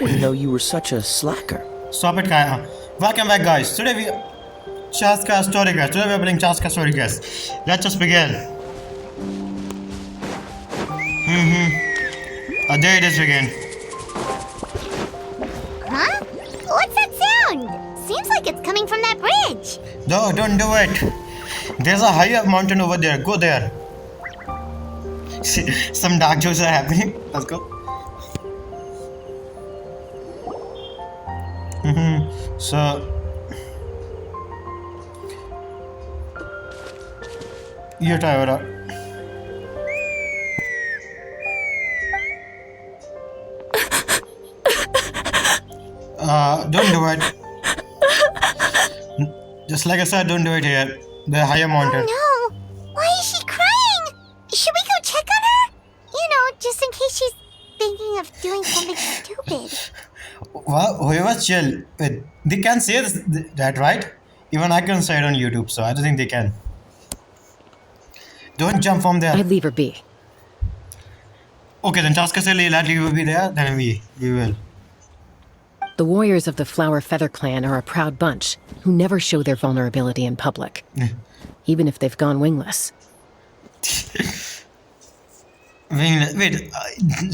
Didn't know you were such a slacker. Stop it, Kaya. Welcome back, guys. Today we Chasca story quest. Today we are playing Chasca story quest. Let's just begin. There it is again. Huh? What's that sound? Seems like it's coming from that bridge. No, don't do it. There's a higher mountain over there. Go there. Some dark jokes are happening. Let's go. So you try over. Don't do it. Just like I said, don't do it here. The higher mountain. Oh no! Why is she crying? Should we go check on her? You know, just in case she's thinking of doing something stupid. Well, whoever's chill. Wait, they can say that, right? Even I can say it on YouTube, so I don't think they can. Don't jump from there. I'd leave her be. Okay, then Chasca say let you will be there, then we will. The warriors of the Flower Feather clan are a proud bunch who never show their vulnerability in public, even if they've gone wingless. Wingless. Wait,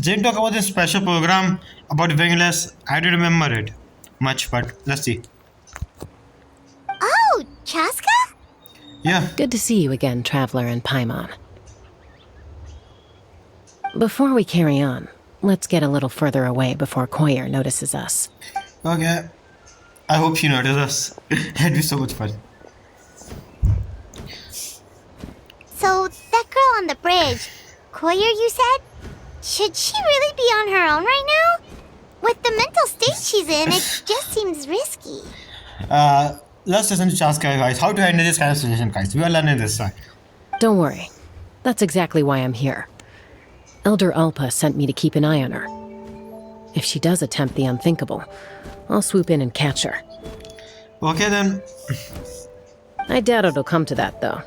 didn't talk about this special program about wingless. I don't remember it much, but let's see. Oh, Chasca? Yeah. Good to see you again, Traveler and Paimon. Before we carry on, let's get a little further away before Koyer notices us. Okay. I hope she notices us. It'd be so much fun. So, that girl on the bridge, Koyer, you said? Should she really be on her own right now? With the mental state she's in, it just seems risky. Let's listen to Chasca, guys. How to handle this kind of situation, guys. We are learning this side. Don't worry. That's exactly why I'm here. Elder Alpa sent me to keep an eye on her. If she does attempt the unthinkable, I'll swoop in and catch her. Okay, then. I doubt it'll come to that, though.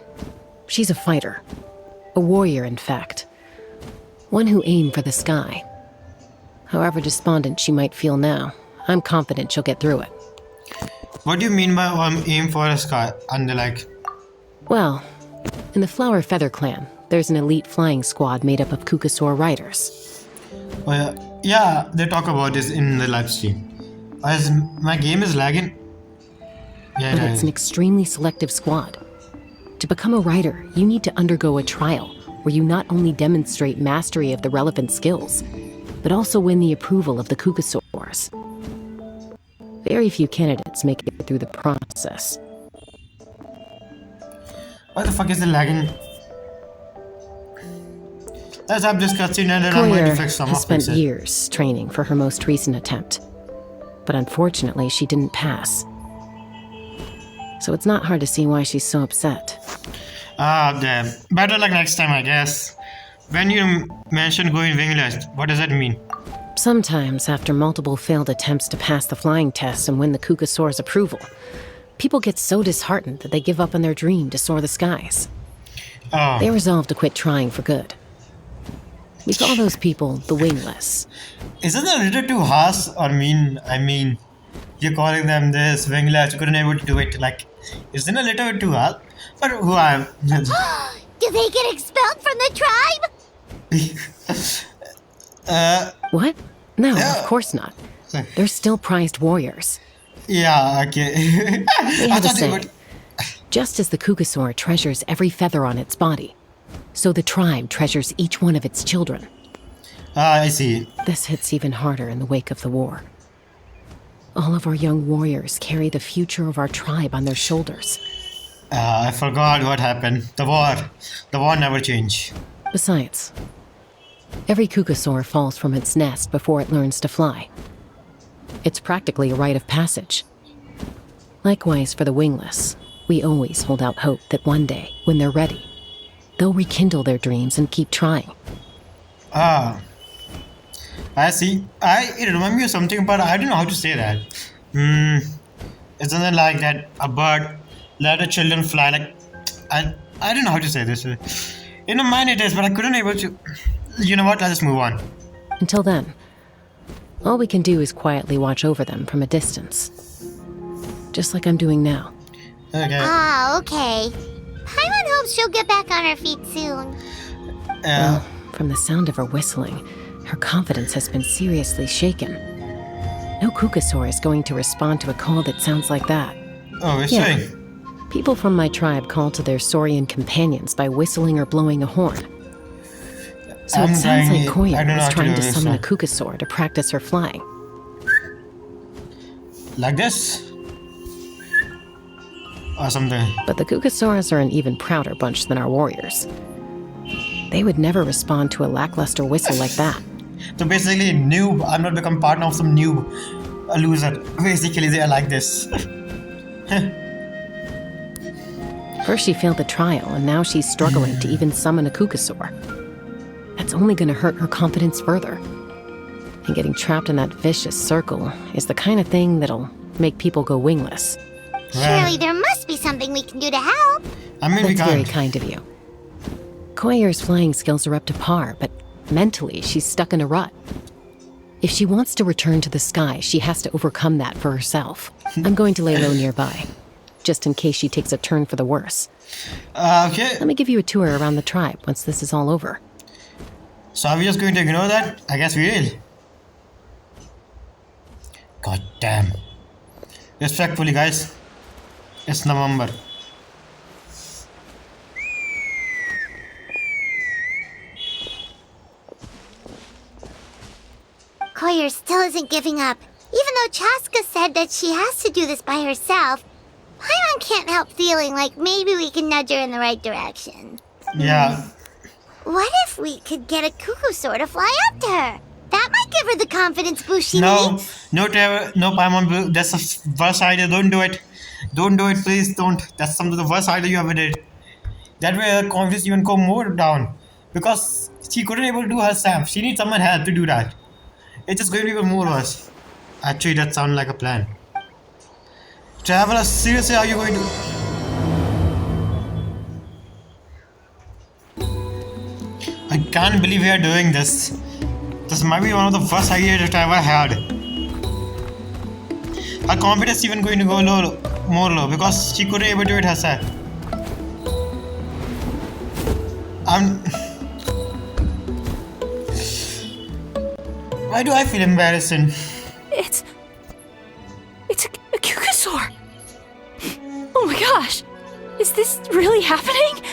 She's a fighter. A warrior, in fact. One who aimed for the sky. However despondent she might feel now, I'm confident she'll get through it. What do you mean by aim for a sky? And like... Well, in the Flower Feather clan, there's an elite flying squad made up of Kukasaur riders. Oh, yeah. Yeah, they talk about this in the live stream. As my game is lagging. Yeah, But it's an extremely selective squad. To become a rider, you need to undergo a trial where you not only demonstrate mastery of the relevant skills, but also win the approval of the Kukasaurs. Very few candidates make it through the process. What the fuck is the lagging? Let's have this cutscene and then I'm going to fix Koyer some has of spent it. years training for her most recent attempt. But unfortunately, she didn't pass. So it's not hard to see why she's so upset. Ah, damn. Better luck next time, I guess. When you mention going wingless, what does that mean? Sometimes, after multiple failed attempts to pass the flying test and win the Kukasaur's approval, people get so disheartened that they give up on their dream to soar the skies. Oh. They resolve to quit trying for good. We call those people the wingless. Isn't that a little too harsh or mean? I mean, you're calling them this wingless, you couldn't able to do it. Like, isn't it a little bit too harsh? But who I am? Do they get expelled from the tribe? What? No, Yeah. of course not. They're still prized warriors. Yeah, okay. They I have a thought you saying. would. Just as the Kukasaur treasures every feather on its body, so the tribe treasures each one of its children. Ah, I see. This hits even harder in the wake of the war. All of our young warriors carry the future of our tribe on their shoulders. I forgot what happened. The war. The war never changed. Besides, every Kukasaur falls from its nest before it learns to fly. It's practically a rite of passage. Likewise for the wingless, we always hold out hope that one day, when they're ready, they'll rekindle their dreams and keep trying. Ah. I see. It reminds me of something, but I don't know how to say that. Isn't it like that a bird let the children fly? Like, I don't know how to say this. In my mind it is, but I couldn't able to. You know what? Let's just move on. Until then, All we can do is quietly watch over them from a distance. Just like I'm doing now. Okay. Ah, okay. Paimon hopes she'll get back on her feet soon. Well, from the sound of her whistling, her confidence has been seriously shaken. No Kukasaur is going to respond to a call that sounds like that. Oh, we're Yeah. saying. People from my tribe call to their Saurian companions by whistling or blowing a horn. So I'm it sounds trying- like Koya I don't know was how to trying do to this, summon a so- Kukasaur to practice her flying. Like this? Or something. But the Kukasaurs are an even prouder bunch than our warriors. They would never respond to a lackluster whistle like that. So basically, noob. I'm not become partner of some noob. A loser. Basically, they are like this. First she failed the trial, and now she's struggling to even summon a Kukasaur. That's only going to hurt her confidence further. And getting trapped in that vicious circle is the kind of thing that'll make people go wingless. Surely there must be something we can do to help. I mean, we That's very can't. kind of you. Koyer's flying skills are up to par, but mentally she's stuck in a rut. If she wants to return to the sky, she has to overcome that for herself. I'm going to lay low nearby, just in case she takes a turn for the worse. Okay. Let me give you a tour around the tribe once this is all over. So are we just going to ignore that? I guess we will. God damn. Respectfully, guys. It's November. Koyer still isn't giving up. Even though Chasca said that she has to do this by herself, Paimon can't help feeling like maybe we can nudge her in the right direction. Yeah. What if we could get a Kukusaur to fly up to her? That might give her the confidence boost she No. needs. No, Trevor. No, Paimon. That's the worst idea. Don't do it. Don't do it, please. Don't. That's some of the worst idea you ever did. That way her confidence even go more down. Because she couldn't able to do herself. She needs someone help to do that. It's just going to be even more worse. Actually, that sounds like a plan. Traveler, seriously, are you going to... I can't believe we are doing this. This might be one of the worst ideas that I ever had. Her confidence is even going to go low, more low, because she couldn't able to do it herself. Why do I feel embarrassing? It's a Kukasaur. Oh my gosh. Is this really happening?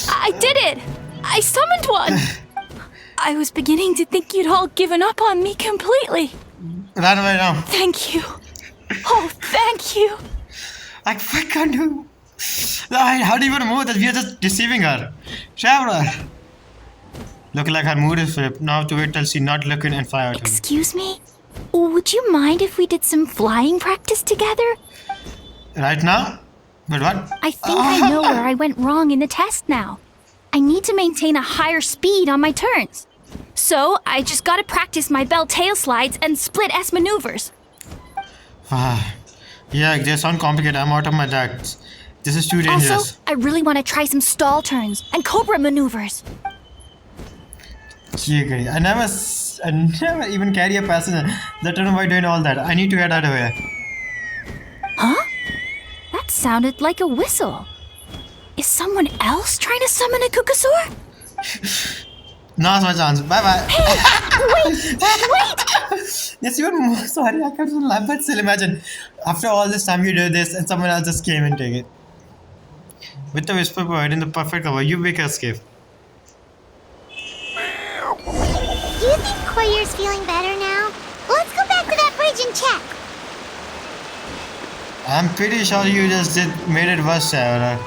I did it. I summoned one. I was beginning to think you'd all given up on me completely. Right now. Thank you. Oh, thank you. I can't do. How do you even know that we are just deceiving her? Traveler. Looking like her mood is flipped. Now to wait till she's not looking and fly at him. Excuse me? Would you mind if we did some flying practice together? Right now? But what? I think I know where I went wrong in the test now. I need to maintain a higher speed on my turns. So I just gotta practice my bell tail slides and split S maneuvers. Yeah, they sound complicated. I'm out of my depth. This is too dangerous. Also, I really want to try some stall turns and cobra maneuvers. I never even carry a passenger. That don't know why doing all that. I need to get out of here. Huh? That sounded like a whistle. Is someone else trying to summon a Kukasaur? Now's my chance. Bye bye. Wait! Yes, even more. Sorry, I can't laugh, but still imagine. After all this time you do this and someone else just came and take it. With the whisper bird in the perfect cover, you make escape. Do you think Koyer's feeling better now? Let's go back to that bridge and check. I'm pretty sure you just made it worse, Sarah.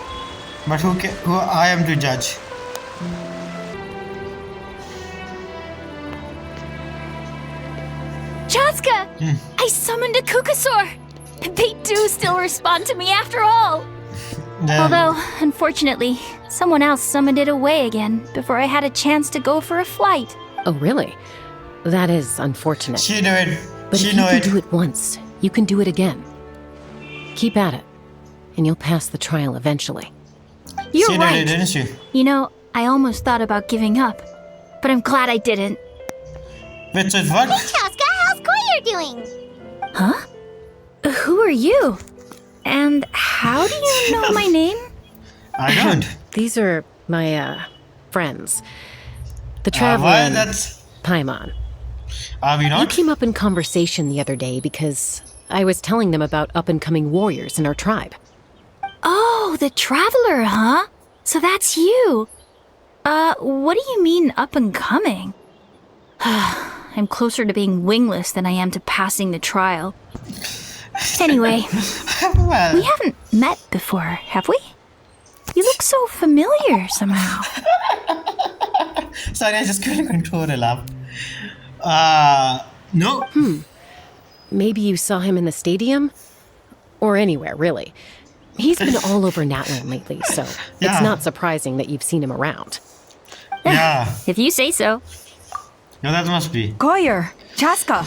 But who I am to judge? Chasca! I summoned a Kukasaur! They do still respond to me after all! Yeah. Although, unfortunately, someone else summoned it away again before I had a chance to go for a flight. Oh, really? That is unfortunate. She knew it. But She if knew you can it. do it once, you can do it again. Keep at it, and you'll pass the trial eventually. You're She did right. it, didn't she? You know, I almost thought about giving up, but I'm glad I didn't. Which is what? Chasca, you're doing. Huh? Who are you? And how do you know my name? I don't. These are my, friends. The Why Traveler and that's... Paimon. Are we You not? came up in conversation the other day because I was telling them about up-and-coming warriors in our tribe. Oh, the Traveler, huh? So that's you. What do you mean up and coming? I'm closer to being wingless than I am to passing the trial. Anyway, Well, we haven't met before, have we? You look so familiar somehow. sorry, I just couldn't control the laugh. No. Maybe you saw him in the stadium? Or anywhere, really. He's been all over Natlan lately, so Yeah. it's not surprising that you've seen him around. Yeah. If you say so. No, that must be. Koyer, Chasca.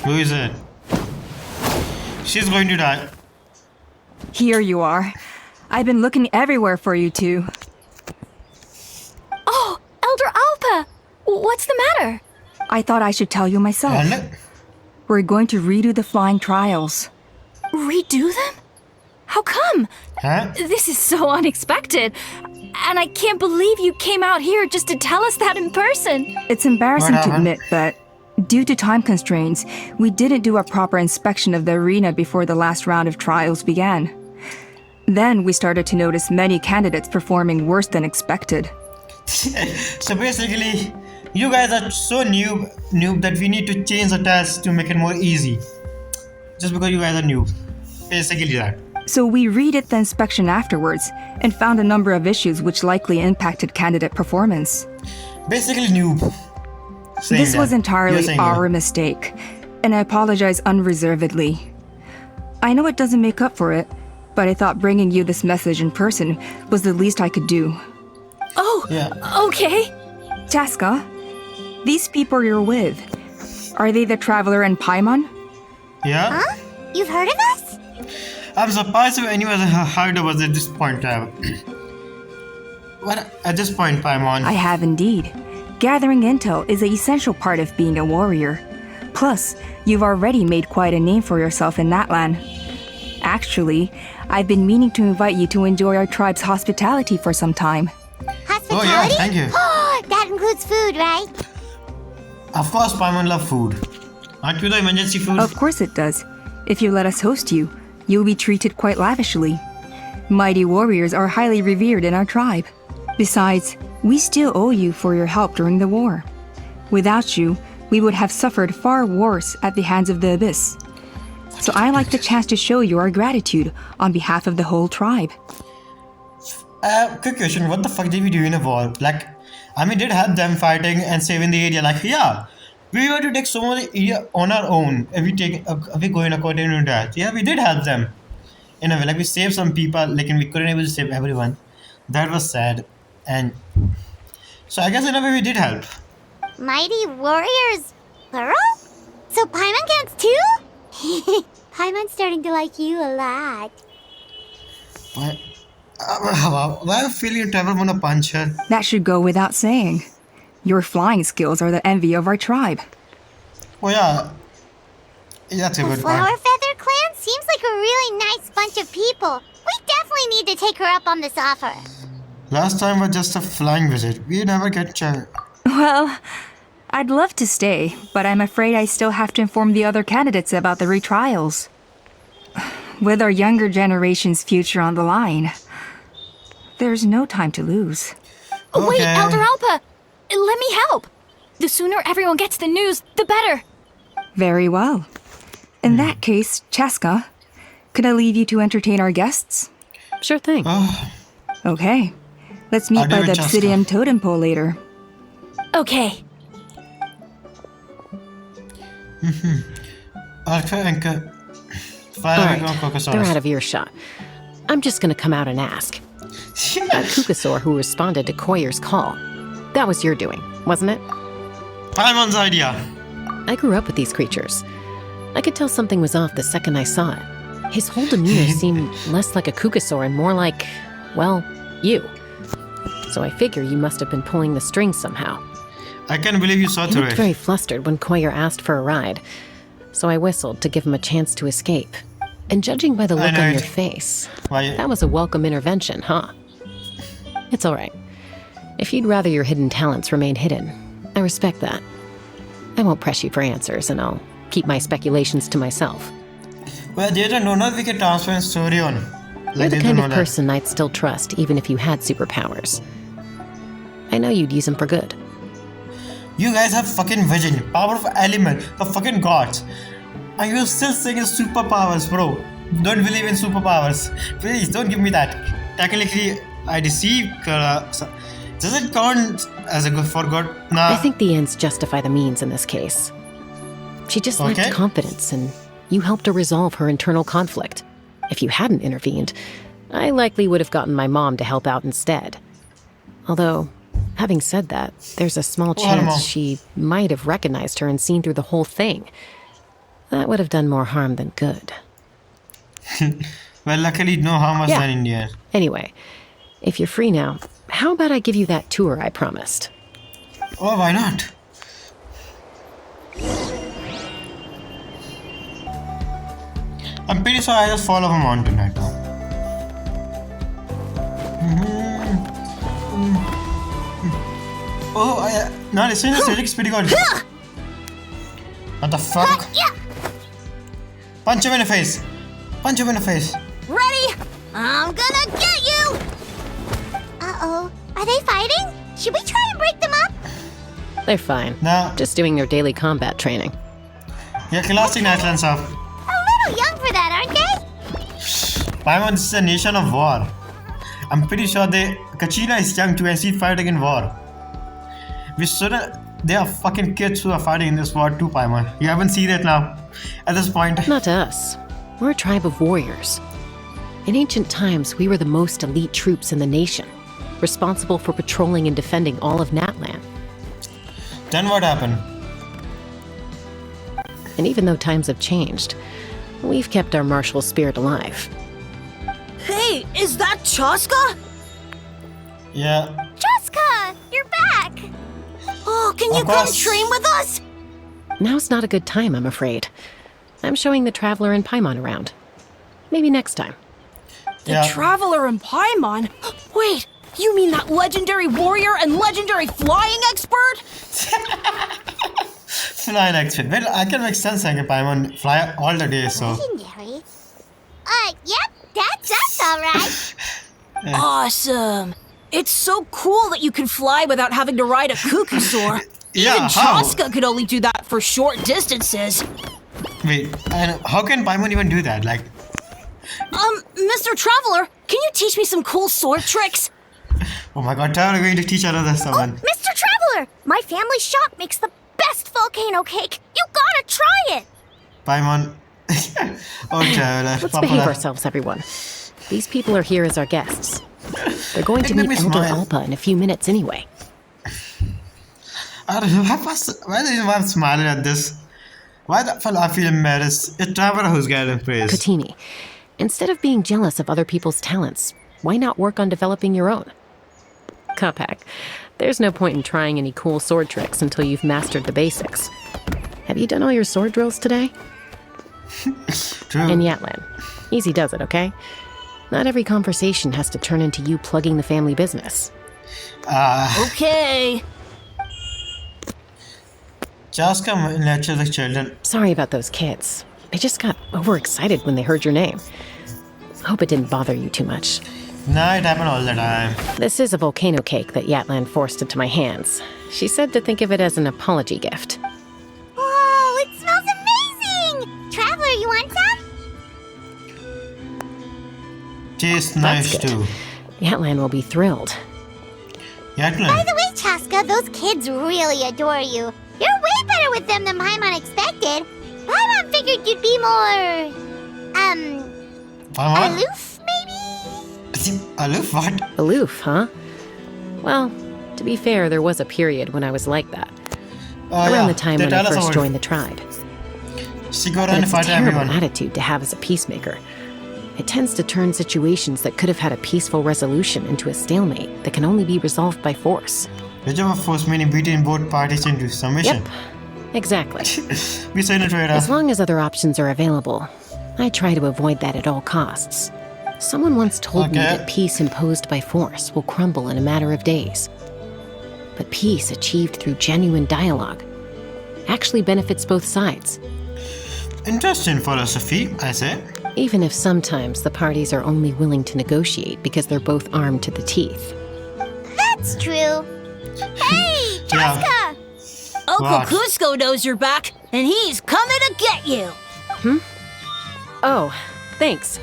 Who is it? She's going to die. Here you are. I've been looking everywhere for you two. Oh, Elder Alpa! What's the matter? I thought I should tell you myself. And We're going to redo the flying trials. Redo them? How come? huh? This is so unexpected. And I can't believe you came out here just to tell us that in person. It's embarrassing What to happened? admit, but due to time constraints, we didn't do a proper inspection of the arena before the last round of trials began. Then we started to notice many candidates performing worse than expected. So basically, you guys are so noob that we need to change the test to make it more easy. Just because you guys are noob. Basically that. So we redid the inspection afterwards and found a number of issues which likely impacted candidate performance. Basically noob. Saying This that. was You're entirely saying our that. mistake, and I apologize unreservedly. I know it doesn't make up for it, but I thought bringing you this message in person was the least I could do. Oh, Yeah. okay. Chasca, these people you're with, are they the Traveler and Paimon? Yeah? Huh? You've heard of us? I'm surprised if anyone has heard of us at this point. What? At this point, Paimon. I have indeed. Gathering intel is an essential part of being a warrior. Plus, you've already made quite a name for yourself in Natlan. Actually, I've been meaning to invite you to enjoy our tribe's hospitality for some time. Hospitality? Oh, yeah, thank you. That includes food, right? Of course, Paimon love food. Aren't you the emergency food? Of course it does. If you let us host you, you'll be treated quite lavishly. Mighty warriors are highly revered in our tribe. Besides, we still owe you for your help during the war. Without you, we would have suffered far worse at the hands of the Abyss. So I like the chance to show you our gratitude on behalf of the whole tribe. Quick question. What the fuck did we do in a war? Like, I mean, did help them fighting and saving the area. Like, yeah, we were to take some of the area on our own. If we go in according to that. Yeah, we did help them. In a way, like we saved some people. Like, and we couldn't able to save everyone. That was sad. And so I guess in a way we did help. Mighty warriors, plural? So Paimon counts too? Paimon's starting to like you a lot. Why I feel you never wanna punch her? That should go without saying. Your flying skills are the envy of our tribe. Oh yeah. That's a The good Flower one. Feather Clan seems like a really nice bunch of people. We definitely need to take her up on this offer. Last time was just a flying visit. We never get chance. Well, I'd love to stay, but I'm afraid I still have to inform the other candidates about the retrials. With our younger generation's future on the line, there's no time to lose. Wait, Okay. Elder Alpa! Let me help! The sooner everyone gets the news, the better. Very well. In that case, Chasca, could I leave you to entertain our guests? Sure thing. Oh, Okay. Let's meet I'll by do the it, Chasca. obsidian totem pole later. Okay. Anchor. All right, they're out of of earshot. I'm just gonna come out and ask. That Kukasaur who responded to Koyer's call. That was your doing, wasn't it? Paimon's idea. I grew up with these creatures. I could tell something was off the second I saw it. His whole demeanor seemed less like a Kukasaur and more like, well, you. So I figure you must have been pulling the strings somehow. I can't believe you saw He through looked it. very flustered when Koyer asked for a ride, so I whistled to give him a chance to escape. And judging by the I look know on it. your face, Why? that was a welcome intervention, huh? It's all right. If you'd rather your hidden talents remain hidden, I respect that. I won't press you for answers, and I'll keep my speculations to myself. Well, they don't know that we can transfer a story on. You're Like, the they kind don't of know person I'd still trust even if you had superpowers. I know you'd use them for good. that. You guys have fucking vision, power of element, the fucking gods. And you're still saying it's superpowers, bro. Don't believe in superpowers. Please, don't give me that. Technically, I deceive. Does it count as a good for God? Nah. I think the ends justify the means in this case. She just Okay. lacked confidence, and you helped her resolve her internal conflict. If you hadn't intervened, I likely would have gotten my mom to help out instead. Although, having said that, there's a small Well, Mom. chance she might have recognized her and seen through the whole thing. That would have done more harm than good. Well, luckily, no harm was Yeah. done in the end. Anyway, if you're free now, how about I give you that tour I promised? Oh, why not? I'm pretty sure I just follow him on tonight now. Oh, no, listen, this music's pretty good. What the fuck? Yeah. Punch him in the face. Punch him in the face. Ready? I'm gonna get you! Uh-oh. Are they fighting? Should we try and break them up? They're fine. No, Just doing their daily combat training. yeah, classic Nightland stuff. A little young for that, aren't they? Paimon, this is a nation of war. I'm pretty sure Kachina is young too and she's fighting in war. We shouldn't. There are fucking kids who are fighting in this war too, Paimon. You haven't seen it now. At this point. Not to us. We're a tribe of warriors. In ancient times, we were the most elite troops in the nation, responsible for patrolling and defending all of Natlan. Then what happened? And even though times have changed, we've kept our martial spirit alive. Hey, is that Chasca? Yeah. Chasca! You're back! Oh, can you Of come course. train with us? Now's not a good time, I'm afraid. I'm showing the Traveler and Paimon around. Maybe next time. The Yeah. Traveler and Paimon? Wait, you mean that legendary warrior and legendary flying expert? Flying expert. Well, I can make sense saying Paimon fly all the day, so. Legendary. Yep, that's us, alright. Awesome. It's so cool that you can fly without having to ride a cuckoosaur. Yeah, Even how? Chasca could only do that for short distances. Wait, and how can Paimon even do that? Like, Mr. Traveler, can you teach me some cool sword tricks? oh my god, Traveler going to teach another someone. Mr. Traveler! My family shop makes the best volcano cake! You gotta try it! Paimon. Oh, Traveler. Let's behave ourselves, everyone. These people are here as our guests. They're going to Make meet me Elder smile. Alpa in a few minutes anyway. I don't know why I'm smiling at this. Why the fuck I feel embarrassed? It's Traveler who's getting praise. Katini, instead of being jealous of other people's talents, why not work on developing your own? Kapak, there's no point in trying any cool sword tricks until you've mastered the basics. Have you done all your sword drills today? True. And Yatlan, easy does it, okay? Not every conversation has to turn into you plugging the family business. Okay. Chasca lectures the children. Sorry about those kids. They just got overexcited when they heard your name. Hope it didn't bother you too much. Nah, it happens all the time. This is a volcano cake that Yatlan forced into my hands. She said to think of it as an apology gift. Whoa, it smells amazing! Traveler, you want some? Tastes That's nice good. too. Yatlan will be thrilled. By Yatlan. the way, Chasca, those kids really adore you. You're way better with them than Paimon expected. Paimon figured you'd be more... Paimon? aloof, maybe? Aloof? What? Aloof, huh? Well, to be fair, there was a period when I was like that. Around the time when I first joined the tribe. She got But on to it's a fight terrible everyone. attitude to have as a peacemaker. It tends to turn situations that could have had a peaceful resolution into a stalemate that can only be resolved by force. The job of force meaning beating both parties into submission. Yep, exactly. We say it right. As long as other options are available, I try to avoid that at all costs. Someone once told me Okay. that peace imposed by force will crumble in a matter of days. But peace achieved through genuine dialogue actually benefits both sides, Interesting philosophy, I say. even if sometimes the parties are only willing to negotiate because they're both armed to the teeth. That's true. Hey, Yeah. Chasca! Uncle What? Cusco knows you're back, and he's coming to get you. Oh, thanks.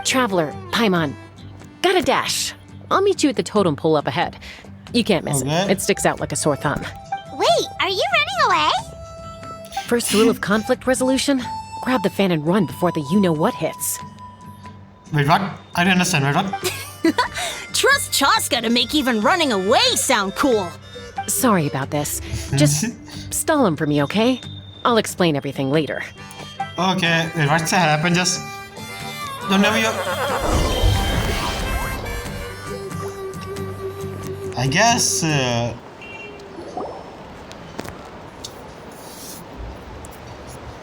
Traveler, Paimon. Gotta dash. I'll meet you at the totem pole up ahead. You can't miss Okay. it. It sticks out like a sore thumb. Wait, are you running away? First rule of conflict resolution, grab the fan and run before the you-know-what hits. Wait, what? I don't understand. Wait, what? Trust Chasca to make even running away sound cool. Sorry about this. Just stall him for me, okay? I'll explain everything later. Okay, wait, what's that happened? Just don't know you. I guess.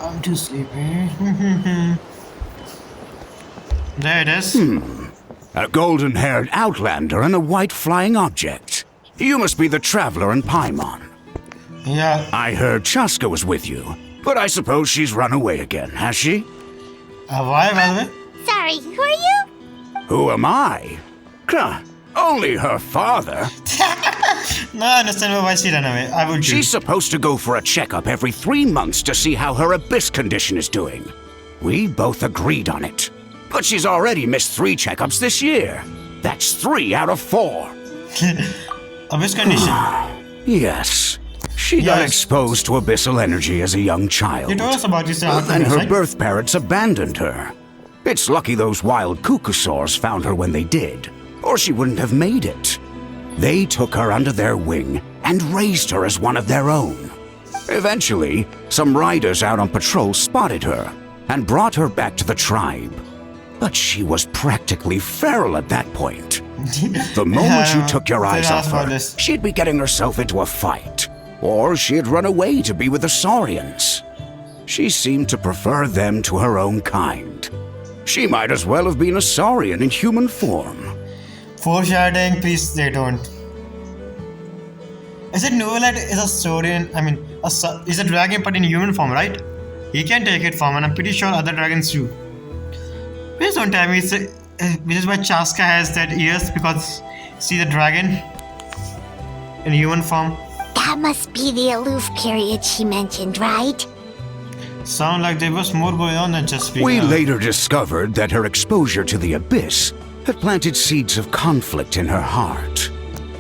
I'm too sleepy. There it is. A golden-haired outlander and a white flying object. You must be the traveler in Paimon. Yeah. I heard Chasca was with you, but I suppose she's run away again, has she? Why, by the way? Sorry, who are you? Who am I? Only her father. No, I understand why she ran away. I would too. She's supposed to go for a checkup every 3 months to see how her abyss condition is doing. We both agreed on it. But she's already missed 3 checkups this year. That's 3 out of 4. Abyss condition. Yes. She got Yes. exposed to abyssal energy as a young child. You told us about this. But then her right? birth parents abandoned her. It's lucky those wild cuckoosaurs found her when they did, or she wouldn't have made it. They took her under their wing and raised her as one of their own. Eventually, some riders out on patrol spotted her and brought her back to the tribe. But she was practically feral at that point. The moment you took your eyes off her, she'd be getting herself into a fight, or she'd run away to be with the Saurians. She seemed to prefer them to her own kind. She might as well have been a Saurian in human form. Foreshadowing, please, they don't. Is it Novelet is a Saurian? I mean, is a dragon but in human form, right? He can take it form, and I'm pretty sure other dragons do. Please don't tell me which is why Chasca has that ears, because see the dragon in human form. That must be the aloof period she mentioned, right? Sound like there was more going on than just being. We later discovered that her exposure to the abyss had planted seeds of conflict in her heart.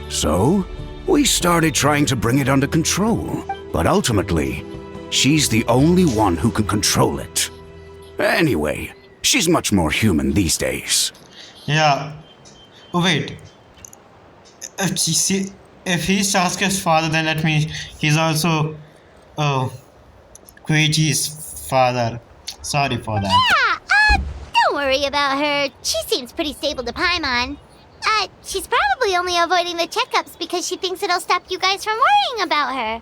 So, we started trying to bring it under control. But ultimately, she's the only one who can control it. Anyway, she's much more human these days. Yeah. Oh wait. If he's Chasca's father, then that means he's also Koichi's father. Sorry for that. Yeah, don't worry about her. She seems pretty stable to Paimon. She's probably only avoiding the checkups because she thinks it'll stop you guys from worrying about her.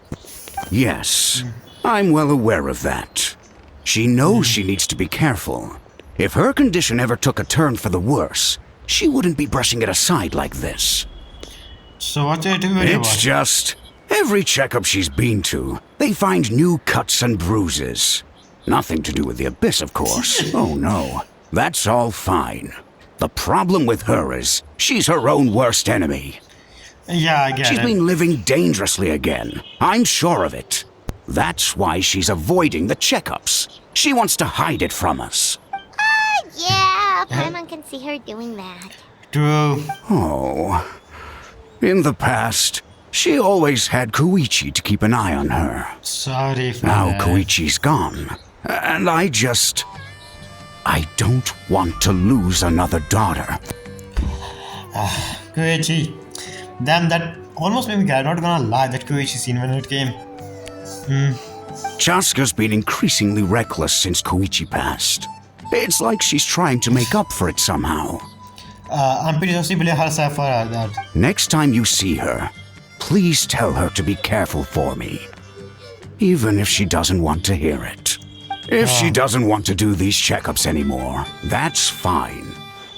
Yes, I'm well aware of that. She knows she needs to be careful. If her condition ever took a turn for the worse, she wouldn't be brushing it aside like this. So what they do really It's just, every checkup she's been to, they find new cuts and bruises. Nothing to do with the abyss, of course. Oh no, that's all fine. The problem with her is, she's her own worst enemy. Yeah, I get She's it. been living dangerously again. I'm sure of it. That's why she's avoiding the checkups. She wants to hide it from us. Yeah, Paimon can see her doing that. True. Oh. In the past, she always had Koichi to keep an eye on her. Sorry for Now that. Koichi's gone. And I don't want to lose another daughter. Koichi. Damn, that almost made me cry. I'm not gonna lie, that Koichi scene when it came. Chasca's been increasingly reckless since Koichi passed. It's like she's trying to make up for it somehow. I'm pretty sure she believe herself for that. Next time you see her, please tell her to be careful for me. Even if she doesn't want to hear it. If she doesn't want to do these checkups anymore, that's fine.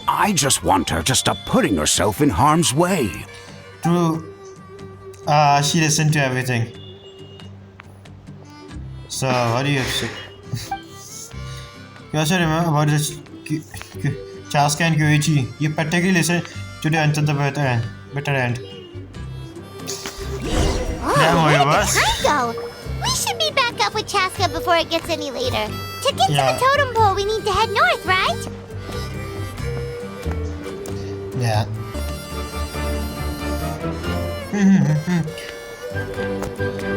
I just want her to stop putting herself in harm's way. True. She listened to everything. So, what do you have to say? You also remember about this Chasca and Koichi. You particularly listen to the until the bitter end. Damn, Where did was. the time go? We should be back up with Chasca before it gets any later. To get Yeah. to the totem pole, we need to head north, right? Yeah.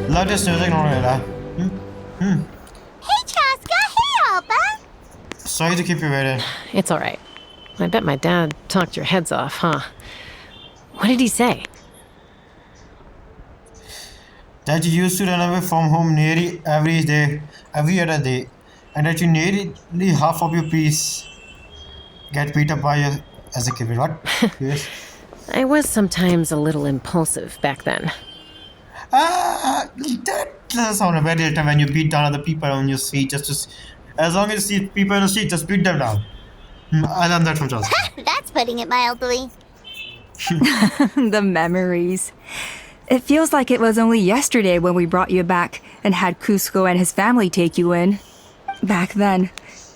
Love this music, no really. Hey, Chasca. Hey, Alba. Sorry to keep you waiting. It's all right. I bet my dad talked your heads off, huh? What did he say? That you used to run away from home nearly every day, every other day, and that you nearly half of your piece get beat up by you as a kid. What? Yes. I was sometimes a little impulsive back then. That does sound very little when you beat down other people on your street. As long as you see people on the street, just beat them down. I learned that from Chasca. That's putting it mildly. The memories. It feels like it was only yesterday when we brought you back and had Cusco and his family take you in. Back then,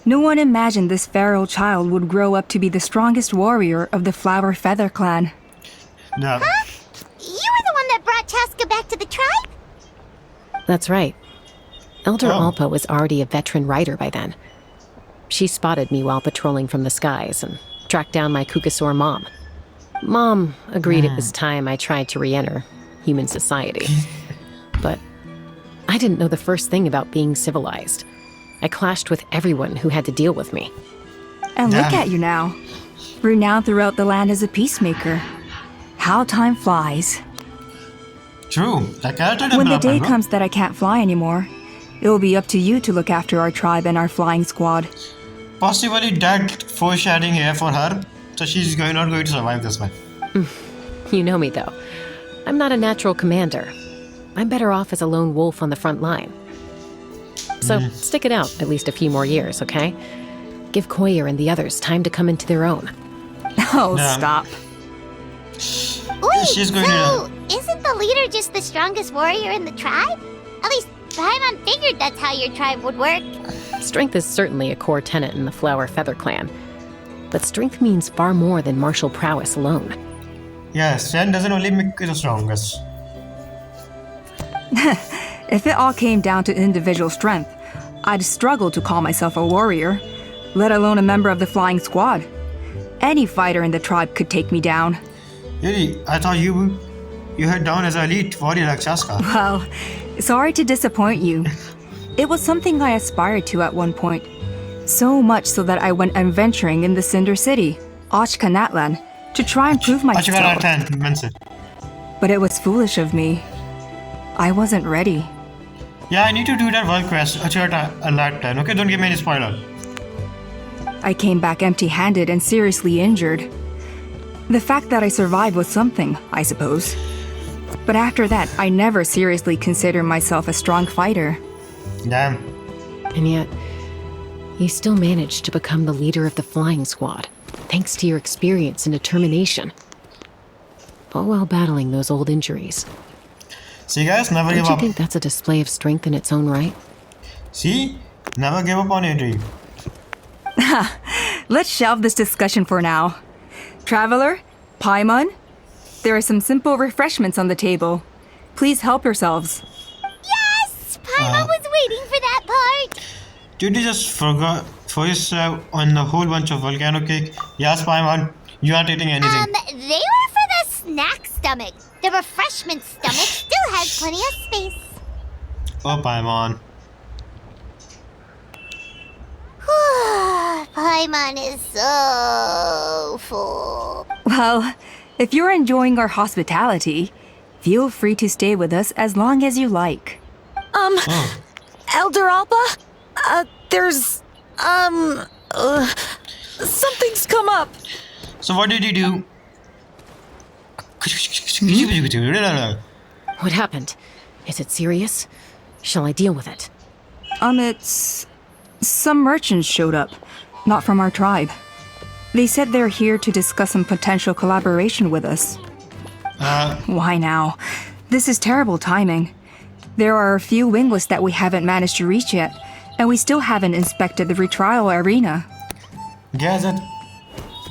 no one imagined this feral child would grow up to be the strongest warrior of the Flower Feather clan. No. You were the one that brought Chasca back to the tribe? That's right. Elder Oh. Alpa was already a veteran rider by then. She spotted me while patrolling from the skies and tracked down my Kukasaur mom. Mom agreed it was time I tried to re-enter human society. But I didn't know the first thing about being civilized. I clashed with everyone who had to deal with me. And look Yeah. at you now, renowned throughout the land as a peacemaker. How time flies. True. The character When the day development, bro. comes that I can't fly anymore, it will be up to you to look after our tribe and our flying squad. Possibly that foreshadowing here for her, so she's not going to survive this one. You know me, though. I'm not a natural commander. I'm better off as a lone wolf on the front line. So stick it out at least a few more years, okay? Give Koyer and the others time to come into their own. Oh, Yeah. stop. Wait, She's going so isn't the leader just the strongest warrior in the tribe? At least Paimon figured that's how your tribe would work. Strength is certainly a core tenet in the Flower Feather clan. But strength means far more than martial prowess alone. Yeah, strength doesn't only make you the strongest. If it all came down to individual strength, I'd struggle to call myself a warrior, let alone a member of the flying squad. Any fighter in the tribe could take me down. Really, I thought you had down as an elite warrior like Chasca. Well, sorry to disappoint you. It was something I aspired to at one point. So much so that I went adventuring in the Cinder City, Ochkanatlan, to try and prove I should myself. got 10 mentioned. But it was foolish of me. I wasn't ready. Yeah, I need to do that world quest. I should a lot 10. Okay, don't give me any spoiler. I came back empty-handed and seriously injured. The fact that I survived was something, I suppose. But after that, I never seriously considered myself a strong fighter. Damn. And yet, you still managed to become the leader of the flying squad, thanks to your experience and determination. All while battling those old injuries. See guys, never Don't give you up. think that's a display of strength in its own right? See? Never give up on your dream. Let's shelve this discussion for now. Traveler, Paimon, there are some simple refreshments on the table. Please help yourselves. Yes! Paimon was waiting for that part. Did you just forgot for yourself on a whole bunch of volcano cake? Yes, Paimon, you aren't eating anything. They were for the snack stomach. The refreshment stomach still has plenty of space. Oh, Paimon. Paimon is so full. Well, if you're enjoying our hospitality, feel free to stay with us as long as you like. Oh. Elder Alpa? There's, something's come up. So what did you do? What happened? Is it serious? Shall I deal with it? It's... Some merchants showed up, not from our tribe. They said they're here to discuss some potential collaboration with us. Why now? This is terrible timing. There are a few wingless that we haven't managed to reach yet, and we still haven't inspected the retrial arena. Guess that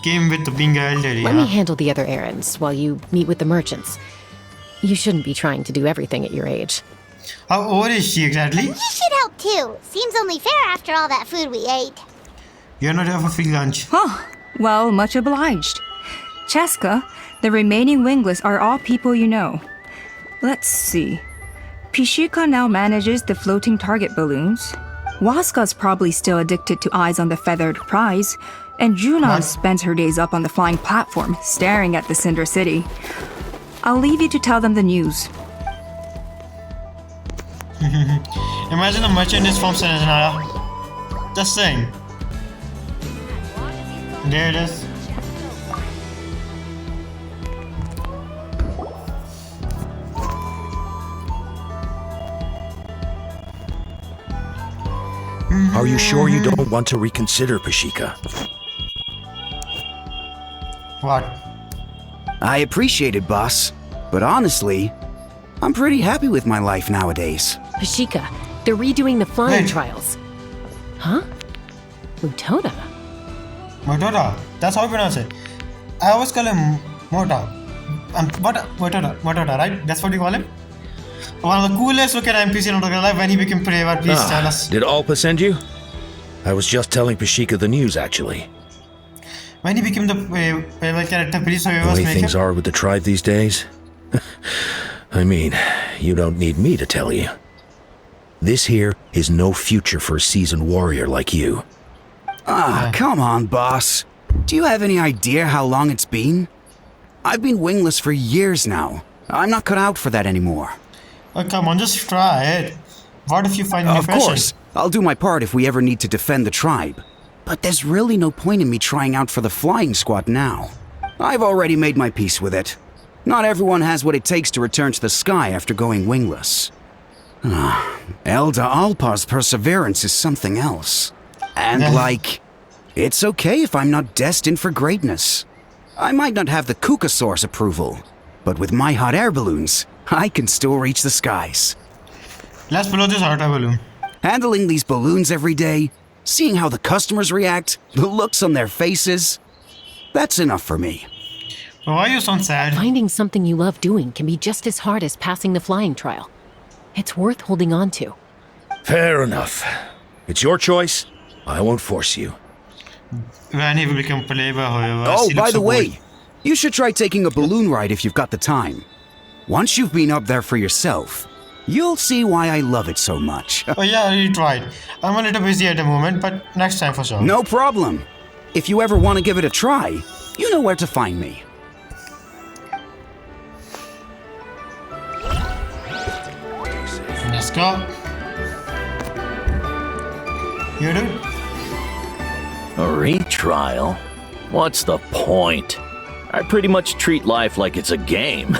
came with being an elderly. Let me handle the other errands while you meet with the merchants. You shouldn't be trying to do everything at your age. How old is she exactly? You should help too. Seems only fair after all that food we ate. You're not here for free lunch. Oh, well, much obliged. Chasca, the remaining wingless are all people you know. Let's see. Pishika now manages the floating target balloons. Waska's probably still addicted to eyes on the feathered prize, and Junon spends her days up on the flying platform, staring at the Cinder City. I'll leave you to tell them the news. Imagine a merchant is from Senara. Just saying. There it is. Are you sure you don't want to reconsider, Pashika? What? I appreciate it, boss. But honestly, I'm pretty happy with my life nowadays. Pashika, they're redoing the flying Wait. trials. Huh? Mutoda? Motoda. That's how you pronounce it. I always call him Mota. Motoda, right? That's what you call him? One of the coolest looking NPC in Autograph Life when he became Prevar. Please tell us. Did Alpa send you? I was just telling Pashika the news, actually. When he became the Prevar character, please The make way him. things are with the tribe these days. I mean, you don't need me to tell you. This here is no future for a seasoned warrior like you. Come on, boss. Do you have any idea how long it's been? I've been wingless for years now. I'm not cut out for that anymore. Oh, come on, just try it. What if you find me Of fashion? course, I'll do my part if we ever need to defend the tribe. But there's really no point in me trying out for the flying squad now. I've already made my peace with it. Not everyone has what it takes to return to the sky after going wingless. Elda Alpa's perseverance is something else. And it's okay if I'm not destined for greatness. I might not have the Kukasaur's approval, but with my hot air balloons, I can still reach the skies. Let's blow this hot air balloon. Handling these balloons every day, seeing how the customers react, the looks on their faces, that's enough for me. Why you sound sad? Finding something you love doing can be just as hard as passing the flying trial. It's worth holding on to. Fair enough. It's your choice. I won't force you. When he will become Prevar, however. Oh, she by looks the so way, bold. you should try taking a balloon ride if you've got the time. Once you've been up there for yourself, you'll see why I love it so much. Oh yeah, I already tried. I'm a little busy at the moment, but next time for sure. No problem. If you ever want to give it a try, you know where to find me. Let's go. You do? A retrial? What's the point? I pretty much treat life like it's a game.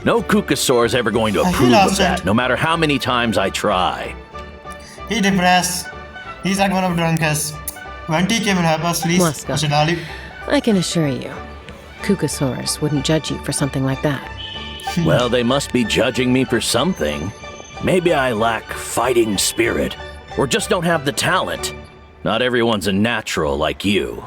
No Kukasaur is ever going to He approve loves of that, it. no matter how many times I try. He depressed. He's like one of the drunkest. When T came and help us, please. Muska. Mr. Dali. I can assure you, Kukasaurs wouldn't judge you for something like that. Well, they must be judging me for something. Maybe I lack fighting spirit, or just don't have the talent. Not everyone's a natural like you.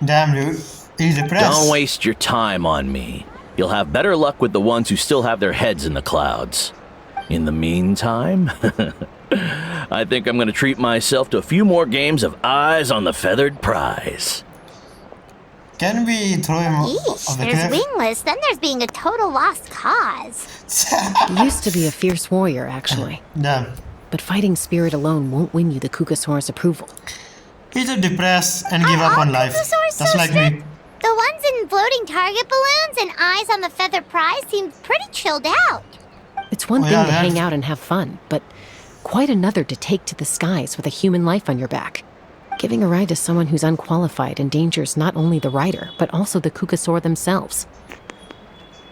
Damn, dude. He's depressed. Don't waste your time on me. You'll have better luck with the ones who still have their heads in the clouds. In the meantime, I think I'm going to treat myself to a few more games of Eyes on the Feathered Prize. Can we throw him off Yeesh, the there's cliff? wingless, then there's being a total lost cause. Used to be a fierce warrior, actually. Damn. But fighting spirit alone won't win you the Kukasaur's approval. He's just depressed and give up on life. Kukasaurs Just so like strict? me. The ones in floating target balloons and eyes on the feather prize seem pretty chilled out. It's one Oh, thing yeah, to that's- hang out and have fun, but quite another to take to the skies with a human life on your back. Giving a ride to someone who's unqualified endangers not only the rider, but also the Kukasaur themselves.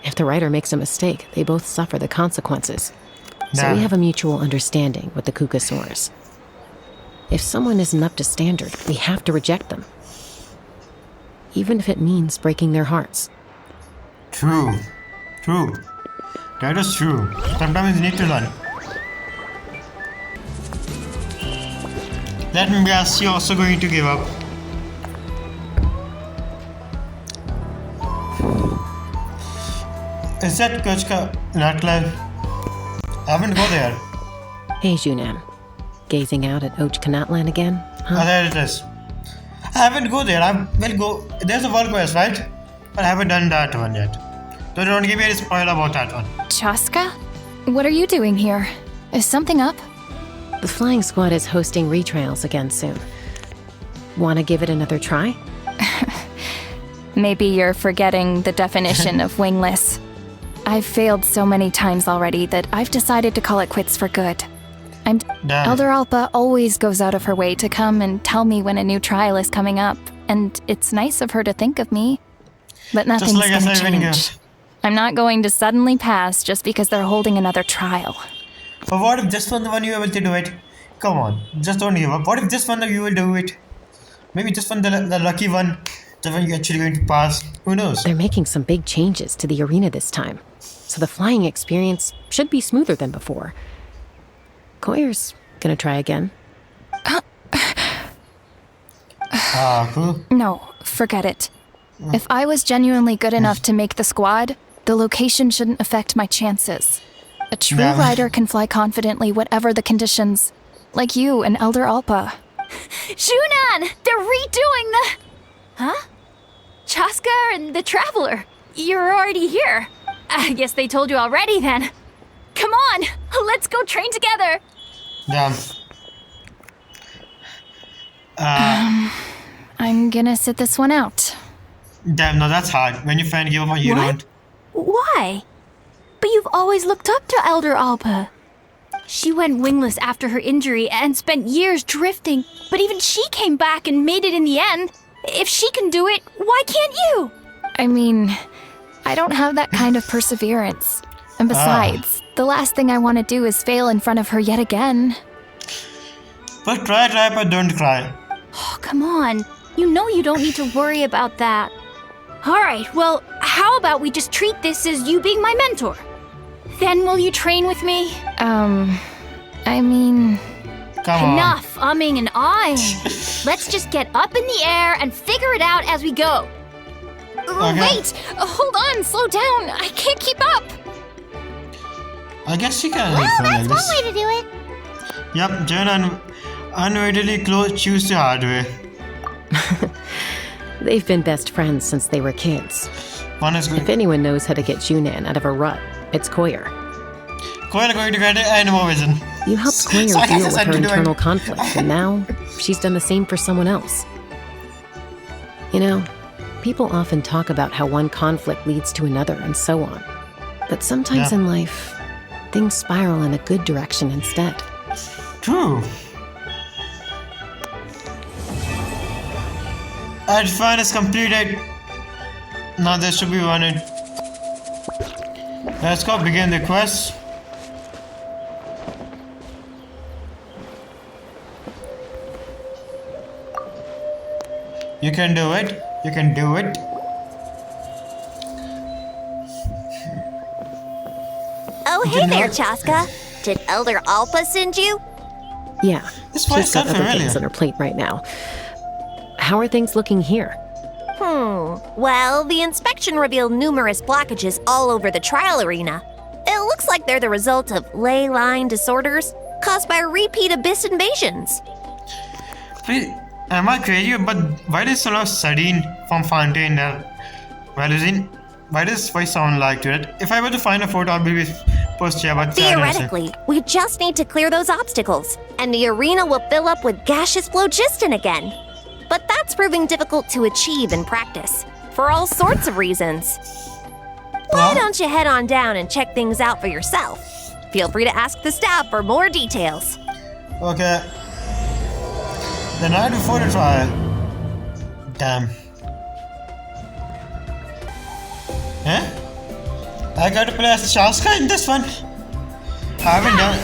If the writer makes a mistake, they both suffer the consequences. So Damn. we have a mutual understanding with the Kukasaurs. If someone isn't up to standard, we have to reject them. Even if it means breaking their hearts. True. True. That is true. Sometimes you need to learn. Let me guess, you're also going to give up. Is that Chasca nightclub? I haven't go there. Hey, Junan. Gazing out at Ochkanatlan again? Oh, there it is. I haven't go there. I will go. There's a world quest, right? But I haven't done that one yet. So don't give me any spoiler about that one. Chasca? What are you doing here? Is something up? The flying squad is hosting retrials again soon. Want to give it another try? Maybe you're forgetting the definition of wingless. I've failed so many times already that I've decided to call it quits for good. Damn. Elder Alpa always goes out of her way to come and tell me when a new trial is coming up, and it's nice of her to think of me. But nothing's like I gonna said when you change. I'm not going to suddenly pass just because they're holding another trial. But what if this one the one you able to do it? Come on, just don't give up. What if this one you will do it? Maybe this one the lucky one, the one you're actually going to pass. Who knows? They're making some big changes to the arena this time, so the flying experience should be smoother than before. Koyer's gonna try again. Cool. No, forget it. If I was genuinely good enough to make the squad, the location shouldn't affect my chances. A true Yeah. rider can fly confidently whatever the conditions. Like you and Elder Alpa. Junan! They're redoing the... Huh? Chasca and the Traveler. You're already here. I guess they told you already then. Come on, let's go train together. Damn. I'm gonna sit this one out. Damn, no, that's hard. When you find give up, you What? don't. Why? But you've always looked up to Elder Alpa. She went wingless after her injury and spent years drifting, but even she came back and made it in the end. If she can do it, why can't you? I mean, I don't have that kind of perseverance. And besides, the last thing I want to do is fail in front of her yet again. But try, but don't cry. Oh, come on. You know you don't need to worry about that. Alright, well, how about we just treat this as you being my mentor? Then will you train with me? I mean... Come on. Enough umming and ahhing. Let's just get up in the air and figure it out as we go. Okay. Wait! Hold on, slow down. I can't keep up. I guess you can. Well, like that's one this. way to do it. Yep, Jen unwittingly choose the hard way. They've been best friends since they were kids. One is If good. anyone knows how to get Junan out of a rut, it's Koyer. Koya going to get animal vision. You helped Koyer So I deal guess with I her do it. internal conflict, and now she's done the same for someone else. You know, people often talk about how one conflict leads to another and so on. But sometimes Yeah. in life, things spiral in a good direction instead. True. Advance is completed. Now there should be one in. Let's go begin the quest. You can do it. You can do it. Oh, You hey know- there, Chasca. Did Elder Alpa send you? Yeah, This voice she's got sounds other familiar. things on her plate right now. How are things looking here? Well, the inspection revealed numerous blockages all over the trial arena. It looks like they're the result of ley line disorders caused by repeat abyss invasions. Please, am I crazy? But why does sound like Sardine from Fontaine? Why does voice sound like it? If I were to find a photo, I'll be post here. But Theoretically, we just need to clear those obstacles, and the arena will fill up with gaseous phlogiston again. But that's proving difficult to achieve in practice, for all sorts of reasons. Why don't you head on down and check things out for yourself? Feel free to ask the staff for more details. Okay. The night before the trial. Damn. Eh? I got to play as Chasca in this one. I haven't done.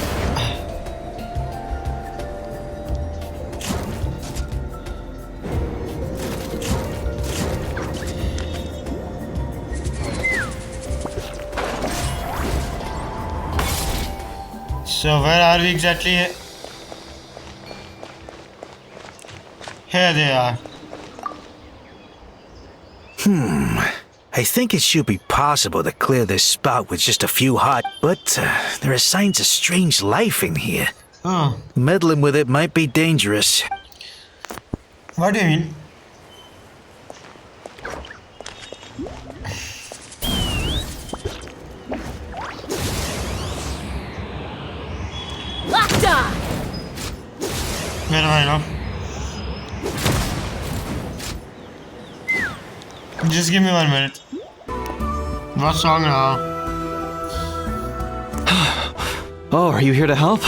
So where are we exactly? Here they are. I think it should be possible to clear this spout with just a few hot, but there are signs of strange life in here. Oh, Meddling with it might be dangerous. what do you mean? Locked on! Where do I know? Just give me 1 minute. What's wrong now? Oh, are you here to help?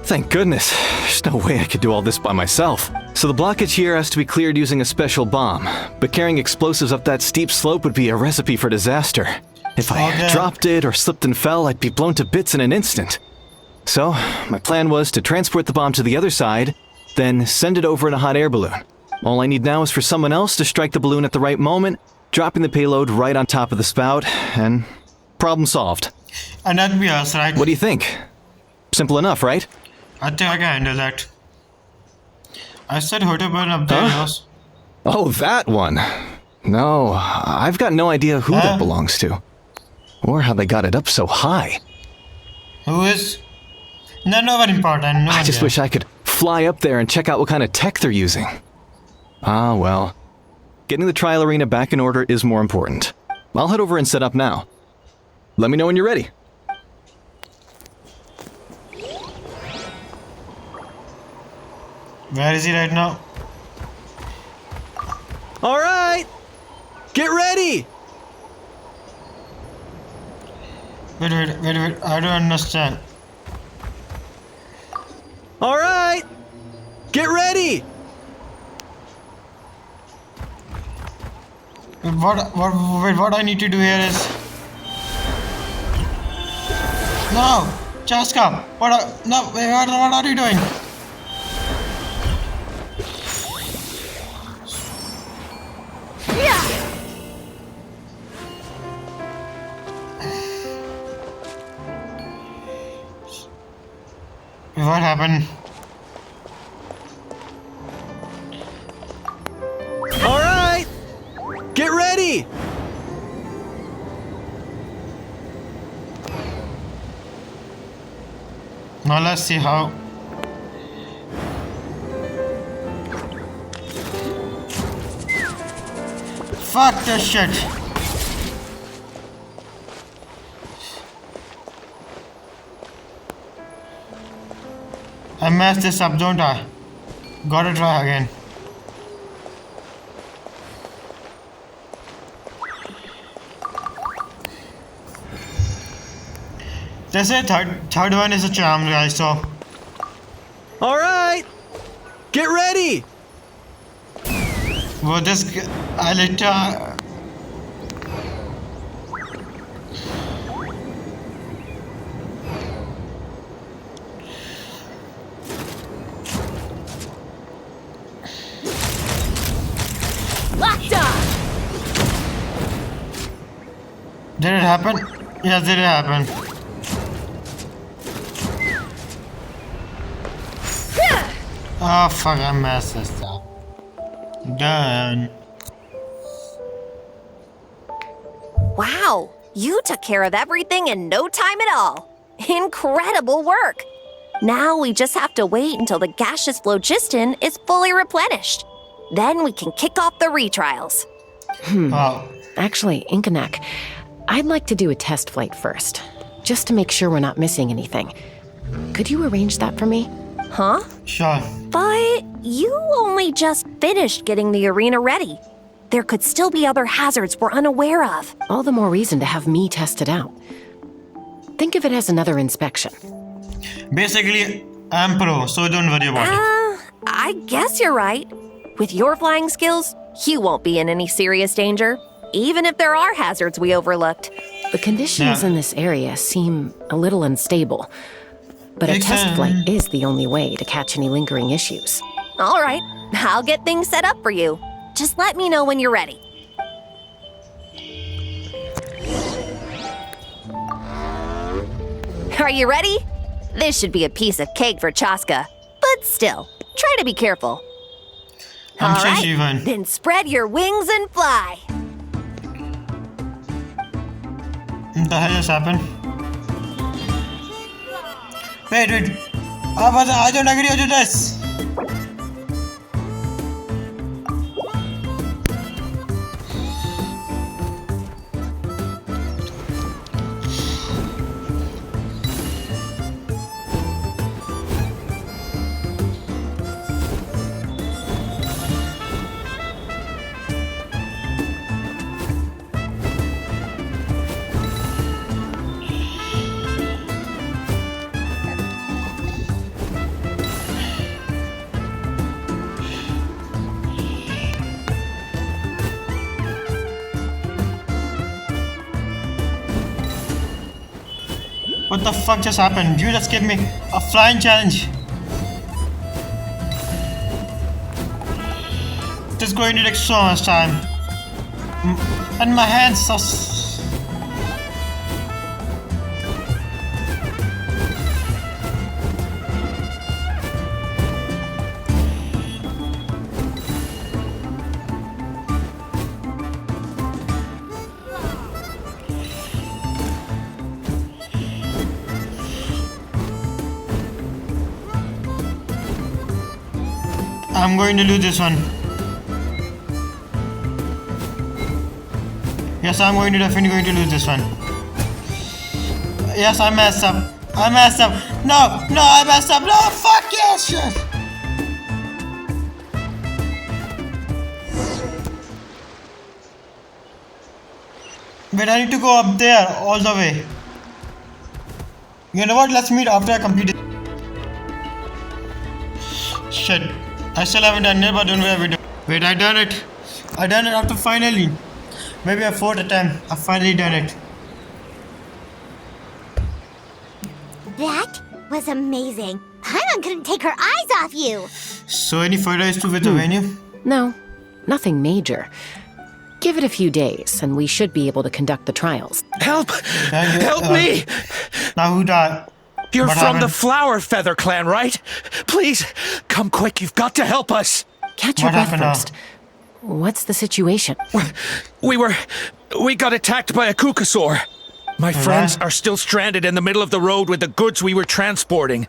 Thank goodness. There's no way I could do all this by myself. So the blockage here has to be cleared using a special bomb, but carrying explosives up that steep slope would be a recipe for disaster. If I dropped it or slipped and fell, I'd be blown to bits in an instant. So, my plan was to transport the bomb to the other side, then send it over in a hot air balloon. All I need now is for someone else to strike the balloon at the right moment, dropping the payload right on top of the spout, and problem solved. And that'd be us, right? What do you think? Simple enough, right? I think I can handle that. I said Hotoburn up there, yes. Oh, that one. No, I've got no idea who that belongs to. Or how they got it up so high. Who is? No, no one important. No I just wish I could fly up there and check out what kind of tech they're using. Ah, well. Getting the trial arena back in order is more important. I'll head over and set up now. Let me know when you're ready. Where is he right now? All right! Get ready! Wait. I don't understand. All right! Get ready! What I need to do here is... No! Chasca! What are you doing? What happened? All right! Get ready! Now let's see how. Fuck this shit. I messed this up, don't I? Gotta try again. They say third one is a charm, guys, so. All right! Get ready! Well, I later. Locked on! Did it happen? Yes, did it happen? Oh fuck, I messed this up. Done. Wow, you took care of everything in no time at all. Incredible work. Now we just have to wait until the gaseous phlogiston is fully replenished. Then we can kick off the retrials. Wow. Actually, Inkanak, I'd like to do a test flight first, just to make sure we're not missing anything. Could you arrange that for me? Huh? Sure. But you only just finished getting the arena ready. There could still be other hazards we're unaware of. All the more reason to have me test it out. Think of it as another inspection. Basically, I'm pro, so don't worry about it. I guess you're right. With your flying skills, you won't be in any serious danger, even if there are hazards we overlooked. The conditions in this area seem a little unstable, but a test flight is the only way to catch any lingering issues. All right, I'll get things set up for you. Just let me know when you're ready. Are you ready? This should be a piece of cake for Chasca, but still, try to be careful. I'm All sure right, she won. then spread your wings and fly. What the hell just happened? Wait. I don't agree with this. What the fuck just happened? You just gave me a flying challenge. This is going to take so much time. And my hands are... I'm going to lose this one. Yes, I'm definitely going to lose this one. Yes, I messed up. No, I messed up. No, fuck yes, shit. Wait, I need to go up there all the way. You know what? Let's meet after I complete it. Shit. I still haven't done it, but don't worry. Wait, I done it after finally. Maybe a fourth attempt. I finally done it. That was amazing. Paimon couldn't take her eyes off you. So any further issue with the venue? No, nothing major. Give it a few days, and we should be able to conduct the trials. Help! Help me! Now who died? You're What from happened? the Flower Feather clan, right? Please, come quick, you've got to help us! Catch your What breath happened now? first. What's the situation? We got attacked by a Kukasaur. My friends are still stranded in the middle of the road with the goods we were transporting.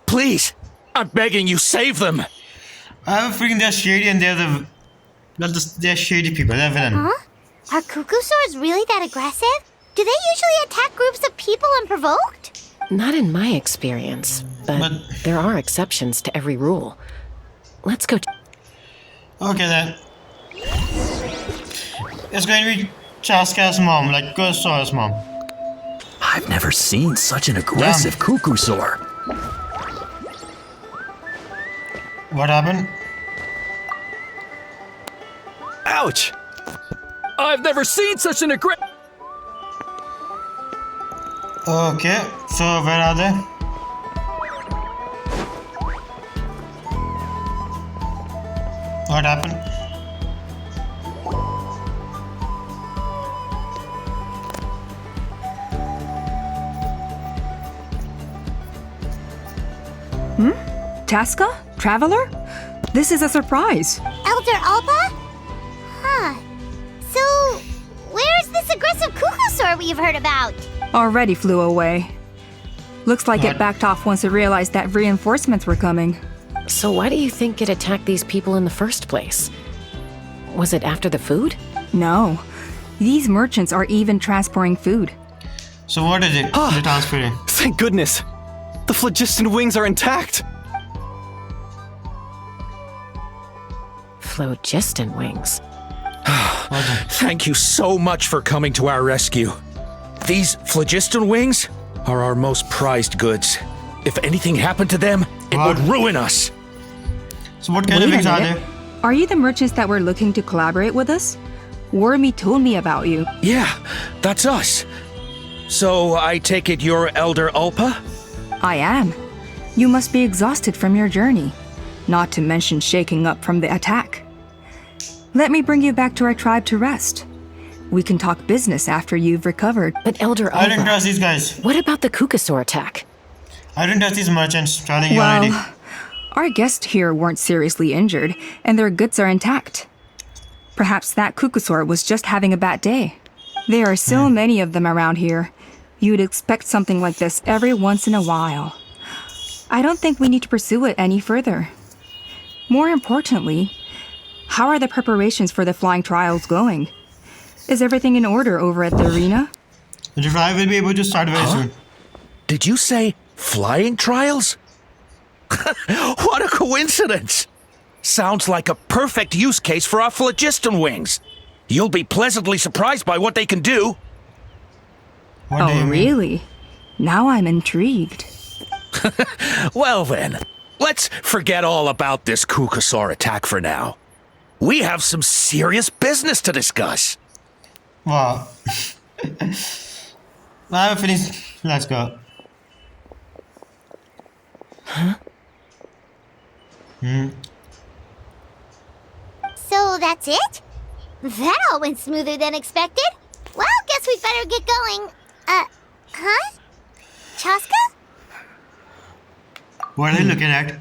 Please, I'm begging you, save them! I have a freaking they're shady and they're shady people, they're villain. Huh? Are Kukusaurs really that aggressive? Do they usually attack groups of people unprovoked? Not in my experience, but there are exceptions to every rule. Let's go. Okay then. It's going to be Chasca's mom, like Kukasaur's mom. I've never seen such an aggressive Kukusaur. What happened? Ouch! I've never seen such an aggressive... Okay, so where are they? What happened? Chasca? Traveler? This is a surprise. Elder Alpa? Huh. So, where's this aggressive Kukusaur we've heard about? Already flew away. Looks like it backed off once it realized that reinforcements were coming. So why do you think it attacked these people in the first place? Was it after the food? No. These merchants are even transporting food. So what is it? The transferring. Thank goodness! The phlogiston wings are intact! Phlogiston wings. Thank you so much for coming to our rescue. These phlogiston wings are our most prized goods. If anything happened to them, it would ruin us. So what kind of wings are they? Are you the merchants that were looking to collaborate with us? Wormy told me about you. Yeah, that's us. So I take it you're Elder Ulpa? I am. You must be exhausted from your journey, not to mention shaking up from the attack. Let me bring you back to our tribe to rest. We can talk business after you've recovered. But Elder I didn't Ulpa, trust these guys. what about the Kukasaur attack? I didn't trust these merchants, telling you already. Well, our guests here weren't seriously injured, and their goods are intact. Perhaps that Kukasaur was just having a bad day. There are so many of them around here. You'd expect something like this every once in a while. I don't think we need to pursue it any further. More importantly, how are the preparations for the flying trials going? Is everything in order over at the arena? The trial will be able to start very soon. Did you say flying trials? What a coincidence! Sounds like a perfect use case for our phlogiston wings. You'll be pleasantly surprised by what they can do. What do you Oh, mean? really? Now I'm intrigued. Well then, let's forget all about this Kukasaur attack for now. We have some serious business to discuss. Wow. I have finished. Let's go. So that's it? That all went smoother than expected. Well, guess we better get going. Huh? Chasca? What are you looking at?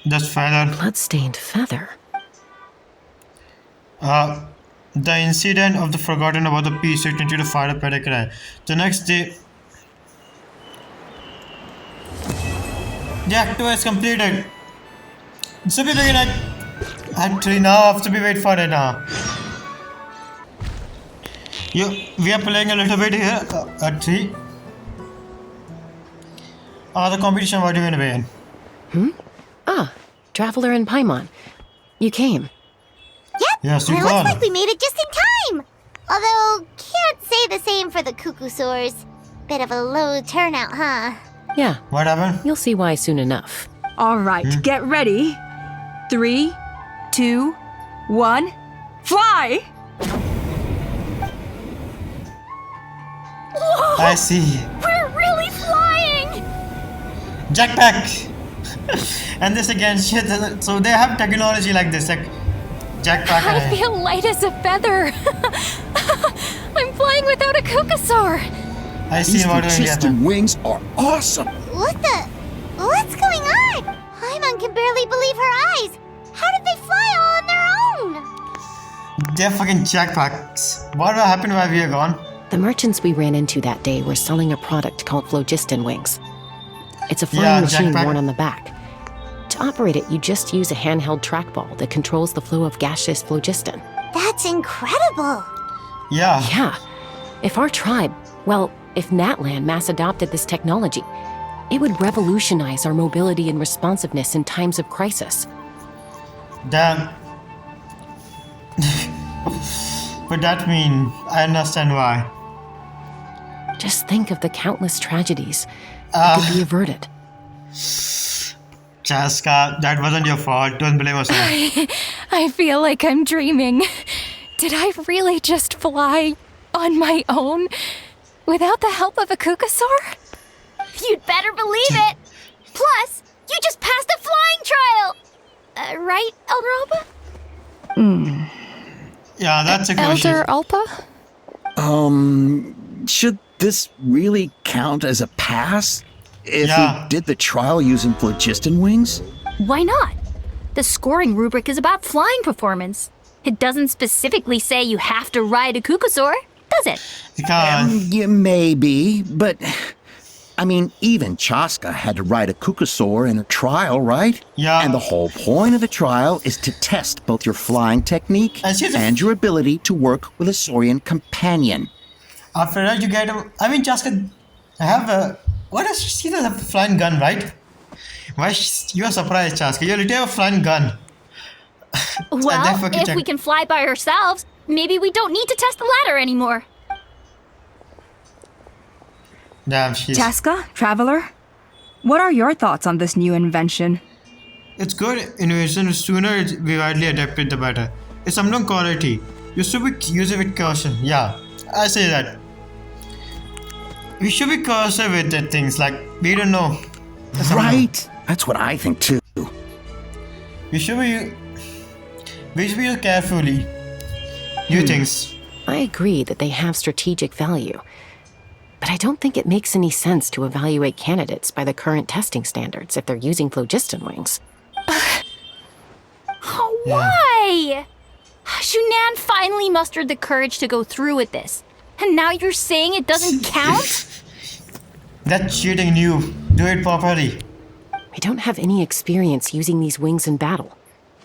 That's feather. Bloodstained feather. The incident of the forgotten about the piece turned into the fire of Pedicare. The next day, the act 2 is completed. So we begin at 3 now. I have to be wait for it now. We are playing a little bit here at 3. The competition, what do you mean? Ah, Traveler and Paimon. You came. Yep. Yes, you and it looks can. like we made it just in time. Although, can't say the same for the Kukusaurs. Bit of a low turnout, huh? Yeah, What happened? you'll see why soon enough. All right, get ready. 3, 2, 1, fly! I see. We're really flying! Jackpack. And this again, shit. So they have technology like this, like jackpack. I feel light as a feather. I'm flying without a Kukasaur. I see These what will phlogiston happen. wings are awesome. What's going on? Paimon can barely believe her eyes. How did they fly all on their own? They're fucking jackpacks. What will happen while we are gone? The merchants we ran into that day were selling a product called phlogiston wings. It's a flying Yeah, machine jackpack. worn on the back. To operate it, you just use a handheld trackball that controls the flow of gaseous phlogiston. That's incredible. Yeah. Yeah. If our tribe, well, if Natlan mass adopted this technology, it would revolutionize our mobility and responsiveness in times of crisis. Damn. But that mean I understand why. Just think of the countless tragedies that could be averted. Chasca, that wasn't your fault. Don't blame us. I feel like I'm dreaming. Did I really just fly on my own without the help of a Kukasaur? You'd better believe it. Plus, you just passed a flying trial. Right, Elder Alba? Yeah, that's a question. Elder Alpa? Should this really count as a pass? If Yeah. we did the trial using phlogiston wings? Why not? The scoring rubric is about flying performance. It doesn't specifically say you have to ride a Kukasaur, does it? Because Yeah, maybe, but I mean, even Chasca had to ride a Kukasaur in her trial, right? Yeah. And the whole point of the trial is to test both your flying technique And she's a- and your ability to work with a Saurian companion. after that, you get I mean, Chasca, I have a. What does she does have a flying gun, right? Why you are surprised, Chasca? You literally have a flying gun. Well, fucking if check- we can fly by ourselves, maybe we don't need to test the ladder anymore. Damn, she's. Chasca, Traveler, what are your thoughts on this new invention? It's good innovation. The sooner we widely adapted, the better. It's unknown quality. You should use it with caution. Yeah, I say that we should be cautious with that things. Like we don't know. Right. That's what I think too. We should be carefully. New things. I agree that they have strategic value, but I don't think it makes any sense to evaluate candidates by the current testing standards if they're using phlogiston wings. Why? Shunan finally mustered the courage to go through with this, and now you're saying it doesn't count? That's cheating you. Do it properly. We don't have any experience using these wings in battle,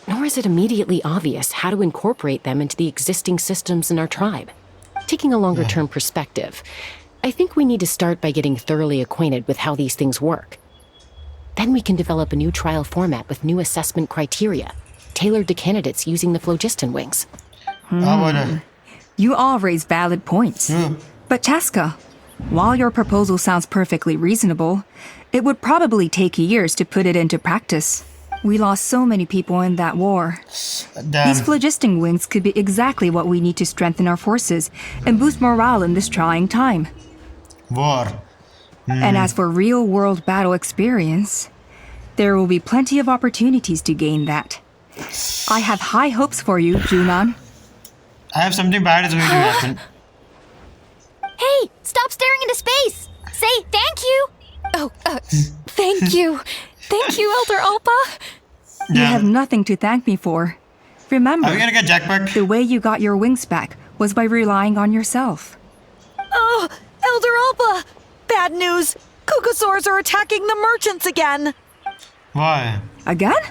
nor is it immediately obvious how to incorporate them into the existing systems in our tribe. Taking a longer-term perspective, I think we need to start by getting thoroughly acquainted with how these things work. Then we can develop a new trial format with new assessment criteria, tailored to candidates using the phlogiston wings. You all raise valid points. But Chasca, while your proposal sounds perfectly reasonable, it would probably take years to put it into practice. We lost so many people in that war. These phlogiston wings could be exactly what we need to strengthen our forces and boost morale in this trying time. War. And as for real-world battle experience, there will be plenty of opportunities to gain that. I have high hopes for you, Junan. I have something bad is going to happen. Hey, stop staring into space! Say thank you! Oh, thank you. Thank you, Elder Alpa. You have nothing to thank me for. Remember, are we gonna get Jack back? The way you got your wings back was by relying on yourself. Oh, Elder Alpa! Bad news! Kukasaurs are attacking the merchants again! Why? Again?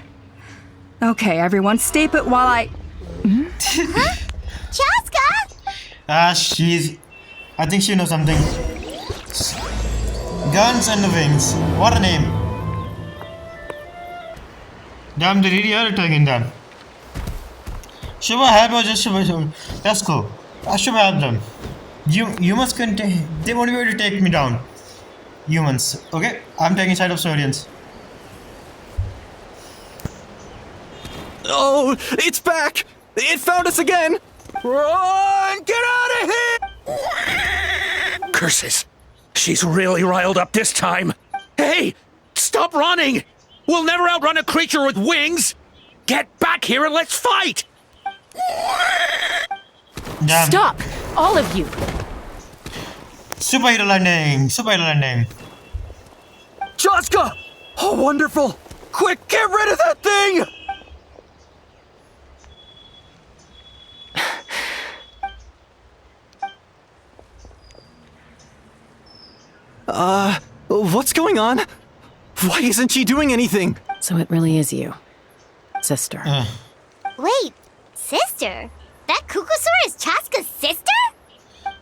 Okay, everyone, stay put while I... Chasca! I think she knows something. Guns and the wings. What a name. Damn, they really are attacking them. Shiva, help or just Shiva. Let's go. Shiva, help them. You must contain. They won't be able to take me down. Humans. Okay? I'm taking side of civilians. Oh, it's back! It found us again! Run! Get out of here! Curses. She's really riled up this time. Hey! Stop running! We'll never outrun a creature with wings! Get back here and let's fight! Damn. Stop! All of you! Superhero landing! Superhero landing! Chasca! Oh, wonderful! Quick, get rid of that thing! What's going on? Why isn't she doing anything? So it really is you, sister. Wait, sister? That Kukasaur is Chasca's sister?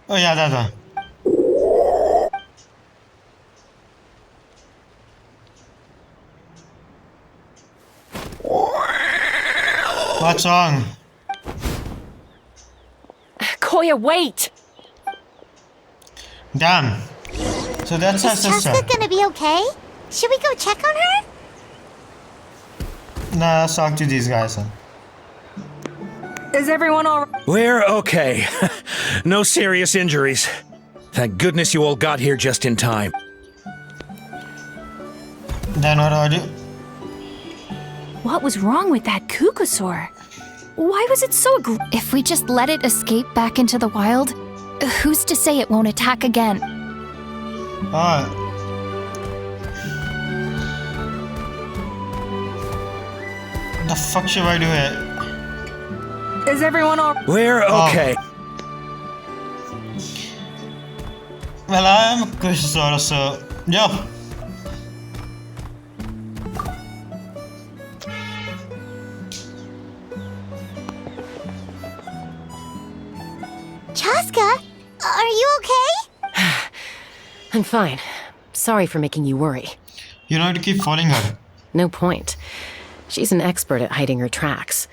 Oh yeah, that one. What's wrong? Koya, wait! Damn. So that's her Is sister. Chasca gonna be okay? Should we go check on her? Nah, let's talk to these guys. Is everyone all right? We're okay. No serious injuries. Thank goodness you all got here just in time. Then what do I do? What was wrong with that Kukasaur? Why was it so If we just let it escape back into the wild, who's to say it won't attack again? Alright. The fuck should I do it? Is everyone all right? We're okay. Well, I am a Kukasaur, so yeah. Chasca, are you okay? I'm fine. Sorry for making you worry. You don't have to keep following her. No point. She's an expert at hiding her tracks.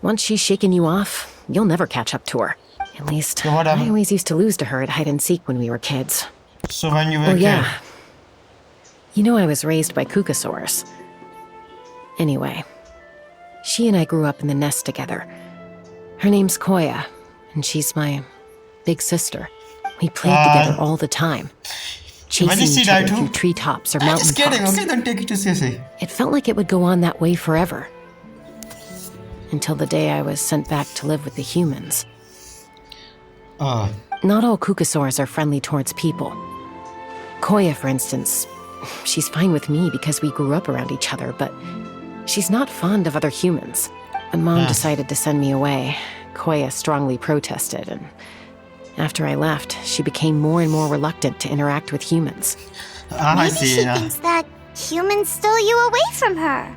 Once she's shaken you off, you'll never catch up to her. At least, So what happened? I always used to lose to her at hide and seek when we were kids. So when you were Oh a kid. yeah. You know I was raised by Kukasaurs. Anyway, she and I grew up in the nest together. Her name's Koya, and she's my big sister. We played together all the time, chasing each other through treetops or mountain Just kidding, tops. okay? Don't take it too seriously. It felt like it would go on that way forever. Until the day I was sent back to live with the humans. Not all Kukasaurs are friendly towards people. Koya, for instance, she's fine with me because we grew up around each other, but she's not fond of other humans. When Mom decided to send me away, Koya strongly protested, and after I left, she became more and more reluctant to interact with humans. Maybe she thinks that humans stole you away from her.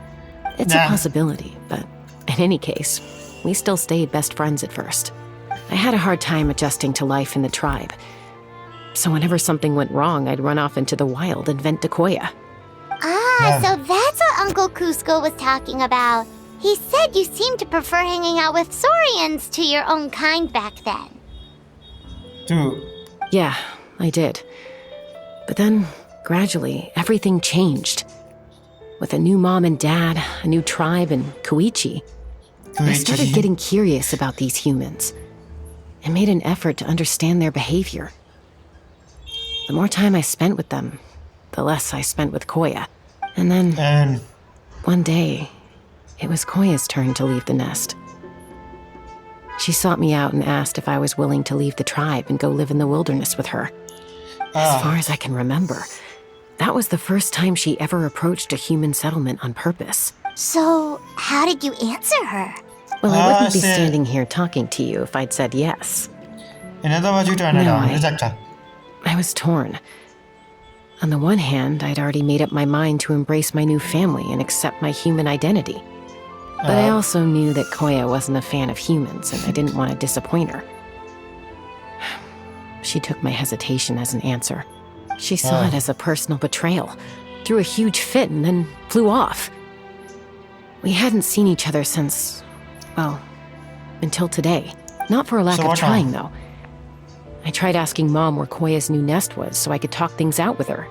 It's a possibility, but in any case, we still stayed best friends at first. I had a hard time adjusting to life in the tribe. So whenever something went wrong, I'd run off into the wild and vent to Koya. So that's what Uncle Cusco was talking about. He said you seemed to prefer hanging out with Saurians to your own kind back then. Yeah, I did. But then, gradually, everything changed. With a new mom and dad, a new tribe, and Koichi, I started getting curious about these humans. I made an effort to understand their behavior. The more time I spent with them, the less I spent with Koya. And then, one day, it was Koya's turn to leave the nest. She sought me out and asked if I was willing to leave the tribe and go live in the wilderness with her. As far as I can remember, that was the first time she ever approached a human settlement on purpose. So, how did you answer her? Well, I wouldn't be standing here talking to you if I'd said yes. In other words, you turned it down. Reject her. I was torn. On the one hand, I'd already made up my mind to embrace my new family and accept my human identity. But I also knew that Koya wasn't a fan of humans, and I didn't want to disappoint her. She took my hesitation as an answer. She saw it as a personal betrayal, threw a huge fit, and then flew off. We hadn't seen each other since, well, until today. Not for a lack of trying, though. I tried asking Mom where Koya's new nest was so I could talk things out with her.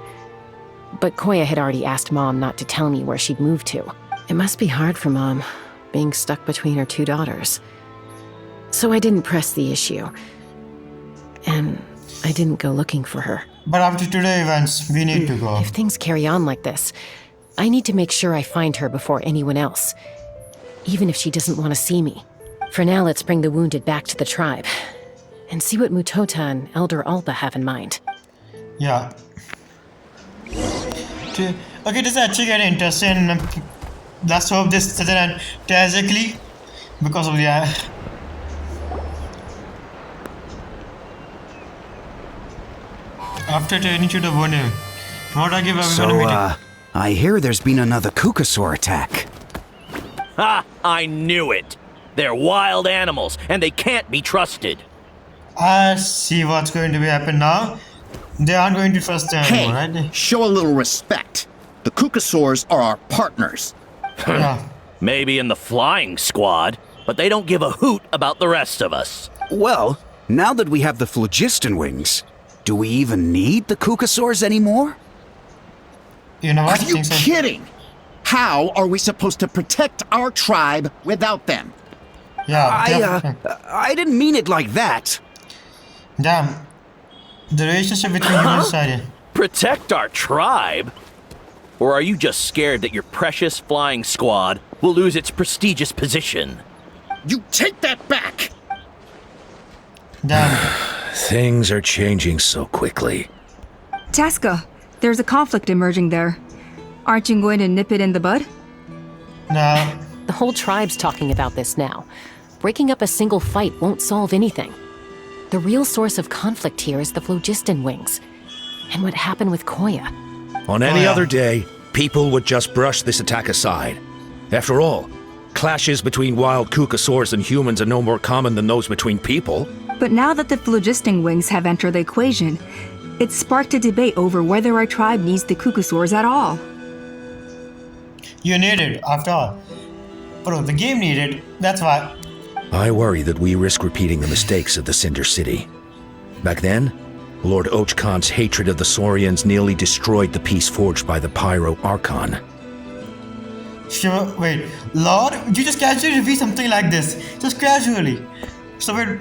But Koya had already asked Mom not to tell me where she'd moved to. It must be hard for Mom, being stuck between her two daughters. So I didn't press the issue. And I didn't go looking for her. But after today's events, we need to go. If things carry on like this, I need to make sure I find her before anyone else. Even if she doesn't want to see me. For now, let's bring the wounded back to the tribe. And see what Mutota and Elder Alpa have in mind. Yeah. Okay, this is actually getting interesting. Let's hope this doesn't end tragically because of the after turning to the wounded. What I give everyone a meeting. I hear there's been another Kukasaur attack. Ha! I knew it! They're wild animals, and they can't be trusted. I see what's going to be happen now. They aren't going to trust them anymore, right? Show a little respect. The Kukasaurs are our partners. Maybe in the flying squad, but they don't give a hoot about the rest of us. Well, now that we have the phlogiston wings, do we even need the Kukasaurs anymore? You know what? Are you kidding? How are we supposed to protect our tribe without them? Yeah, I didn't mean it like that. Damn. The relationship between humans and Protect our tribe? Or are you just scared that your precious flying squad will lose its prestigious position? You take that back! Damn. Things are changing so quickly. Chasca, there's a conflict emerging there. Aren't you going to nip it in the bud? No. The whole tribe's talking about this now. Breaking up a single fight won't solve anything. The real source of conflict here is the phlogiston wings. And what happened with Koya. On any other day, people would just brush this attack aside. After all, clashes between wild Kukasaurs and humans are no more common than those between people. But now that the phlogiston wings have entered the equation, it's sparked a debate over whether our tribe needs the Kukasaurs at all. You need it, after all. Bro, the game needed it, that's why. I worry that we risk repeating the mistakes of the Cinder City. Back then, Lord Ochkon's hatred of the Saurians nearly destroyed the peace forged by the Pyro Archon. Sure, wait. Lord, you just casually reveal something like this. Just casually. So wait,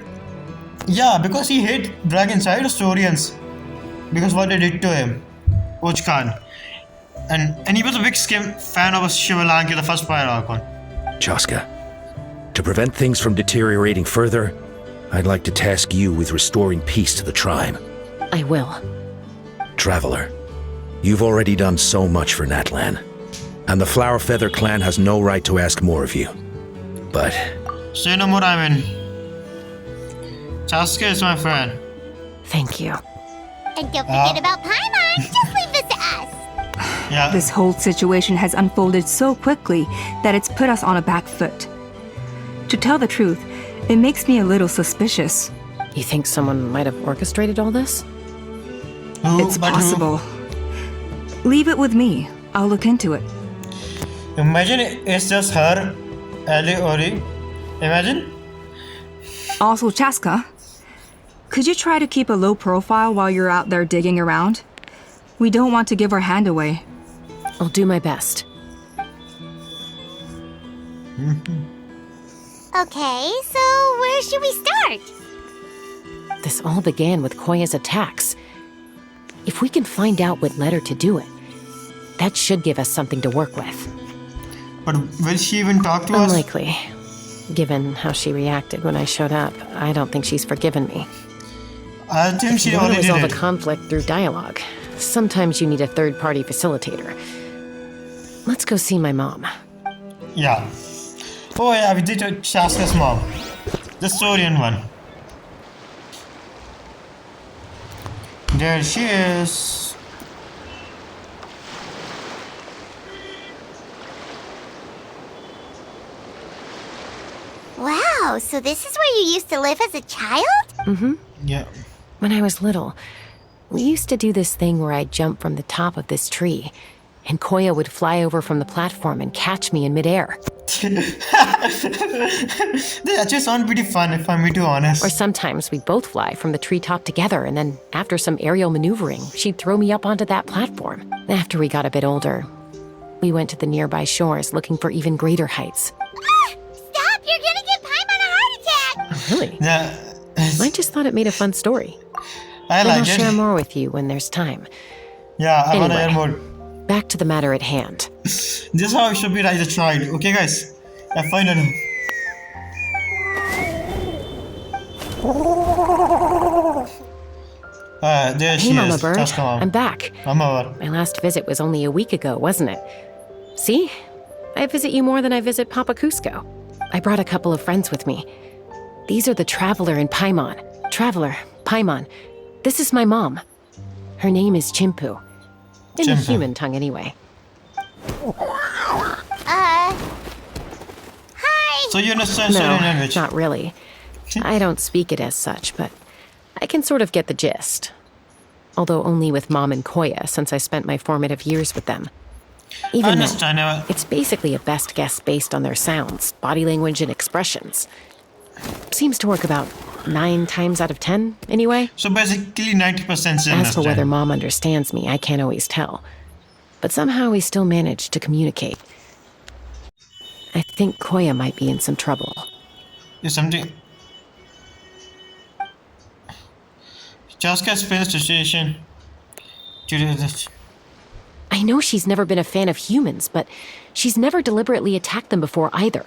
Yeah, because he hate dragons, right? Saurians. Because what they did to him. Och Khan. And he was a big fan of Shivalanki, the first Fire Archon. Chasca, to prevent things from deteriorating further, I'd like to task you with restoring peace to the tribe. I will. Traveler, you've already done so much for Natlan, and the Flower Feather clan has no right to ask more of you. But... Say no more, I mean. Chasca is my friend. Thank you. And don't forget about Paimon. Just leave this to us. Yeah. This whole situation has unfolded so quickly that it's put us on a back foot. To tell the truth, it makes me a little suspicious. You think someone might have orchestrated all this? It's possible. Leave it with me. I'll look into it. Imagine it's just her, Ali Ori. Imagine. Also, Chasca, could you try to keep a low profile while you're out there digging around? We don't want to give our hand away. I'll do my best. Okay, so where should we start? This all began with Koya's attacks. If we can find out what led her to do it, that should give us something to work with. But will she even talk to us? Unlikely. Given how she reacted when I showed up, I don't think she's forgiven me. I think she You want to already resolve did. a conflict through dialogue. Sometimes you need a third-party facilitator. Let's go see my mom. Yeah. Oh yeah, we did Chasca's mom. The Saurian one. There she is. Wow, so this is where you used to live as a child? Mm-hmm. Yeah. When I was little, we used to do this thing where I'd jump from the top of this tree, and Koya would fly over from the platform and catch me in midair. They actually sound pretty fun, if I'm too honest. Or sometimes we'd both fly from the treetop together, and then after some aerial maneuvering, she'd throw me up onto that platform. After we got a bit older, we went to the nearby shores looking for even greater heights. Stop! You're gonna give Paimon a heart attack! Really? Yeah. I just thought it made a fun story. I Then like I'll it. share more with you when there's time. Yeah, I wanna hear Anyway. more. Back to the matter at hand. This is how it should be like the tried. Okay, guys. I find it. There she Hey, Mama is. Bird. Chasca mom. I'm back. Mama Bird. My last visit was only a week ago, wasn't it? See? I visit you more than I visit Papa Cusco. I brought a couple of friends with me. These are the Traveler and Paimon. Traveler, Paimon. This is my mom. Her name is Chimpu. In the Chimpu. human tongue, anyway. Hi! So you understand No, Saurian language? not really. I don't speak it as such, but I can sort of get the gist. Although only with Mom and Koya, since I spent my formative years with them. Even though Understandable. it's basically a best guess based on their sounds, body language, and expressions. Seems to work about 9 times out of 10, anyway. So basically 90% she As for whether understand. Mom understands me, I can't always tell. But somehow we still manage to communicate. I think Koya might be in some trouble. Is something. Chasca explains the situation. I know she's never been a fan of humans, but she's never deliberately attacked them before either.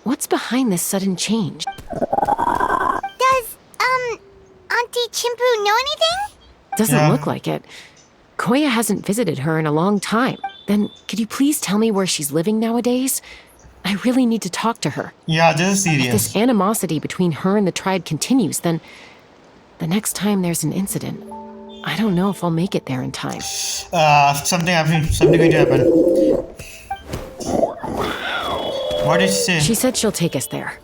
What's behind this sudden change? Does, Auntie Chimpu know anything? Doesn't Yeah. look like it. Koya hasn't visited her in a long time. Then could you please tell me where she's living nowadays? I really need to talk to her. Yeah, this is If serious. this animosity between her and the tribe continues, then the next time there's an incident, I don't know if I'll make it there in time. Something happened. Something going to happen. What did she say? She said she'll take us there.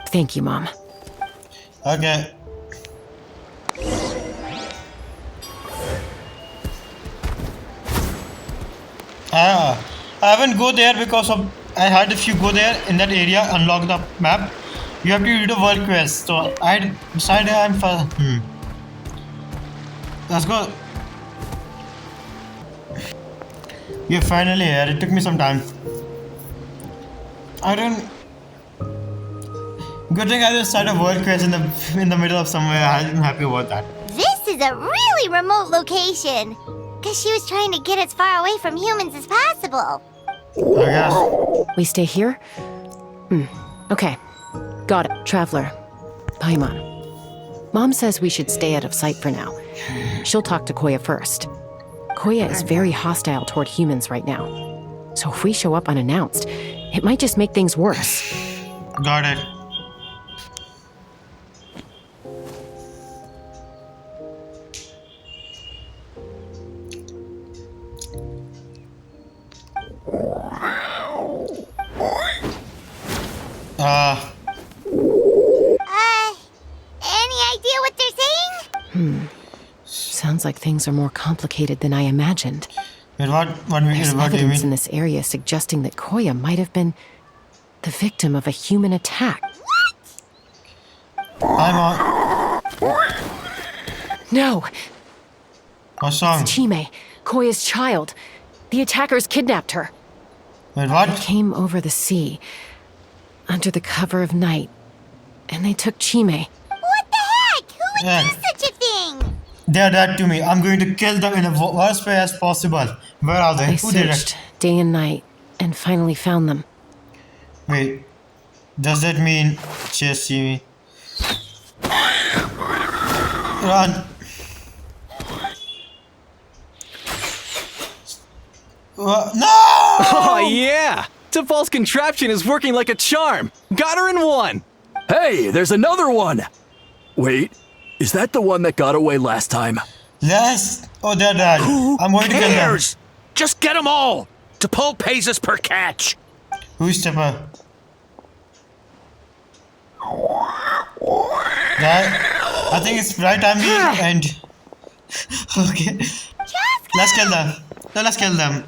Thank you, Mom. Okay. I haven't go there because of I heard if you go there in that area, unlock the map, you have to do the world quest. So I decided I'm for. Let's go. We're finally here. It took me some time. I don't. Good thing I didn't start a world quest in the middle of somewhere. I'm happy about that. This is a really remote location. Because she was trying to get as far away from humans as possible. I guess. We stay here? Okay. Got it, Traveler. Paimon. Mom says we should stay out of sight for now. She'll talk to Koya first. Koya is very hostile toward humans right now. So if we show up unannounced, it might just make things worse. Got it. Any idea what they're saying? Sounds like things are more complicated than I imagined. Wait, what There's do you evidence mean? in this area suggesting that Koya might have been the victim of a human attack. I'm on. No, What's wrong? it's Chime, Koya's child. The attackers kidnapped her. Wait, They what? came over the sea, under the cover of night, and they took Chime. What the heck? Who would Yeah. do such a thing? They're dead to me. I'm going to kill them in the worst way as possible. Where are they? I Who did searched it? day and night, and finally found them. Wait. Does that mean just see me? Run. No! Oh, yeah! T'Pol's contraption is working like a charm. Got her in one. Hey, there's another one! Wait, is that the one that got away last time? Yes. Oh, they're dead. I'm going to kill them. Cares? Just get them all. T'Pol pays us per catch. Who's Stepper? That, I think it's right time we end. Okay. Let's kill them. No, let's kill them.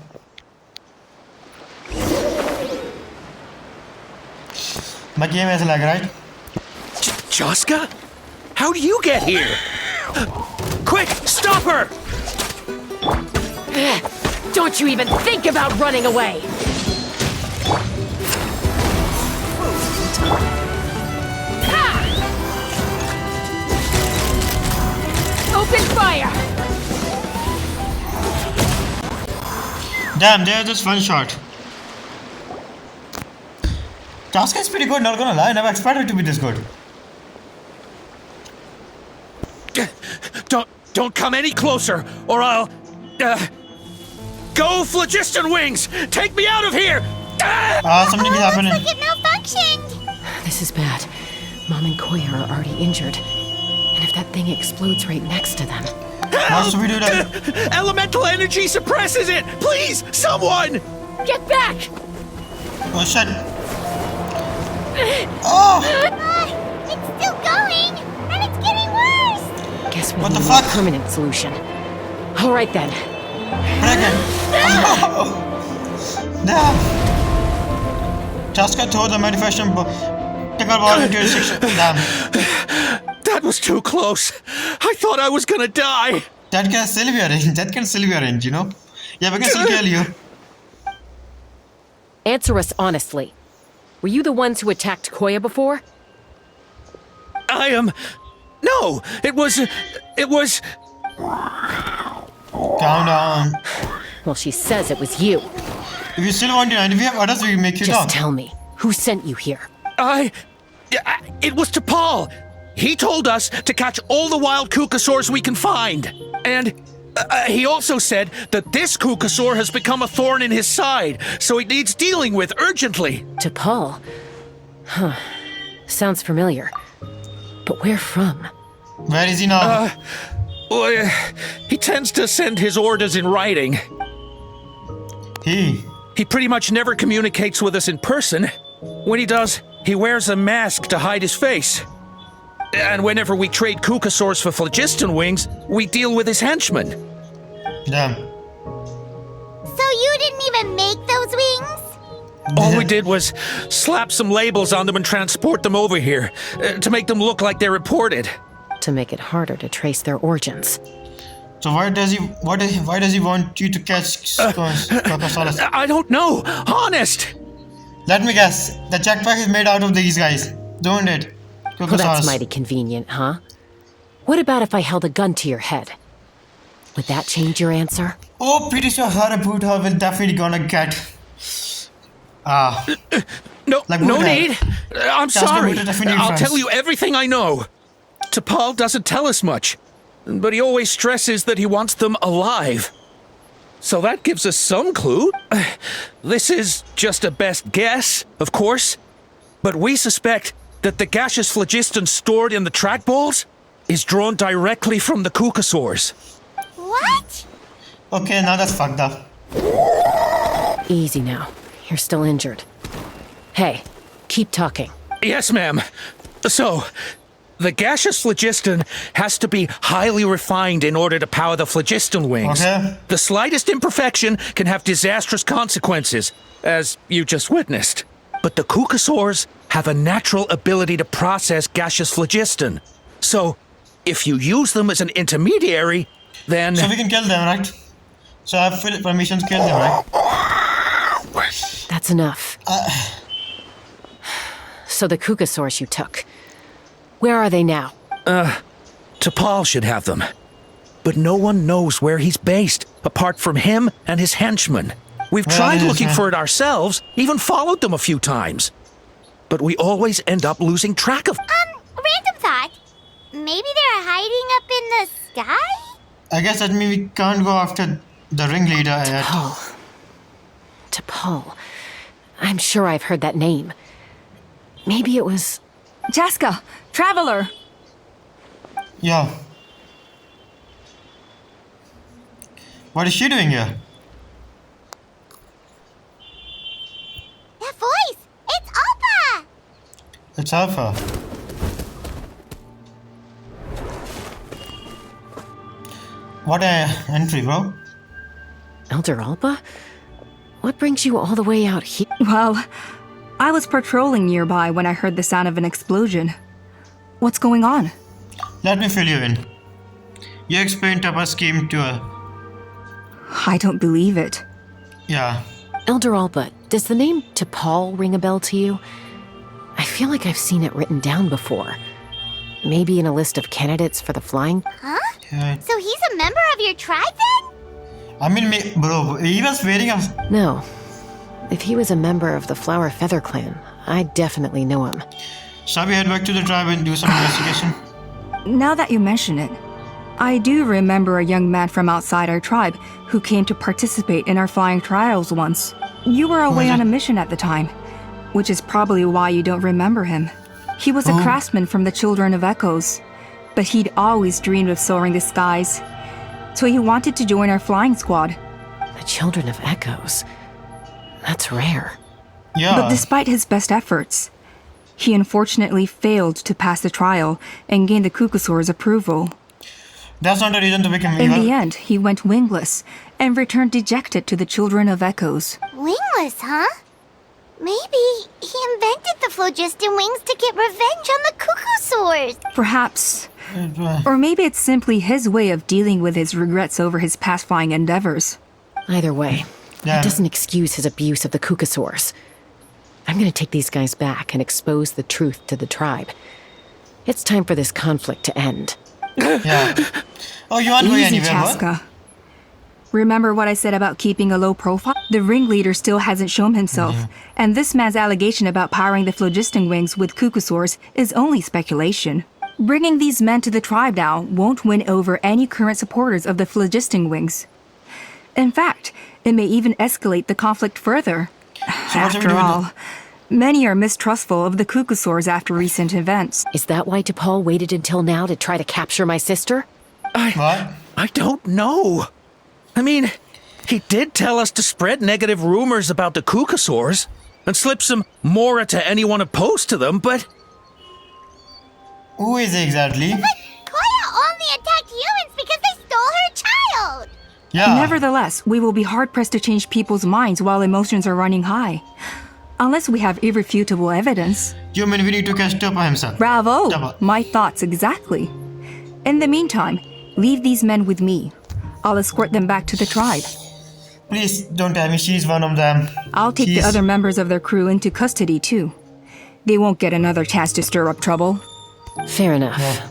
My game has lag, right? Chasca? How do you get here? Quick, stop her! Don't you even think about running away! Open fire! Damn, they're just one shot. Chasca is pretty good, not gonna lie. I never expected it to be this good. Don't come any closer, or I'll... Go, Phlogiston Wings! Take me out of here! Something is happening. Looks like it malfunctioned. This is bad. Mom and Koya are already injured. And if that thing explodes right next to them... What should we do then? Elemental energy suppresses it! Please, someone! Get back! Oh, shit. Oh! It's still going, and it's getting worse. Guess we What need the a fuck? more permanent solution. All right then. Dragon. Oh. Damn. Chasca tore the manufacturing tickle ball into its section. Damn. That was too close. I thought I was gonna die. That can still be arranged. That can still be arranged, you know? Yeah, we can still kill you. Answer us honestly. Were you the ones who attacked Koya before? I am... No, it was... Calm down. Well, she says it was you. If you still want to, and if you have others, we can make you Just talk. tell me, who sent you here? It was T'Pol. He told us to catch all the wild Kukasaurs we can find. And he also said that this Kukasaur has become a thorn in his side, so it needs dealing with urgently. T'Pol? Huh. Sounds familiar. But where from? Where is he now? Well, he tends to send his orders in writing. He pretty much never communicates with us in person. When he does, he wears a mask to hide his face. And whenever we trade Kukasaurs for Phlogiston Wings, we deal with his henchmen. Damn. So you didn't even make those wings? All we did was slap some labels on them and transport them over here, to make them look like they're imported. To make it harder to trace their origins. So why does he want you to catch Kukasaurus? I don't know, honest! Let me guess. The jetpack is made out of these guys, don't it? Well, that's Kukusaurus. mighty convenient, huh? What about if I held a gun to your head? Would that change your answer? Oh, pretty sure her Buddha will definitely gonna get. No, Like no Buddha. need. I'm That's sorry. the Buddha definitely I'll friends. tell you everything I know. T'Pol doesn't tell us much, but he always stresses that he wants them alive. So that gives us some clue. This is just a best guess, of course, but we suspect that the gaseous phlogiston stored in the track balls is drawn directly from the Kukasaurs. What? Okay, now that's fucked up. Easy now. You're still injured. Hey, keep talking. Yes, ma'am. So, the gaseous phlogiston has to be highly refined in order to power the phlogiston wings. Okay. The slightest imperfection can have disastrous consequences, as you just witnessed. But the Kukasaurs have a natural ability to process gaseous phlogiston. So, if you use them as an intermediary, then... So we can kill them, right? So I have permission to kill them, right? That's enough. So the Kukasaurs you took. Where are they now? T'Pol should have them. But no one knows where he's based, apart from him and his henchmen. We've Well, tried yes, looking yeah. for it ourselves, even followed them a few times. But we always end up losing track of... Random thought. Maybe they're hiding up in the sky? I guess that means we can't go after the ringleader yet. T'Pol. I'm sure I've heard that name. Maybe it was... Chasca, traveler. Yeah. What is she doing here? That voice! It's Alpha! It's Alpha. What a entry, bro. Elder Alba? What brings you all the way out here? Well, I was patrolling nearby when I heard the sound of an explosion. What's going on? Let me fill you in. You explained Tapa's scheme to her. I don't believe it. Yeah. Elder Alba, does the name T'Pol ring a bell to you? I feel like I've seen it written down before. Maybe in a list of candidates for the flying... Huh? Yeah. So he's a member of your tribe then? I mean, bro, he was wearing a... No. If he was a member of the Flower Feather Clan, I definitely know him. Shall we head back to the tribe and do some investigation? Now that you mention it, I do remember a young man from outside our tribe who came to participate in our flying trials once. You were away on a mission at the time, which is probably why you don't remember him. He was a craftsman from the Children of Echoes, but he'd always dreamed of soaring the skies, so he wanted to join our flying squad. The Children of Echoes? That's rare. Yeah. But despite his best efforts, he unfortunately failed to pass the trial and gain the Kukasaur's approval. That's not a reason to become In evil. the end, he went wingless and returned dejected to the Children of Echoes. Wingless, huh? Maybe he invented the phlogiston wings to get revenge on the Kukusaurs. Perhaps. Or maybe it's simply his way of dealing with his regrets over his past flying endeavors. Either way, Yeah. it doesn't excuse his abuse of the Kukasaurs. I'm gonna take these guys back and expose the truth to the tribe. It's time for this conflict to end. Yeah. Oh, you aren't going Easy, anywhere, what? Chasca. Remember what I said about keeping a low profile? The ringleader still hasn't shown himself, and this man's allegation about powering the phlogiston wings with Kukasaurs is only speculation. Bringing these men to the tribe now won't win over any current supporters of the phlogiston wings. In fact, it may even escalate the conflict further. So what should we After do with all, many are mistrustful of the Kukasaurs after recent events. Is that why T'Pol waited until now to try to capture my sister? I don't know. I mean, he did tell us to spread negative rumors about the Kukasaurs and slip some mora to anyone opposed to them, but... Who is he exactly? Koya only attacked humans because they stole her child. Yeah. Nevertheless, we will be hard-pressed to change people's minds while emotions are running high. Unless we have irrefutable evidence. You mean we need to catch Topa himself? Bravo! Topa. My thoughts exactly. In the meantime, leave these men with me. I'll escort them back to the tribe. Please don't tell me she's one of them. I'll take the other members of their crew into custody too. They won't get another chance to stir up trouble. Fair enough.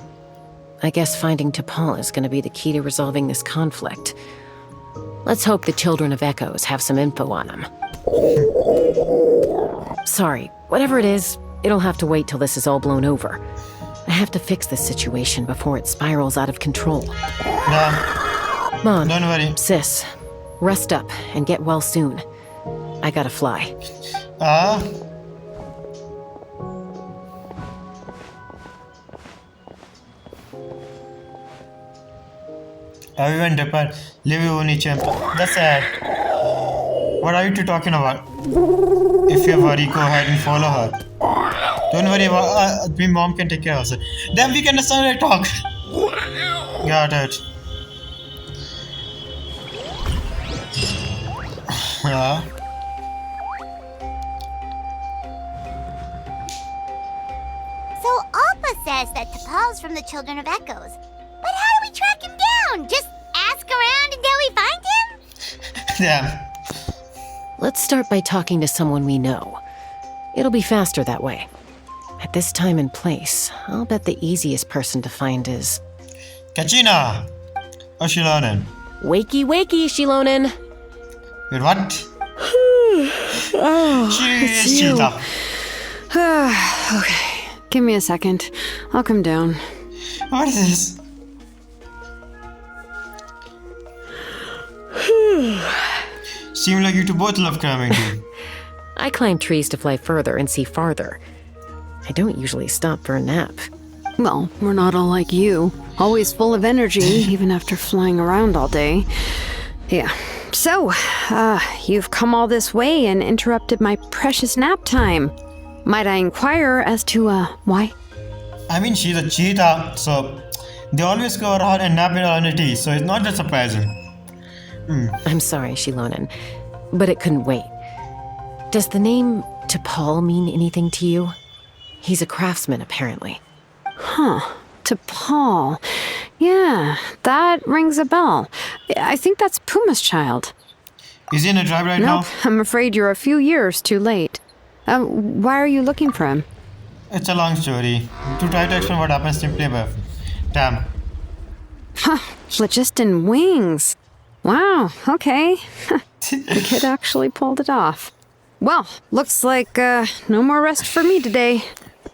I guess finding T'Pol is going to be the key to resolving this conflict. Let's hope the Children of Echoes have some info on him. Sorry, whatever it is, it'll have to wait till this is all blown over. I have to fix this situation before it spirals out of control. Yeah. Mom, don't worry. Sis, rest up and get well soon. I gotta fly. Everyone depart. Leave you only champ. That's sad. What are you two talking about? If you worry, go ahead and follow her. Don't worry about my mom can take care of it. Then we can understand her talk. Got it. Yeah. So Alpa says that T'Pol's from the Children of Echoes. But how do we track him down? Just ask around until we find him? Yeah. Let's start by talking to someone we know. It'll be faster that way. At this time and place, I'll bet the easiest person to find is... Kachina! Or Shilonen? Wakey, wakey, Shilonen! Wait, what? It's you. Okay, give me a second. I'll come down. What is this? Seem like you two both love climbing, dude. I climb trees to fly further and see farther. I don't usually stop for a nap. Well, we're not all like you. Always full of energy, even after flying around all day. Yeah. So, you've come all this way and interrupted my precious nap time. Might I inquire as to, why? I mean, she's a cheetah, so they always go around and nap in on a tea, so it's not that surprising. I'm sorry, Shilonen, but it couldn't wait. Does the name T'Pol mean anything to you? He's a craftsman, apparently. Huh. T'Pol. Yeah, that rings a bell. I think that's Puma's child. Is he in a tribe right now? Nope, I'm afraid you're a few years too late. Why are you looking for him? It's a long story. To try to explain what happens simply above. Damn. Huh. Phlogiston wings. Wow, okay. The kid actually pulled it off. Well, looks like no more rest for me today.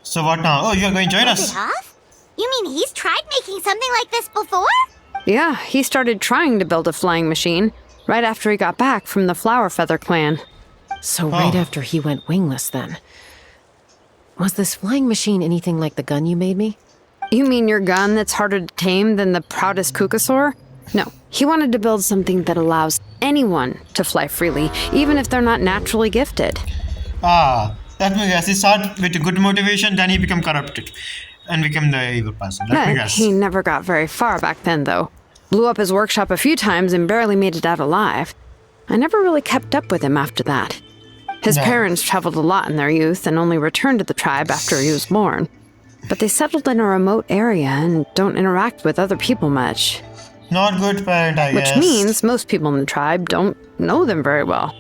So what now? Oh, you're going to join us? Pulled it off? You mean he's tried making something like this before? Yeah, he started trying to build a flying machine right after he got back from the Flower Feather clan. So right after he went wingless, then. Was this flying machine anything like the gun you made me? You mean your gun that's harder to tame than the proudest Kukasaur? No, he wanted to build something that allows anyone to fly freely, even if they're not naturally gifted. That makes sense. He started with good motivation, then he became corrupted and became the evil person. Let me guess. He never got very far back then, though. Blew up his workshop a few times and barely made it out alive. I never really kept up with him after that. His parents traveled a lot in their youth and only returned to the tribe after he was born. But they settled in a remote area and don't interact with other people much. Not good parent, I guess. Which means most people in the tribe don't know them very well.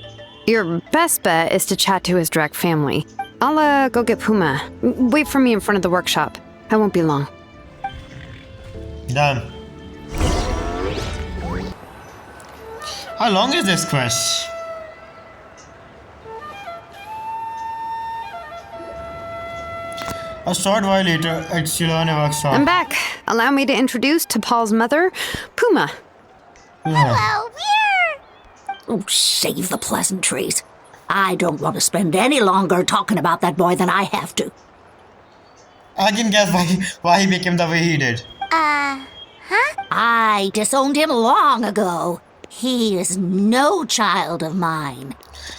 Your best bet is to chat to his direct family. I'll go get Puma. Wait for me in front of the workshop. I won't be long. Done. How long is this quest? A short while later, at Silone workshop. I'm back. Allow me to introduce T'Pol's mother, Puma. Hello, Oh, save the pleasantries. I don't want to spend any longer talking about that boy than I have to. I can guess why he became the way he did. I disowned him long ago. He is no child of mine.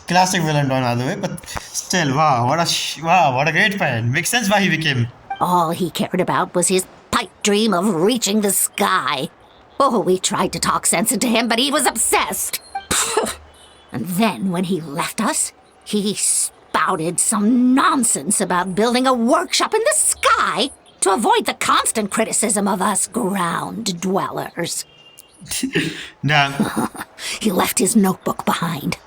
Classic villain, by the way, but still, wow, what a great fan. Makes sense why he became. All he cared about was his pipe dream of reaching the sky. Oh, we tried to talk sense into him, but he was obsessed. And then when he left us, he spouted some nonsense about building a workshop in the sky to avoid the constant criticism of us ground dwellers. Damn. He left his notebook behind.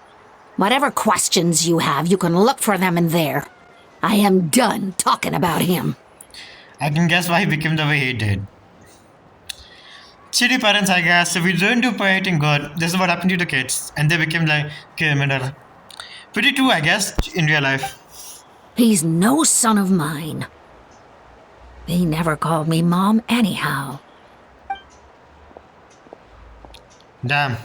Whatever questions you have, you can look for them in there. I am done talking about him. I can guess why he became the way he did. Shitty parents, I guess. If we don't do parenting good, this is what happened to the kids. And they became like criminal. Pretty true, I guess, in real life. He's no son of mine. He never called me Mom anyhow. Damn.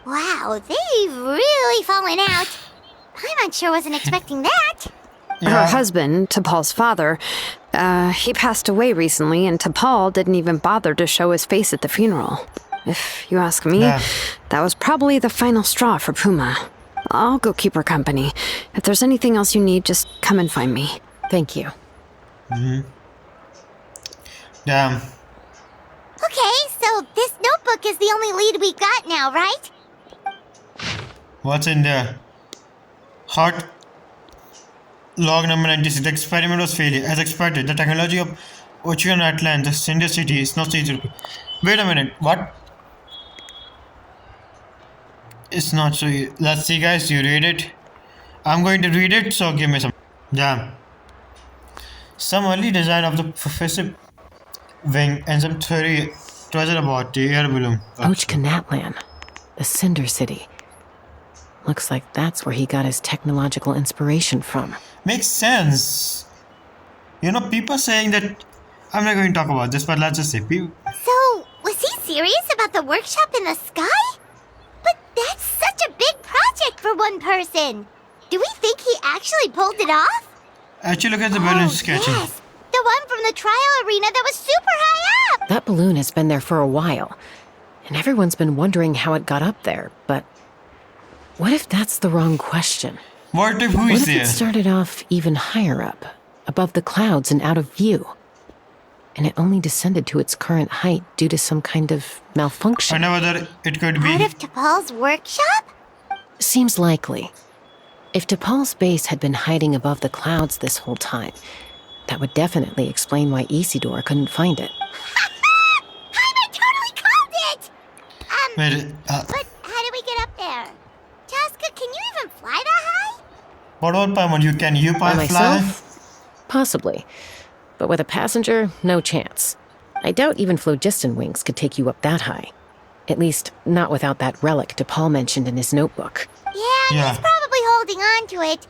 Wow, they've really fallen out. Paimon sure wasn't expecting that. Her husband, T'Pol's father, he passed away recently, and T'Pol didn't even bother to show his face at the funeral. If you ask me, that was probably the final straw for Puma. I'll go keep her company. If there's anything else you need, just come and find me. Thank you. Damn. Okay, so this notebook is the only lead we got now, right? What's in there? Hot log number 96. The experiment was failure. As expected, the technology of Ocean Atlant, the Cinder City, is not easy. Wait a minute. What? It's not so easy. Let's see, guys. You read it. I'm going to read it, so give me some. Damn. Some early design of the propulsive wing and some theory treasure about the air balloon. Atlant, the Cinder City. Looks like that's where he got his technological inspiration from. Makes sense. You know, people saying that... I'm not going to talk about this, but let's just say... So, was he serious about the workshop in the sky? But that's such a big project for one person. Do we think he actually pulled it off? Actually, look at the balloon sketching. Yes, the one from the trial arena that was super high up. That balloon has been there for a while, and everyone's been wondering how it got up there, but... What if that's the wrong question? What if it started off even higher up, above the clouds and out of view? And it only descended to its current height due to some kind of malfunction. I know whether it could be... Part of T'Pol's workshop? Seems likely. If T'Pol's base had been hiding above the clouds this whole time, that would definitely explain why Isidore couldn't find it. Paimon totally called it! Wait, but how do we get up there? Chasca, can you even fly that high? What about Paimon? Can you fly? Myself? Possibly. But with a passenger, no chance. I doubt even phlogiston wings could take you up that high. At least, not without that relic T'Pol mentioned in his notebook. Yeah, he's probably holding on to it.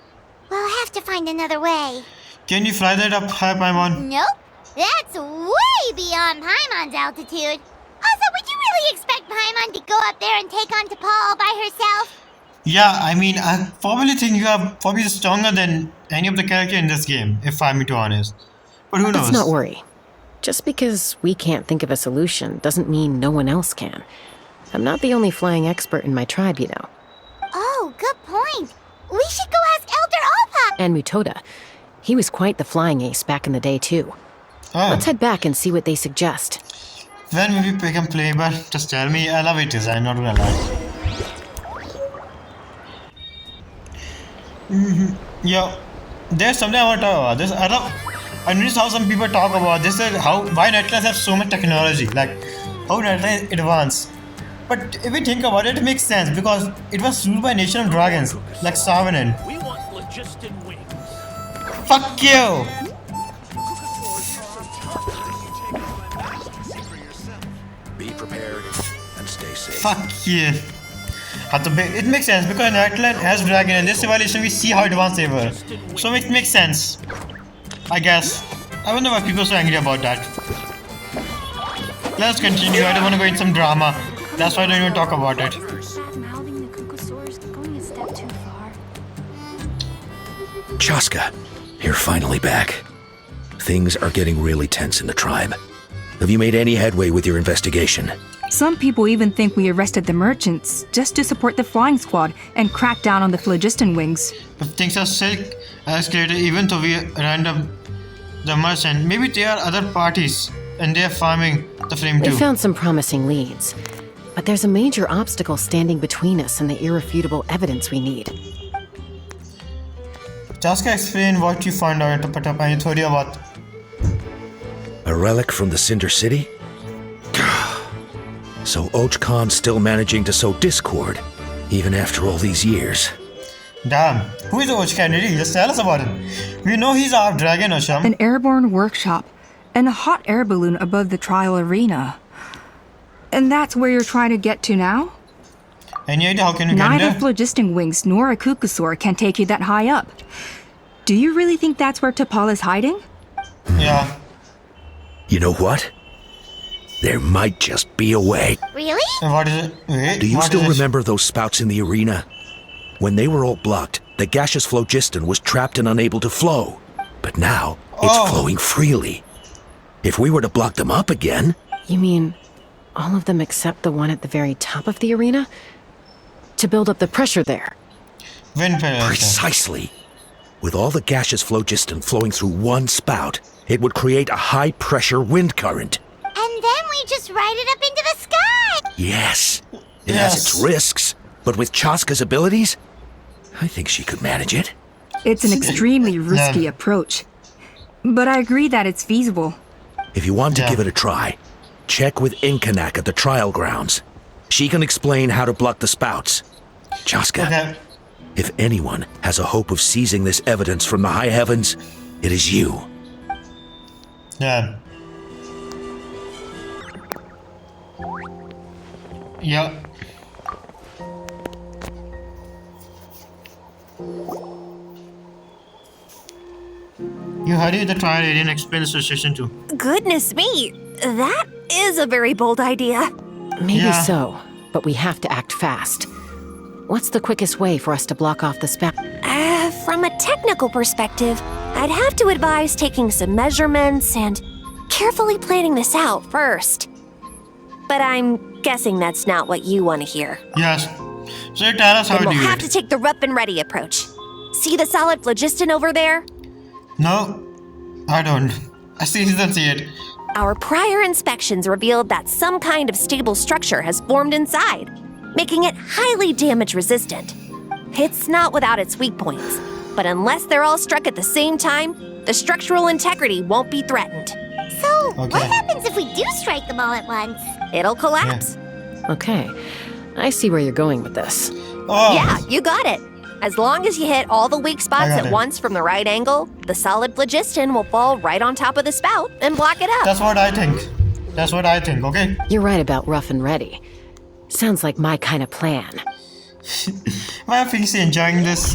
We'll have to find another way. Can you fly that up high, Paimon? Nope. That's way beyond Paimon's altitude. Also, would you really expect Paimon to go up there and take on T'Pol all by herself? Yeah, I mean, I probably think you are probably stronger than any of the characters in this game, if I'm being honest. But who knows? Let's not worry. Just because we can't think of a solution doesn't mean no one else can. I'm not the only flying expert in my tribe, you know. Oh, good point. We should go ask Elder Alpa. And Mutoda. He was quite the flying ace back in the day, too. Let's head back and see what they suggest. When will you pick and play, but just tell me. I love it, I'm not gonna lie. Yo, there's something I want to talk about this. I noticed how some people talk about this, why Netlands have so much technology, like how Netlands advanced. But if we think about it, it makes sense because it was ruled by a nation of dragons, like Savanen. We want phlogiston wings. Fuck you! Be prepared and stay safe. Fuck you. It makes sense because Netland has dragon and this civilization we see how advanced they were. So it makes sense. I guess. I wonder why people are so angry about that. Let's continue. I don't want to go in some drama. That's why I don't even talk about it. Mouthing the Cucosaurus going a step too far. Chasca, you're finally back. Things are getting really tense in the tribe. Have you made any headway with your investigation? Some people even think we arrested the merchants just to support the flying squad and crack down on the phlogiston wings. If things are still escalated, even though we random the merchant, maybe there are other parties and they're farming the flame too. We found some promising leads, but there's a major obstacle standing between us and the irrefutable evidence we need. Chasca, explain what you found out to put up any theory about. A relic from the Cinder City? So Och Khan's still managing to sow discord, even after all these years. Damn. Who is Och Kennedy? Just tell us about it. We know he's our dragon, Osham. An airborne workshop and a hot air balloon above the trial arena. And that's where you're trying to get to now? Any idea how can you get Neither there? phlogiston wings nor a Kukusaur can take you that high up. Do you really think that's where T'Pol is hiding? Yeah. You know what? There might just be a way. Really? And what is it? Wait, Do you what still is it? remember those spouts in the arena? When they were all blocked, the gaseous phlogiston was trapped and unable to flow. But now, it's flowing freely. If we were to block them up again... You mean all of them except the one at the very top of the arena? To build up the pressure there? Precisely. With all the gaseous phlogiston flowing through one spout, it would create a high-pressure wind current. And then we just ride it up into the sky! Yes. It has its risks, but with Chasca's abilities, I think she could manage it. It's an extremely risky approach. But I agree that it's feasible. If you want to give it a try, check with Inkanak at the trial grounds. She can explain how to block the spouts. Chasca, if anyone has a hope of seizing this evidence from the high heavens, it is you. Yeah. Yeah. You hurry the trial area and explain the situation too. Goodness me, that is a very bold idea. Maybe so, but we have to act fast. What's the quickest way for us to block off the spout? From a technical perspective, I'd have to advise taking some measurements and carefully planning this out first. But I'm guessing that's not what you want to hear. Yes. So tell us how Then to we'll do have it. to take the rough and ready approach. See the solid phlogiston over there? No, I don't. I still don't see it. Our prior inspections revealed that some kind of stable structure has formed inside, making it highly damage resistant. It's not without its weak points, but unless they're all struck at the same time, the structural integrity won't be threatened. So, what happens if we do strike them all at once? It'll collapse. Okay, I see where you're going with this. Yeah, you got it. As long as you hit all the weak spots got at it. once from the right angle, the solid phlogiston will fall right on top of the spout and block it up. That's what I think. That's what I think, okay? You're right about rough and ready. Sounds like my kind of plan. Why are Finksy enjoying this?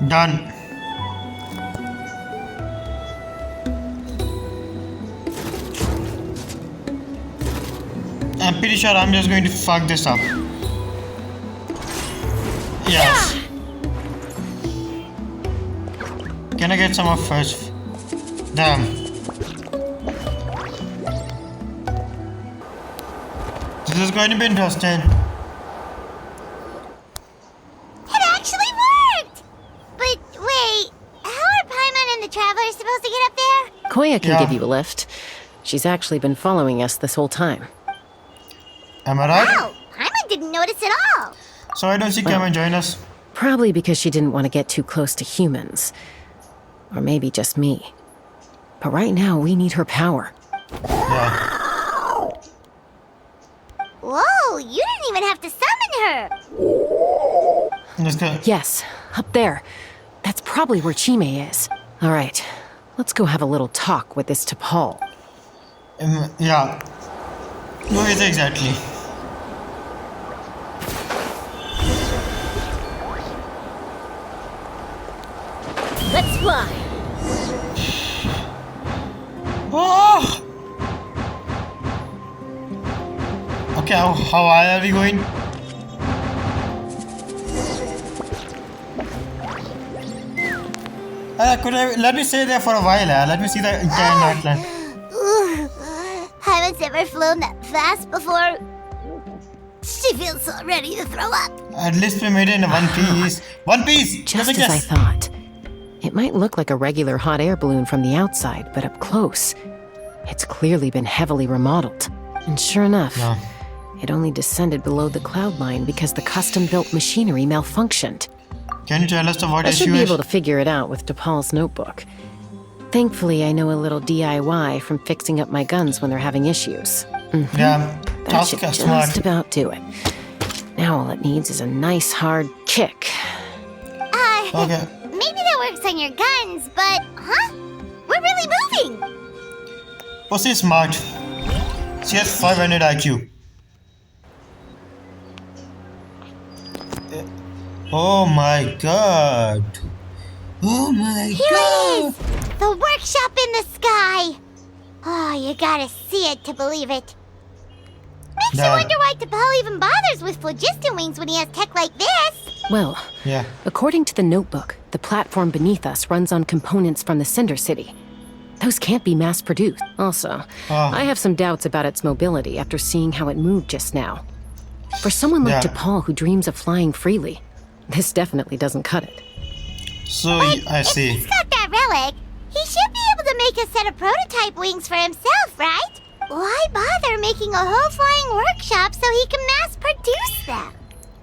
Done. I'm pretty sure I'm just going to fuck this up. Yes. Can I get some of first? Damn. This is going to be interesting. It actually worked! But wait, how are Paimon and the Travelers supposed to get up there? Koya can give you a lift. She's actually been following us this whole time. Am I right? Wow, Paimon didn't notice at all. So why don't she come and join us? Probably because she didn't want to get too close to humans. Or maybe just me. But right now, we need her power. Whoa, you didn't even have to summon her. Let's go. Yes, up there. That's probably where Chime is. All right, let's go have a little talk with this T'Pol. Yeah. Who is it exactly? Let's fly. Oh! Okay, how high are we going? Let me stay there for a while. Let me see the entire Nightland. Haven't ever flown that fast before. She feels so ready to throw up. At least we made it in one piece. One piece! Just as I thought. It might look like a regular hot air balloon from the outside, but up close, it's clearly been heavily remodeled. And sure enough, it only descended below the cloud line because the custom-built machinery malfunctioned. Can you tell us what I should issue be is? able to figure it out with DePaul's notebook. Thankfully, I know a little DIY from fixing up my guns when they're having issues. Yeah, That should Chasca just smart. about do it. Now all it needs is a nice hard kick. Okay. Maybe that works on your guns, but, huh? We're really moving! Pussy is smart. She has 500 IQ. Oh my god. Oh my Here god. it is! The workshop in the sky! Oh, you gotta see it to believe it. Makes you wonder why T'Pol even bothers with phlogiston wings when he has tech like this. Well, yeah. According to the notebook, the platform beneath us runs on components from the Cinder City. Those can't be mass-produced. Also, I have some doubts about its mobility after seeing how it moved just now. For someone like T'Pol who dreams of flying freely, this definitely doesn't cut it. So, I see. If he's got that relic, he should be able to make a set of prototype wings for himself, right? Why bother making a whole flying workshop so he can mass-produce them?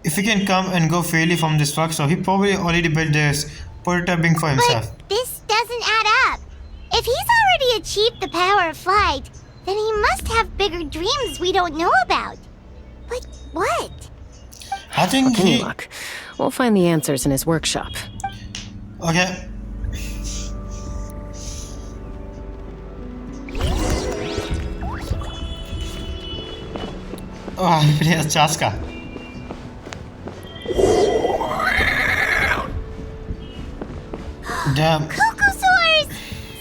If he can come and go freely from this workshop, he probably already built this prototyping for himself. But this doesn't add up. If he's already achieved the power of flight, then he must have bigger dreams we don't know about. But what? I think Any luck. We'll find the answers in his workshop. Okay. Oh, it has Chasca. Damn. Cocosaurs!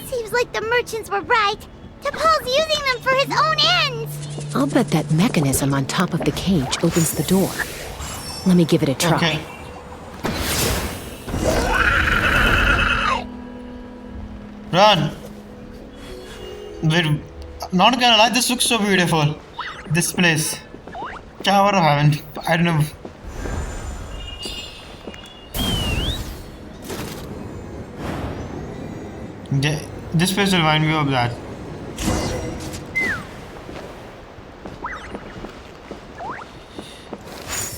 Seems like the merchants were right. T'Pol's using them for his own ends. I'll bet that mechanism on top of the cage opens the door. Let me give it a try. Okay. Run! Wait, not gonna lie, this looks so beautiful. This place. Tower of Heaven. I don't know. This place will remind me of that.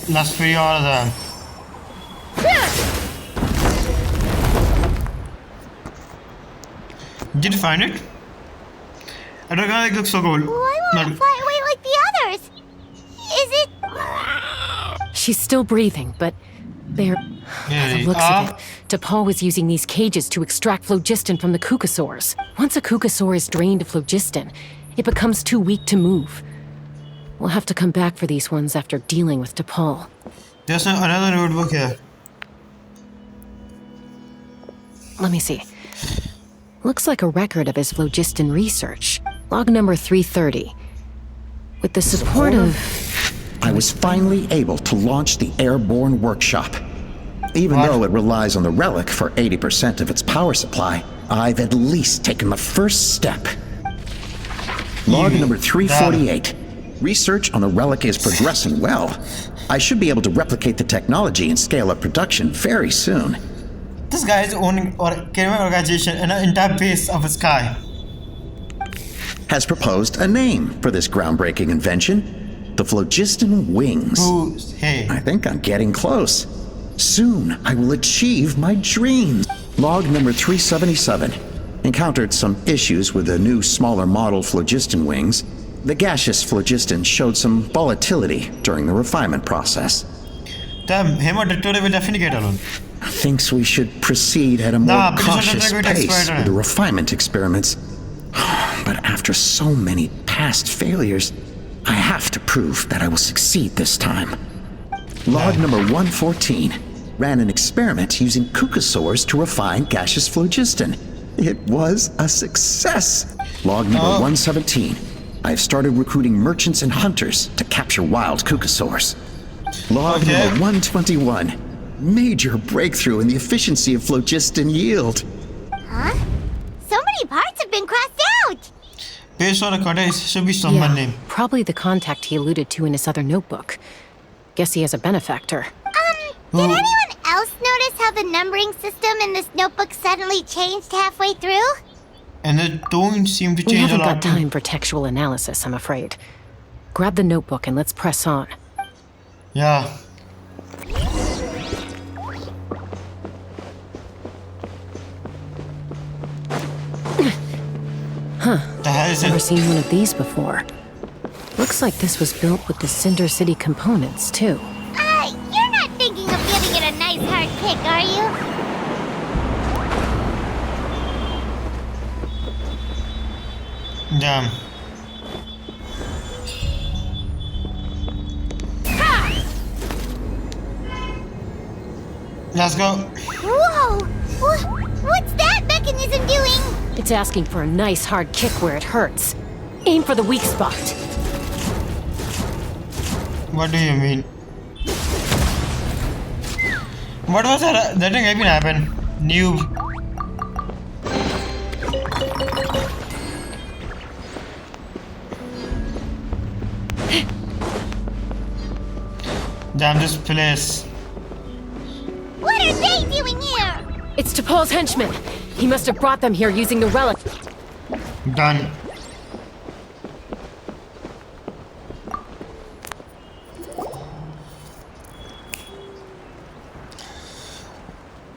Last video or the. Did you find it? I don't know, it looks so cool. Why won't it fly away like the others? Is it? She's still breathing, but they're... By the looks of it, T'Pol was using these cages to extract phlogiston from the Cucosaurs. Once a Cucosaur is drained of phlogiston, it becomes too weak to move. We'll have to come back for these ones after dealing with T'Pol. There's another notebook here. Let me see. Looks like a record of his phlogiston research. Log number 330. With the support of... I was finally able to launch the airborne workshop. Even though it relies on the relic for 80% of its power supply, I've at least taken the first step. Log number 348. Research on the relic is progressing well. I should be able to replicate the technology and scale up production very soon. This guy is owning or carrying an organization and an entire base of a sky. Has proposed a name for this groundbreaking invention. The phlogiston wings. Hey. I think I'm getting close. Soon I will achieve my dreams. Log number 377. Encountered some issues with the new smaller model phlogiston wings. The gaseous phlogiston showed some volatility during the refinement process. Damn, him or Detective will definitely get alone. Thinks we should proceed at a more cautious pace with the refinement experiments. But after so many past failures, I have to prove that I will succeed this time. Log number 114 ran an experiment using Cucosaurs to refine gaseous phlogiston. It was a success. Log number 117. I have started recruiting merchants and hunters to capture wild Cucosaurs. Log number 121. Major breakthrough in the efficiency of phlogiston yield. Huh? So many parts have been crossed out! Based on the context, it should be someone's name. Probably the contact he alluded to in his other notebook. Guess he has a benefactor. Did anyone else notice how the numbering system in this notebook suddenly changed halfway through? And they don't seem to We change a haven't lot. got time for textual analysis, I'm afraid. Grab the notebook and let's press on. Yeah. Huh. Never seen one of these before. Looks like this was built with the Cinder City components, too. lunatic, are you? Damn. Let's go. Whoa! What's that mechanism doing? It's asking for a nice hard kick where it hurts. Aim for the weak spot. What do you mean? What was that? That didn't even happen. Noob. Damn this place. What are they doing here? It's T'Pol's henchmen. He must have brought them here using the relic. Done.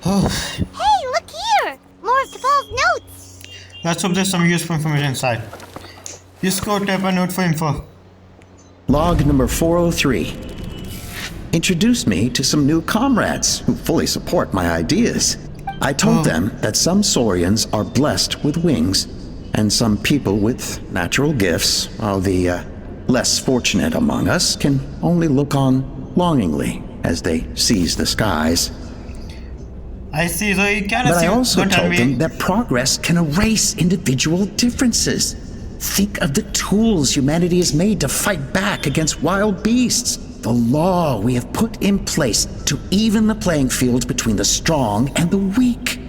Hey, look here! More of T'Pol's notes! Let's hope there's some useful information inside. Just go tap a note for info. Log number 403. Introduced me to some new comrades who fully support my ideas. I told them that some Saurians are blessed with wings, and some people with natural gifts, while the less fortunate among us can only look on longingly as they seize the skies. I see, so you kind of But see. I also told them that progress can erase individual differences. Think of the tools humanity has made to fight back against wild beasts. The law we have put in place to even the playing field between the strong and the weak.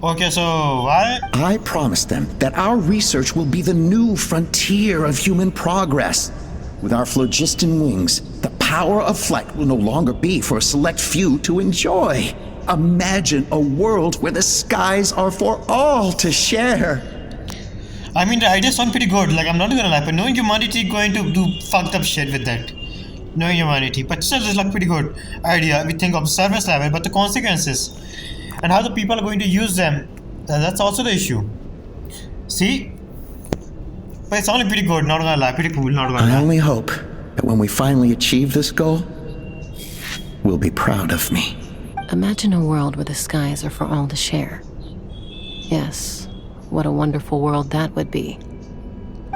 Okay, so what? I promised them that our research will be the new frontier of human progress. With our phlogiston wings, the power of flight will no longer be for a select few to enjoy. Imagine a world where the skies are for all to share. I mean, the idea sounds pretty good. Like, I'm not gonna lie, but knowing humanity going to do fucked up shit with that. Knowing humanity, but still, it's like pretty good idea. We think of surface level, but the consequences and how the people are going to use them, that's also the issue. See? But it's only pretty good, not gonna lie, pretty cool, not gonna lie. I only hope that when we finally achieve this goal, we'll be proud of me. Imagine a world where the skies are for all to share. Yes, what a wonderful world that would be.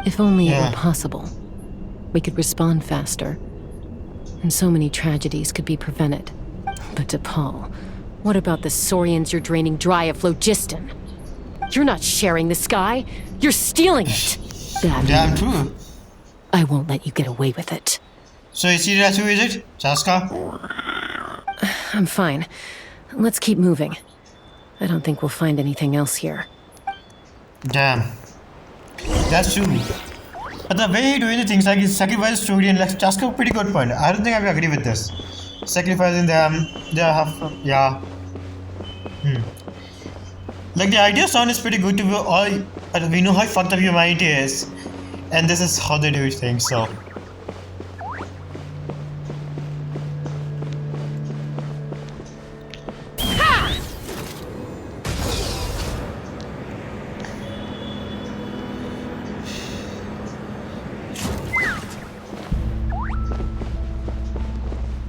If only it were possible. We could respond faster, and so many tragedies could be prevented. But T'Pol, what about the Saurians you're draining dry of phlogiston? You're not sharing the sky, you're stealing it. Damn true. I won't let you get away with it. So you see that's who is it? Chasca? I'm fine. Let's keep moving. I don't think we'll find anything else here. Damn. That's true. But the way he's doing the things, like he's sacrificing story and like Chasca, a pretty good point. I don't think I agree with this. Sacrificing them, they have, yeah. Like the idea sound is pretty good to be all, but we know how fucked up humanity is, and this is how they do things. So.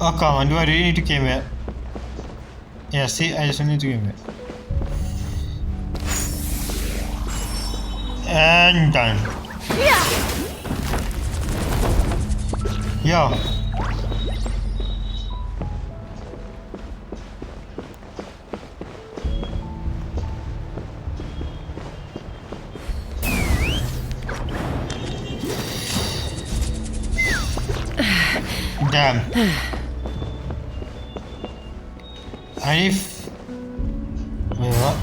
Oh come on, do I really need to came here? Yeah, see, I just need to came here. And done. Yo. Damn. Wait, what?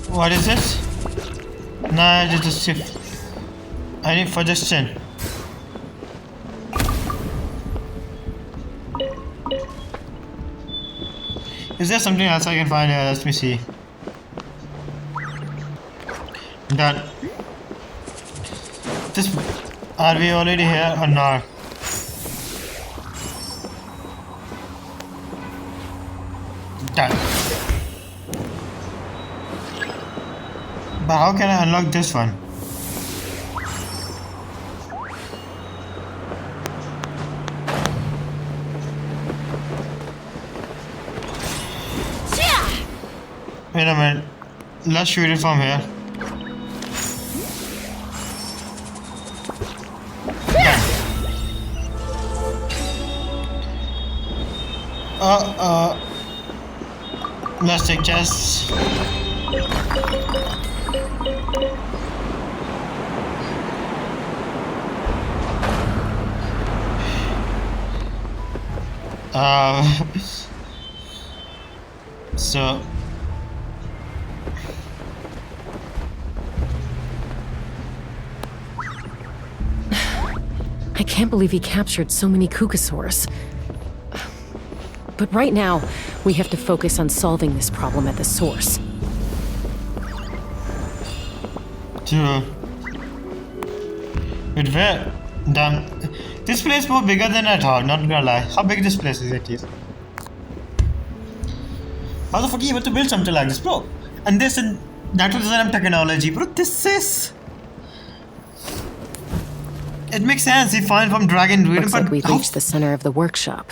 What is this? Nah, it's just shift. I need phlogiston. Is there something else I can find here? Let me see. Done. This, are we already here or not? Done. But how can I unlock this one? Wait a minute. Let's shoot it from here. Let's take chests. So I can't believe he captured so many Kukasaurs. But right now, we have to focus on solving this problem at the source. Wait, where? Damn. This place is more bigger than I thought, not gonna lie. How big this place is actually? How the fuck are you able to build something like this, bro? And this and that was some technology, bro. This is. It makes sense. He found from Dragon Ruin, Looks like we've reached the center of the workshop.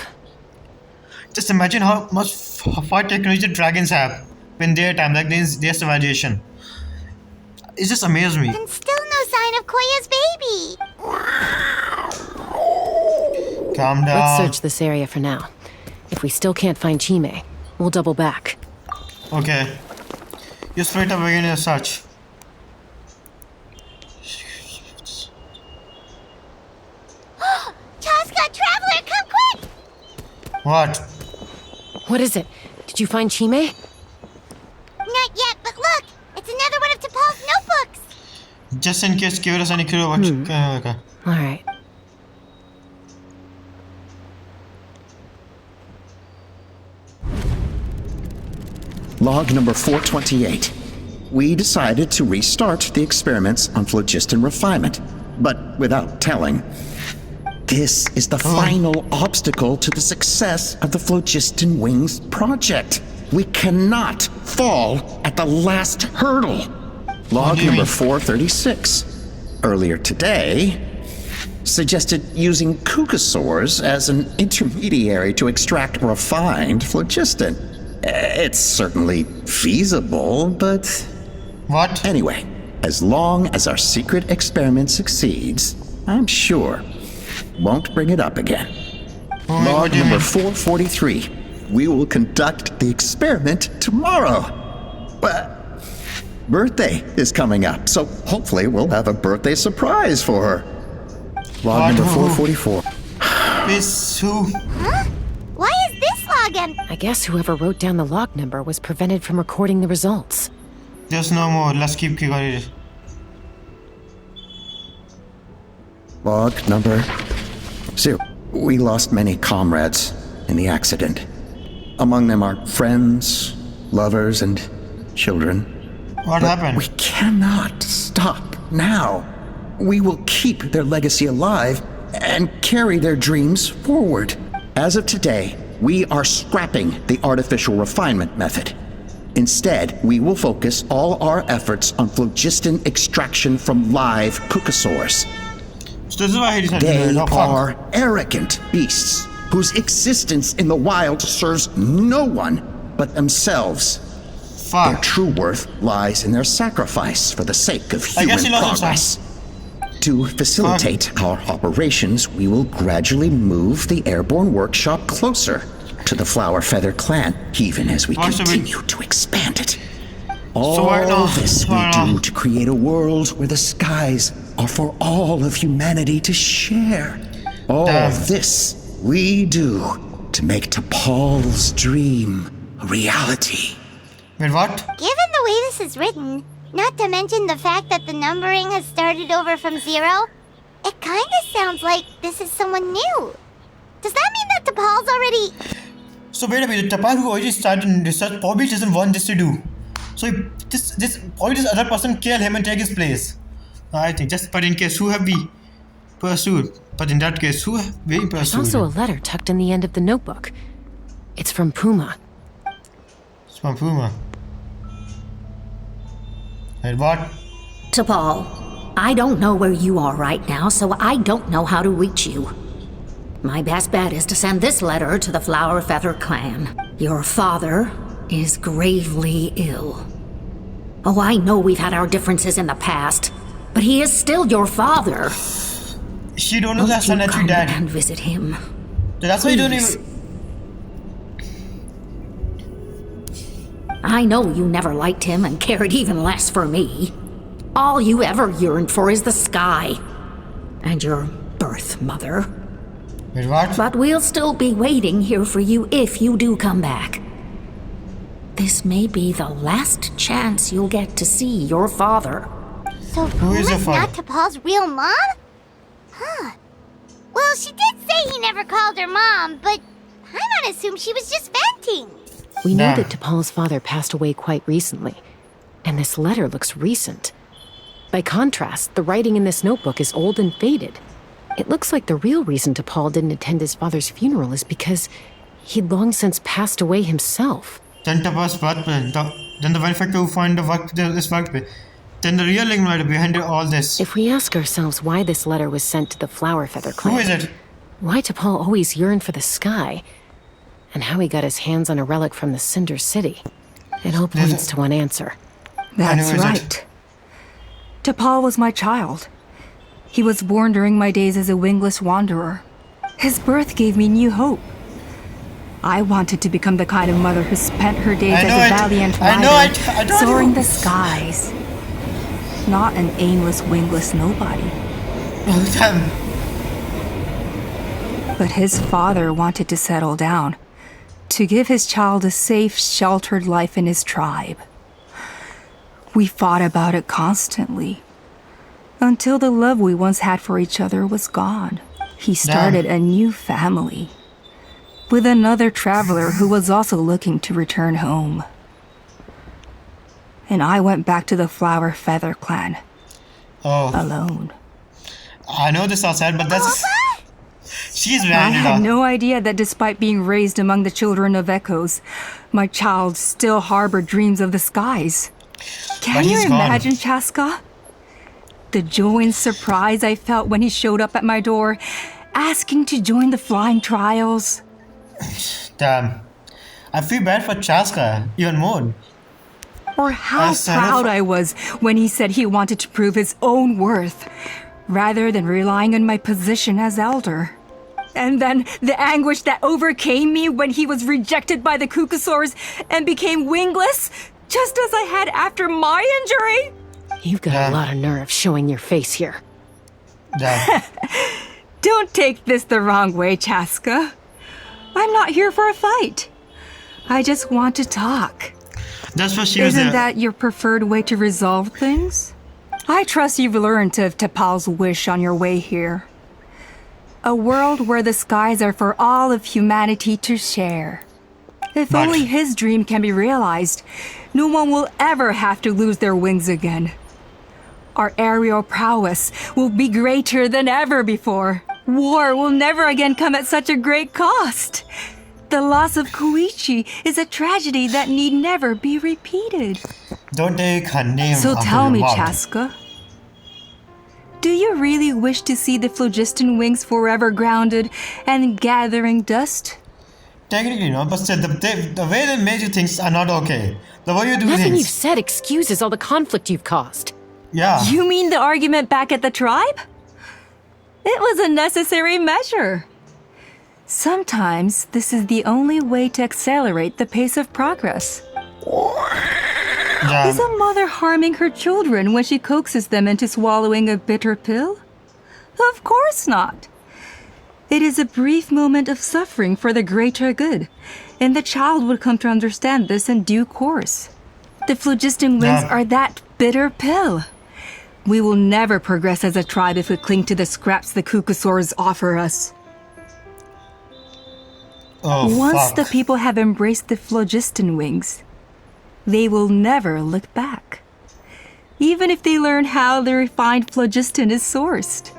Just imagine how much far technology the dragons have in their time, like their civilization. It just amazed me. And still no sign of Koya's baby. Calm down. Let's search this area for now. If we still can't find Chime, we'll double back. Okay. You straight up begin your search. Chasca, Traveler, come quick! What? What is it? Did you find Chime? Not yet, but look! It's another one of T'Pol's notebooks! Just in case give us any clue what okay. Alright. Log number 428. We decided to restart the experiments on phlogiston refinement, but without telling. This is the final obstacle to the success of the Phlogiston Wings project. We cannot fall at the last hurdle. Log number 436. Earlier today, suggested using Kukasaurs as an intermediary to extract refined phlogiston. It's certainly feasible, but... What? Anyway, as long as our secret experiment succeeds, I'm sure won't bring it up again. Log number 443. We will conduct the experiment tomorrow. But birthday is coming up, so hopefully we'll have a birthday surprise for her. Log number 444. Miss who? Huh? Why is this log empty? I guess whoever wrote down the log number was prevented from recording the results. There's no more. Let's keep going. Log number 0. We lost many comrades in the accident. Among them are friends, lovers, and children. What happened? We cannot stop now. We will keep their legacy alive and carry their dreams forward. As of today, we are scrapping the artificial refinement method. Instead, we will focus all our efforts on phlogiston extraction from live Kukasaurs. They are arrogant beasts whose existence in the wild serves no one but themselves. Their true worth lies in their sacrifice for the sake of human progress. To facilitate our operations, we will gradually move the airborne workshop closer to the Flower Feather clan, even as we continue to expand it. All this we do to create a world where the skies are for all of humanity to share. All this we do to make T'Pol's dream a reality. Wait, what? Given the way this is written, not to mention the fact that the numbering has started over from 0, it kinda sounds like this is someone new. Does that mean that T'Pol's already... So wait a minute, T'Pol who already started research probably doesn't want this to do. So this other person kill him and take his place. I think but in case who have we pursued? But in that case, who have we pursued? There's also a letter tucked in the end of the notebook. It's from Puma. It's from Puma. And what? T'Pol, I don't know where you are right now, so I don't know how to reach you. My best bet is to send this letter to the Flower Feather clan. Your father is gravely ill. Oh, I know we've had our differences in the past, but he is still your father. She don't know that's not your dad. And visit him. That's why you don't even. I know you never liked him and cared even less for me. All you ever yearned for is the sky. And your birth mother. Wait, what? But we'll still be waiting here for you if you do come back. This may be the last chance you'll get to see your father. So Puma's not T'Pol's real mom? Huh. Well, she did say he never called her mom, but I might assume she was just venting. We know that T'Pol's father passed away quite recently, and this letter looks recent. By contrast, the writing in this notebook is old and faded. It looks like the real reason T'Pol didn't attend his father's funeral is because he'd long since passed away himself. Then the benefactor who find the work this work. Then the real ignitor behind all this. If we ask ourselves why this letter was sent to the Flower Feather clan, who is it? Why T'Pol always yearned for the sky, and how he got his hands on a relic from the Cinder City, it all points to one answer. That's right. T'Pol was my child. He was born during my days as a wingless wanderer. His birth gave me new hope. I wanted to become the kind of mother who spent her days as a valiant rider, soaring the skies. Not an aimless, wingless nobody. But his father wanted to settle down, to give his child a safe, sheltered life in his tribe. We fought about it constantly, until the love we once had for each other was gone. He started a new family, with another traveler who was also looking to return home. And I went back to the Flower Feather clan. Alone. I know this is sad, but that's... She's I had no idea that despite being raised among the children of echoes, my child still harbored dreams of the skies. Can you imagine, Chasca? The joy and surprise I felt when he showed up at my door, asking to join the flying trials. Damn. I feel bad for Chasca, even more. Or how proud I was when he said he wanted to prove his own worth, rather than relying on my position as elder. And then the anguish that overcame me when he was rejected by the Cucusaurs and became wingless, just as I had after my injury. You've got a lot of nerve showing your face here. Don't take this the wrong way, Chasca. I'm not here for a fight. I just want to talk. That's what she was Isn't that your preferred way to resolve things? I trust you've learned of T'Pol's wish on your way here. A world where the skies are for all of humanity to share. If only his dream can be realized, no one will ever have to lose their wings again. Our aerial prowess will be greater than ever before. War will never again come at such a great cost. The loss of Koichi is a tragedy that need never be repeated. Don't take her name. So tell me, Chasca, do you really wish to see the phlogiston wings forever grounded and gathering dust? Technically no, but still, the way they made you things are not okay. The way you do Nothing things. you've said excuses all the conflict you've caused. Yeah. You mean the argument back at the tribe? It was a necessary measure. Sometimes this is the only way to accelerate the pace of progress. Is a mother harming her children when she coaxes them into swallowing a bitter pill? Of course not. It is a brief moment of suffering for the greater good, and the child would come to understand this in due course. The phlogiston wings are that bitter pill. We will never progress as a tribe if we cling to the scraps the Cucusaurs offer us. Once the people have embraced the phlogiston wings, they will never look back. Even if they learn how the refined phlogiston is sourced,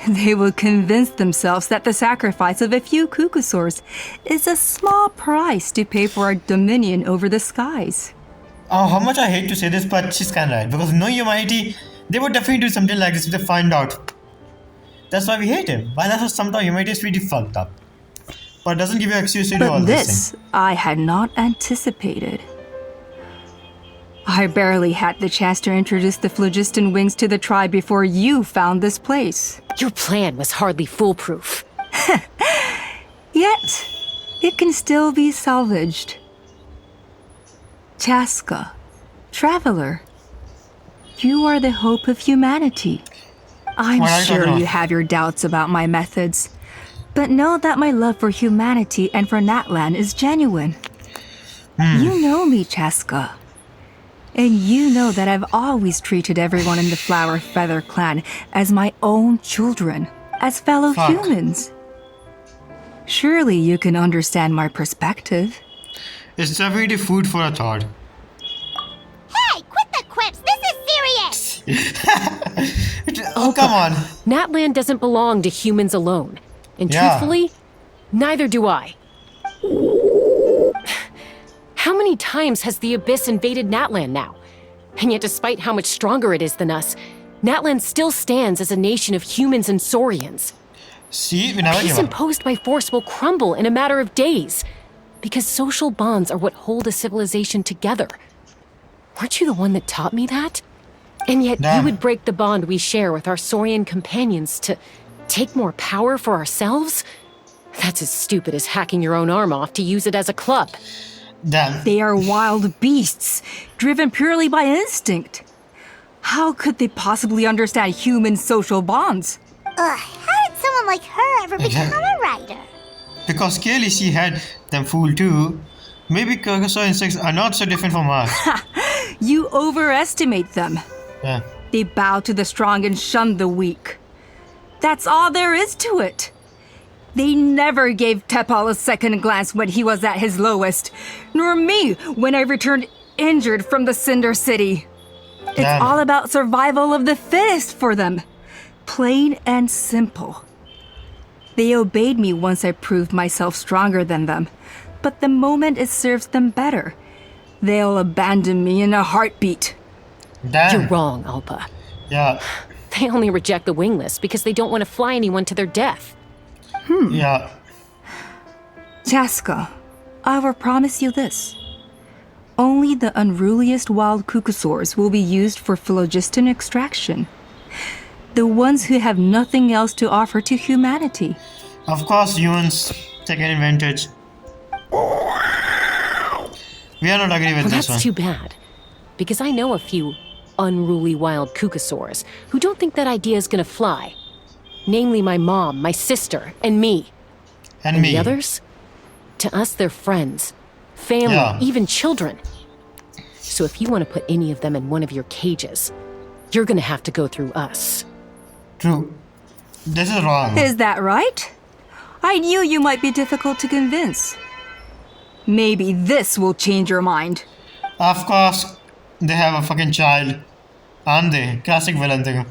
they will convince themselves that the sacrifice of a few Cucusaurs is a small price to pay for our dominion over the skies. Oh, how much I hate to say this, but she's kind of right. Because knowing humanity, they would definitely do something like this if they find out. That's why we hate him. Why that's sometimes humanity is really fucked up. But it doesn't give you an excuse to do all But this this I had not anticipated. I barely had the chance to introduce the phlogiston wings to the tribe before you found this place. Your plan was hardly foolproof. Yet, it can still be salvaged. Chasca, traveler, you are the hope of humanity. I'm sure you have your doubts about my methods, but know that my love for humanity and for Natlan is genuine. You know me, Chasca. And you know that I've always treated everyone in the Flower Feather clan as my own children, as fellow humans. Surely you can understand my perspective. It's definitely food for a thought. Hey, quit the quips! This is serious! Oh, come on. Natlan doesn't belong to humans alone. And truthfully, neither do I. How many times has the Abyss invaded Natlan now? And yet despite how much stronger it is than us, Natlan still stands as a nation of humans and Saurians. See, we never Peace imposed by force will crumble in a matter of days, because social bonds are what hold a civilization together. Weren't you the one that taught me that? And yet you would break the bond we share with our Saurian companions to take more power for ourselves? That's as stupid as hacking your own arm off to use it as a club. They are wild beasts, driven purely by instinct. How could they possibly understand human social bonds? How did someone like her ever become a writer? Because clearly she had them fooled too. Maybe Kukusaur insects are not so different from us. You overestimate them. Yeah. They bow to the strong and shun the weak. That's all there is to it. They never gave Tepal a second glance when he was at his lowest, nor me when I returned injured from the Cinder City. It's all about survival of the fittest for them. Plain and simple. They obeyed me once I proved myself stronger than them, but the moment it serves them better, they'll abandon me in a heartbeat. You're wrong, Alpa. Yeah. They only reject the wingless because they don't want to fly anyone to their death. Yeah. Chasca, I will promise you this. Only the unruliest wild Kukusaurs will be used for phlogiston extraction. The ones who have nothing else to offer to humanity. Of course, humans taking advantage. We are not agree with this That's one. too bad, because I know a few unruly wild Kukusaurs who don't think that idea is gonna fly. Namely my mom, my sister, and me. And me. The others? To us, they're friends, family, even children. So if you want to put any of them in one of your cages, you're gonna have to go through us. True. This is wrong. Is that right? I knew you might be difficult to convince. Maybe this will change your mind. Of course, they have a fucking child. Aren't they? Classic villain thing.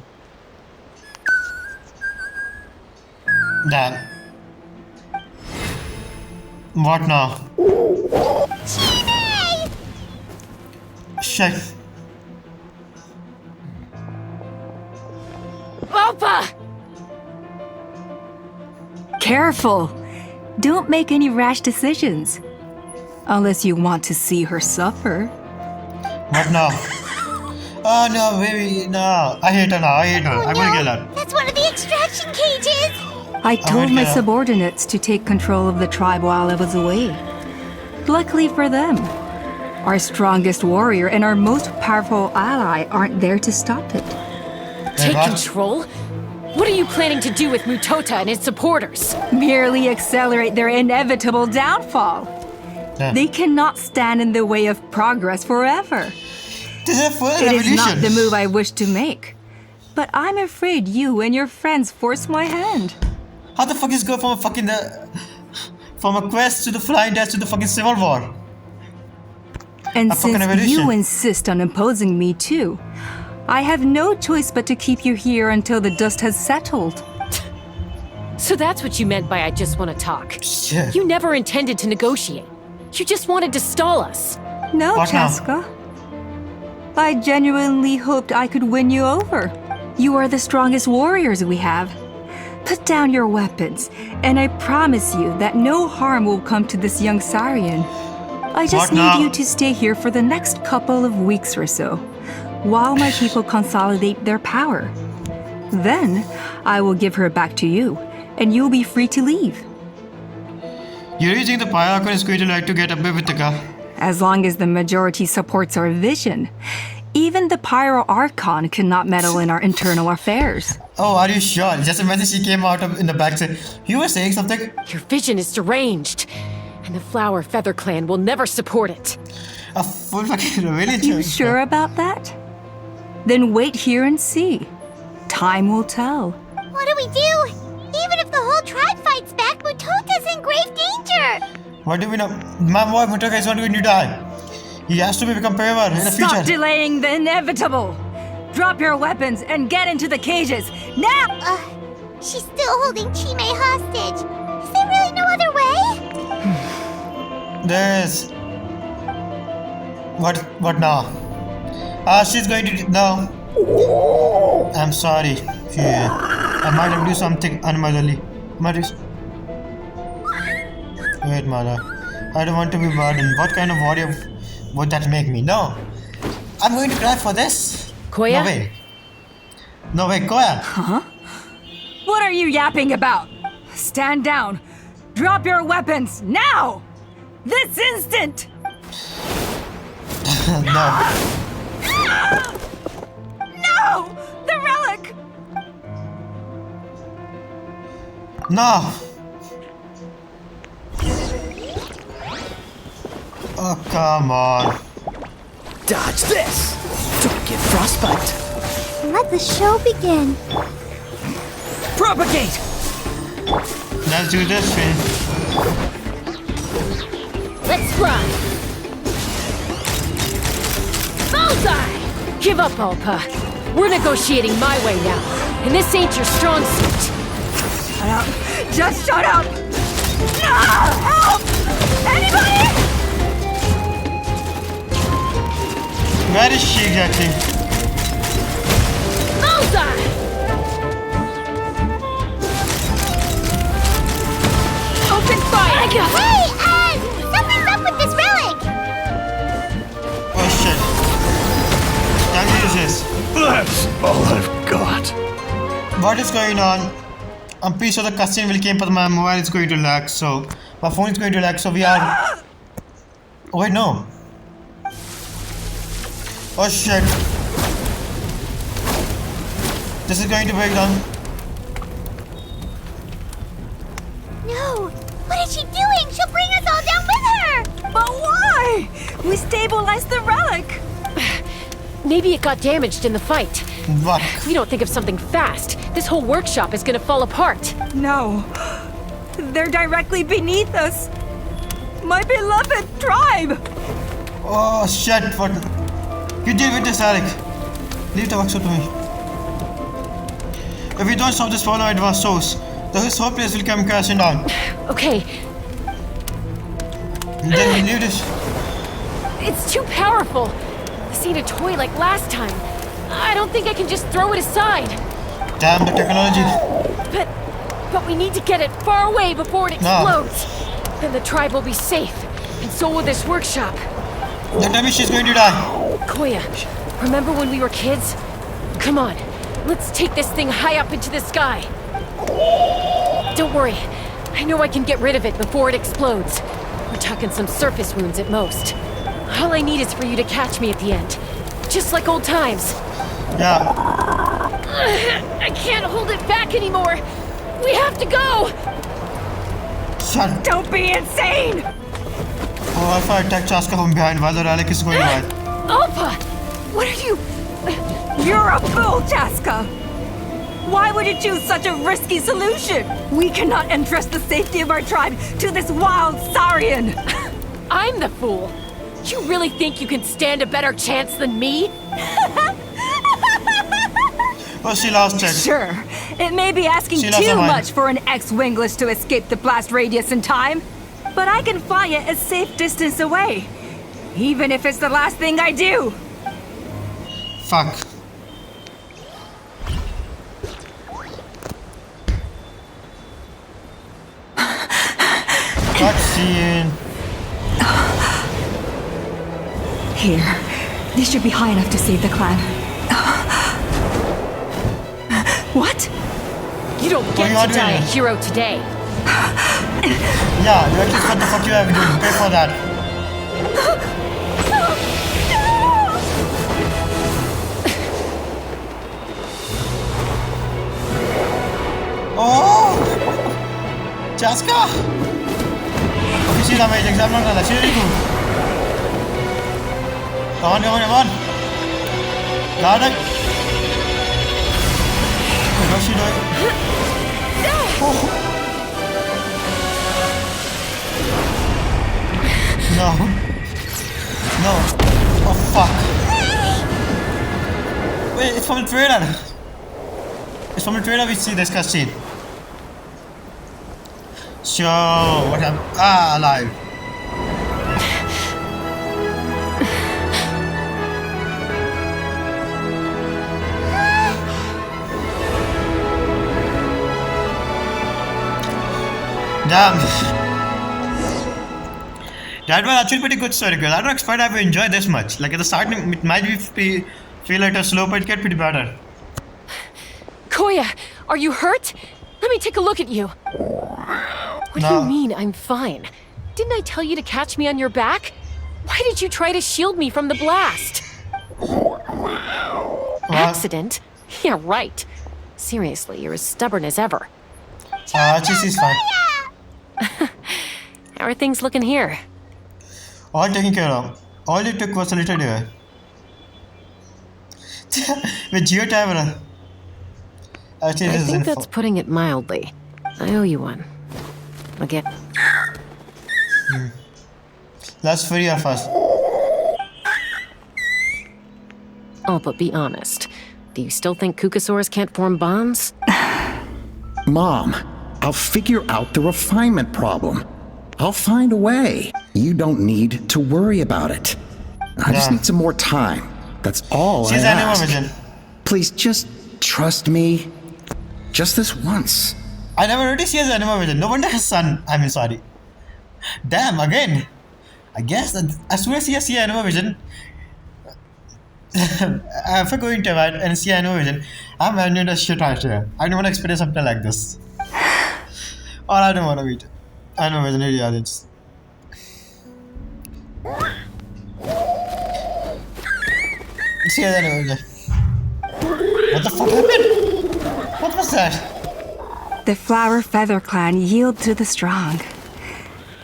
Damn. What now? Jimmy! Shit. Alpa! Careful! Don't make any rash decisions. Unless you want to see her suffer. What now? Oh no, baby, no. I hate her now, I hate her. I'm gonna kill her. That's one of the extraction cages! I told my subordinates to take control of the tribe while I was away. Luckily for them, our strongest warrior and our most powerful ally aren't there to stop it. Take control? What are you planning to do with Mutota and his supporters? Merely accelerate their inevitable downfall. They cannot stand in the way of progress forever. It is not the move I wish to make. But I'm afraid you and your friends forced my hand. How the fuck is go from a fucking from a quest to the flying death to the fucking civil war? And since you insist on opposing me too, I have no choice but to keep you here until the dust has settled. So that's what you meant by I just want to talk. Yeah. You never intended to negotiate. You just wanted to stall us. No, Chasca. I genuinely hoped I could win you over. You are the strongest warriors we have. Put down your weapons, and I promise you that no harm will come to this young Saurian. I just What need now? you to stay here for the next couple of weeks or so, while my people consolidate their power. Then, I will give her back to you, and you'll be free to leave. You really think the Pyro Archon is going to like to get away with the girl? As long as the majority supports our vision. Even the Pyro Archon cannot meddle in our internal affairs. Oh, are you sure? Just imagine she came out in the back saying, you were saying something? Your vision is deranged, and the Flower Feather Clan will never support it. A full fucking village. You sure about that? Then wait here and see. Time will tell. What do we do? Even if the whole tribe fights back, Mutoka's in grave danger. What do we know? My boy Mutoka is not going to die. He has to become Payover in the Stop future. delaying the inevitable! Drop your weapons and get into the cages, now! She's still holding Chime hostage. Is there really no other way? There's... What now? She's going to... No. I'm sorry. Yeah. I might have do something unmotherly. Wait, mother. I don't want to be burdened. What kind of warrior would that make me? No. I'm going to cry for this. Koya? No way. No way, Koya. Huh? What are you yapping about? Stand down. Drop your weapons, now! This instant! No. No! The relic! No. Oh, come on. Dodge this! Don't get frostbite. Let the show begin. Propagate! Let's do this thing. Let's fly! Bullseye! Give up, Alpa. We're negotiating my way now, and this ain't your strong suit. Shut up! Just shut up! No! Help! Anybody! Where is she exactly? Bullseye! Open fire! Hey, something's up with this relic! Oh shit. Can't use this. That's all I've got. What is going on? I'm pretty sure the cutscene will came, but my mobile is going to lag, so my phone is going to lag, so we are... Oh wait, no. Oh shit. This is going to break down. No! What is she doing? She'll bring us all down with her! But why? We stabilized the relic! Maybe it got damaged in the fight. What? We don't think of something fast. This whole workshop is gonna fall apart. No. They're directly beneath us. My beloved tribe! Oh shit, what? You deal with this, Alec. Leave the workshop to me. If we don't stop this follow advanced source, the whole place will come crashing down. Okay. Then we leave this. It's too powerful. This ain't a toy like last time. I don't think I can just throw it aside. Damn the technology. But we need to get it far away before it explodes. Then the tribe will be safe, and so will this workshop. Don't tell me she's going to die. Koya, remember when we were kids? Come on, let's take this thing high up into the sky. Don't worry, I know I can get rid of it before it explodes. We're talking some surface wounds at most. All I need is for you to catch me at the end. Just like old times. Yeah. I can't hold it back anymore. We have to go. Shut. Don't be insane! Oh, if I attack Chasca from behind while the relic is going by. Alpa! What are you... You're a fool, Chasca! Why would you choose such a risky solution? We cannot entrust the safety of our tribe to this wild Saurian! I'm the fool. You really think you can stand a better chance than me? Oh, she lost it. Sure. It may be asking too much for an ex-wingless to escape the blast radius in time, but I can fly it a safe distance away, even if it's the last thing I do. Fuck. Cutscene. Here. This should be high enough to save the clan. What? You don't get to die a hero today. Yeah, that is what the fuck you have to do. Pay for that. Oh! Chasca! Okay, see damage. Exam not done. Really good. Come on, come on, come on. Got it. What's she doing? Oh. No. No. Oh fuck. Wait, it's from the trailer. It's from the trailer we see this cutscene. So, what happened? Ah, alive. Damn. That was actually pretty good story, because I don't expect I would enjoy this much. Like at the start, it might be feel like a slow, but it get pretty better. Koya, are you hurt? Let me take a look at you. What do you mean I'm fine? Didn't I tell you to catch me on your back? Why did you try to shield me from the blast? Accident? Yeah, right. Seriously, you're as stubborn as ever. She's fine. How are things looking here? All taken care of. All it took was a little delay. With Geotimer. I think that's putting it mildly. I owe you one. Again. That's free of us. Oh, but be honest. Do you still think Kukasaurs can't form bonds? Mom, I'll figure out the refinement problem. I'll find a way. You don't need to worry about it. I just need some more time. That's all I ask. Please just trust me. Just this once. I never noticed he has animal vision. No wonder his son. I mean, sorry. Damn, again. I guess that as soon as he has animal vision, after going to bed and see animal vision, I'm running the shit right here. I don't want to experience something like this. Or I don't want to eat animal vision idiots. See animal vision. What the fuck happened? What was that? The Flower Feather Clan yield to the strong.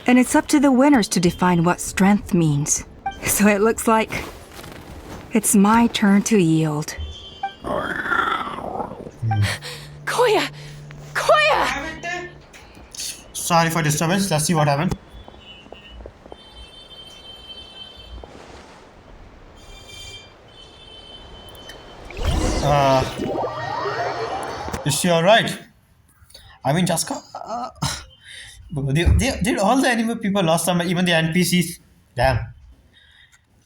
And it's up to the winners to define what strength means. So it looks like it's my turn to yield. Koya! Koya! Sorry for disturbance. Let's see what happened. Is she alright? I mean, Chasca. Did all the anime people lost some, even the NPCs? Damn.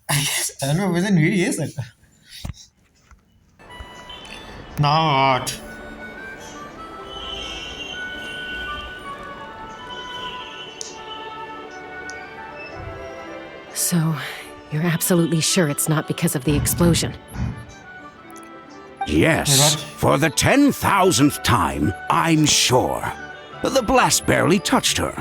I guess anime vision really is it. Now what? So, you're absolutely sure it's not because of the explosion? Yes, for the 10,000th time, I'm sure. The blast barely touched her.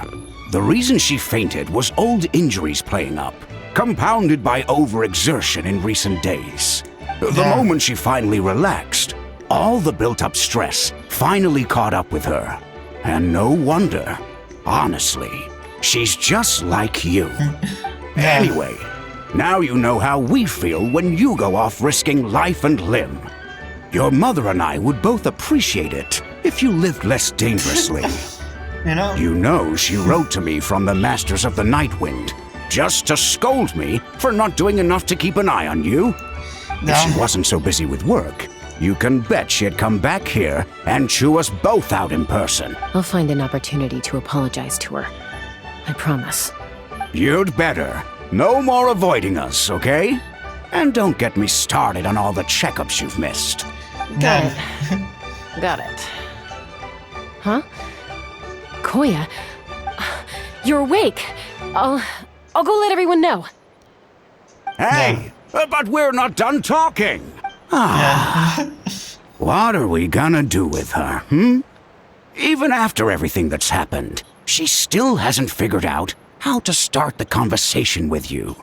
The reason she fainted was old injuries playing up, compounded by overexertion in recent days. The moment she finally relaxed, all the built-up stress finally caught up with her. And no wonder. Honestly, she's just like you. Anyway, now you know how we feel when you go off risking life and limb. Your mother and I would both appreciate it if you lived less dangerously. You know she wrote to me from the Masters of the Nightwind, just to scold me for not doing enough to keep an eye on you. If she wasn't so busy with work, you can bet she'd come back here and chew us both out in person. I'll find an opportunity to apologize to her. I promise. You'd better. No more avoiding us, okay? And don't get me started on all the checkups you've missed. Got it. Got it. Huh? Koya? You're awake. I'll go let everyone know. Hey, but we're not done talking. What are we gonna do with her, Even after everything that's happened, she still hasn't figured out how to start the conversation with you.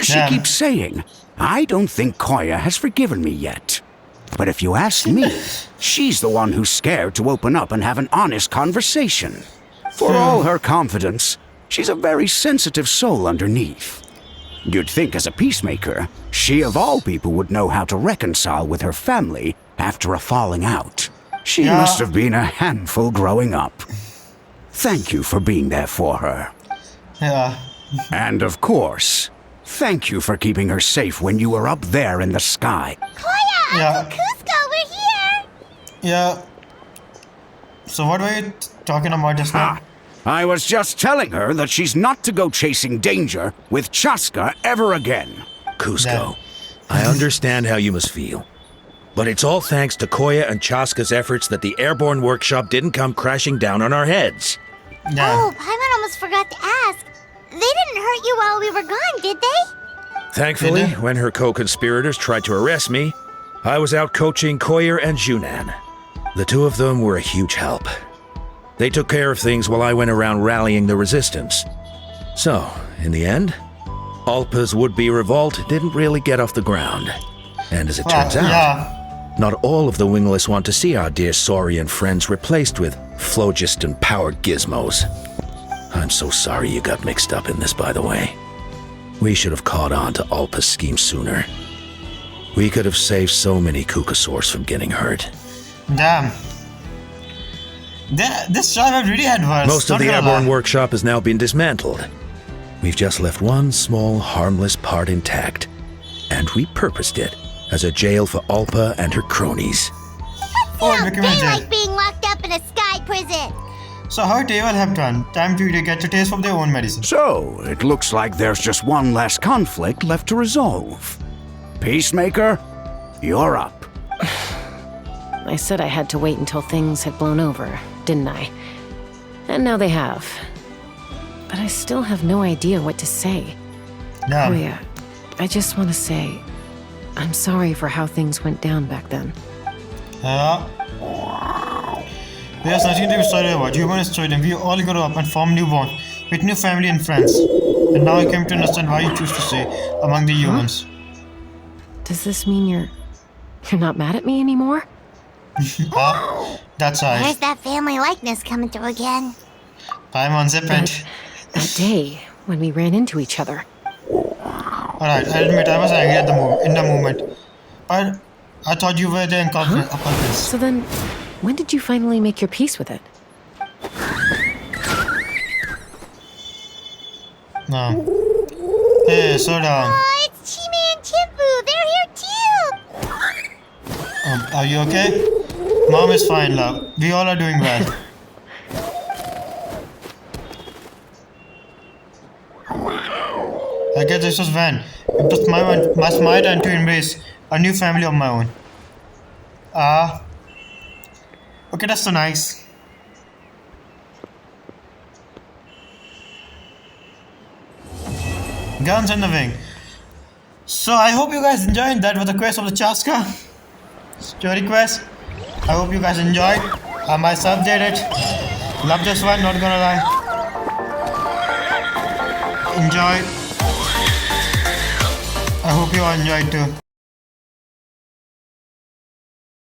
She keeps saying, I don't think Koya has forgiven me yet. But if you ask me, she's the one who's scared to open up and have an honest conversation. For all her confidence, she's a very sensitive soul underneath. You'd think as a peacemaker, she of all people would know how to reconcile with her family after a falling out. She must have been a handful growing up. Thank you for being there for her. Yeah. And of course, thank you for keeping her safe when you were up there in the sky. Koya, Uncle Cusco, we're here! Yeah. So what were you talking about just now? I was just telling her that she's not to go chasing danger with Chasca ever again. Cusco, I understand how you must feel. But it's all thanks to Koya and Chasca's efforts that the airborne workshop didn't come crashing down on our heads. Oh, Paimon almost forgot to ask. They didn't hurt you while we were gone, did they? Thankfully, when her co-conspirators tried to arrest me, I was out coaching Koya and Junan. The two of them were a huge help. They took care of things while I went around rallying the resistance. So, in the end, Alpa's would-be revolt didn't really get off the ground. And as it turns out, not all of the wingless want to see our dear Saurian friends replaced with phlogiston-powered gizmos. I'm so sorry you got mixed up in this, by the way. We should have caught on to Alpa's scheme sooner. We could have saved so many Kukasaurs from getting hurt. Damn. This tribe really had worse. Most of the airborne workshop has now been dismantled. We've just left one small, harmless part intact, and repurposed it as a jail for Alpa and her cronies. They like being locked up in a sky prison. So how table have done? Time for you to get a taste of their own medicine. So, it looks like there's just one last conflict left to resolve. Peacemaker, you're up. I said I had to wait until things had blown over, didn't I? And now they have. But I still have no idea what to say. No. Koya, I just want to say, I'm sorry for how things went down back then. There's nothing to be sorry about. Human is children. We all grow up and form new bonds with new family and friends. And now I came to understand why you choose to stay among the humans. Does this mean you're not mad at me anymore? That's right. There's that family likeness coming through again. Paimon, zip it. That day when we ran into each other. Alright, I admit I was angry in the moment. But I thought you were the accomplice. So then, when did you finally make your peace with it? No. Hey, slow down. Oh, it's Chime and Chimpu. They're here too. Are you okay? Mom is fine, love. We all are doing well. I guess this was when it was my turn to embrace a new family of my own. Okay, that's so nice. Guns in the wing. So I hope you guys enjoyed. That was the quest of the Chasca story quest. I hope you guys enjoyed. I myself did it. Love this one, not gonna lie. Enjoyed. I hope you all enjoyed too.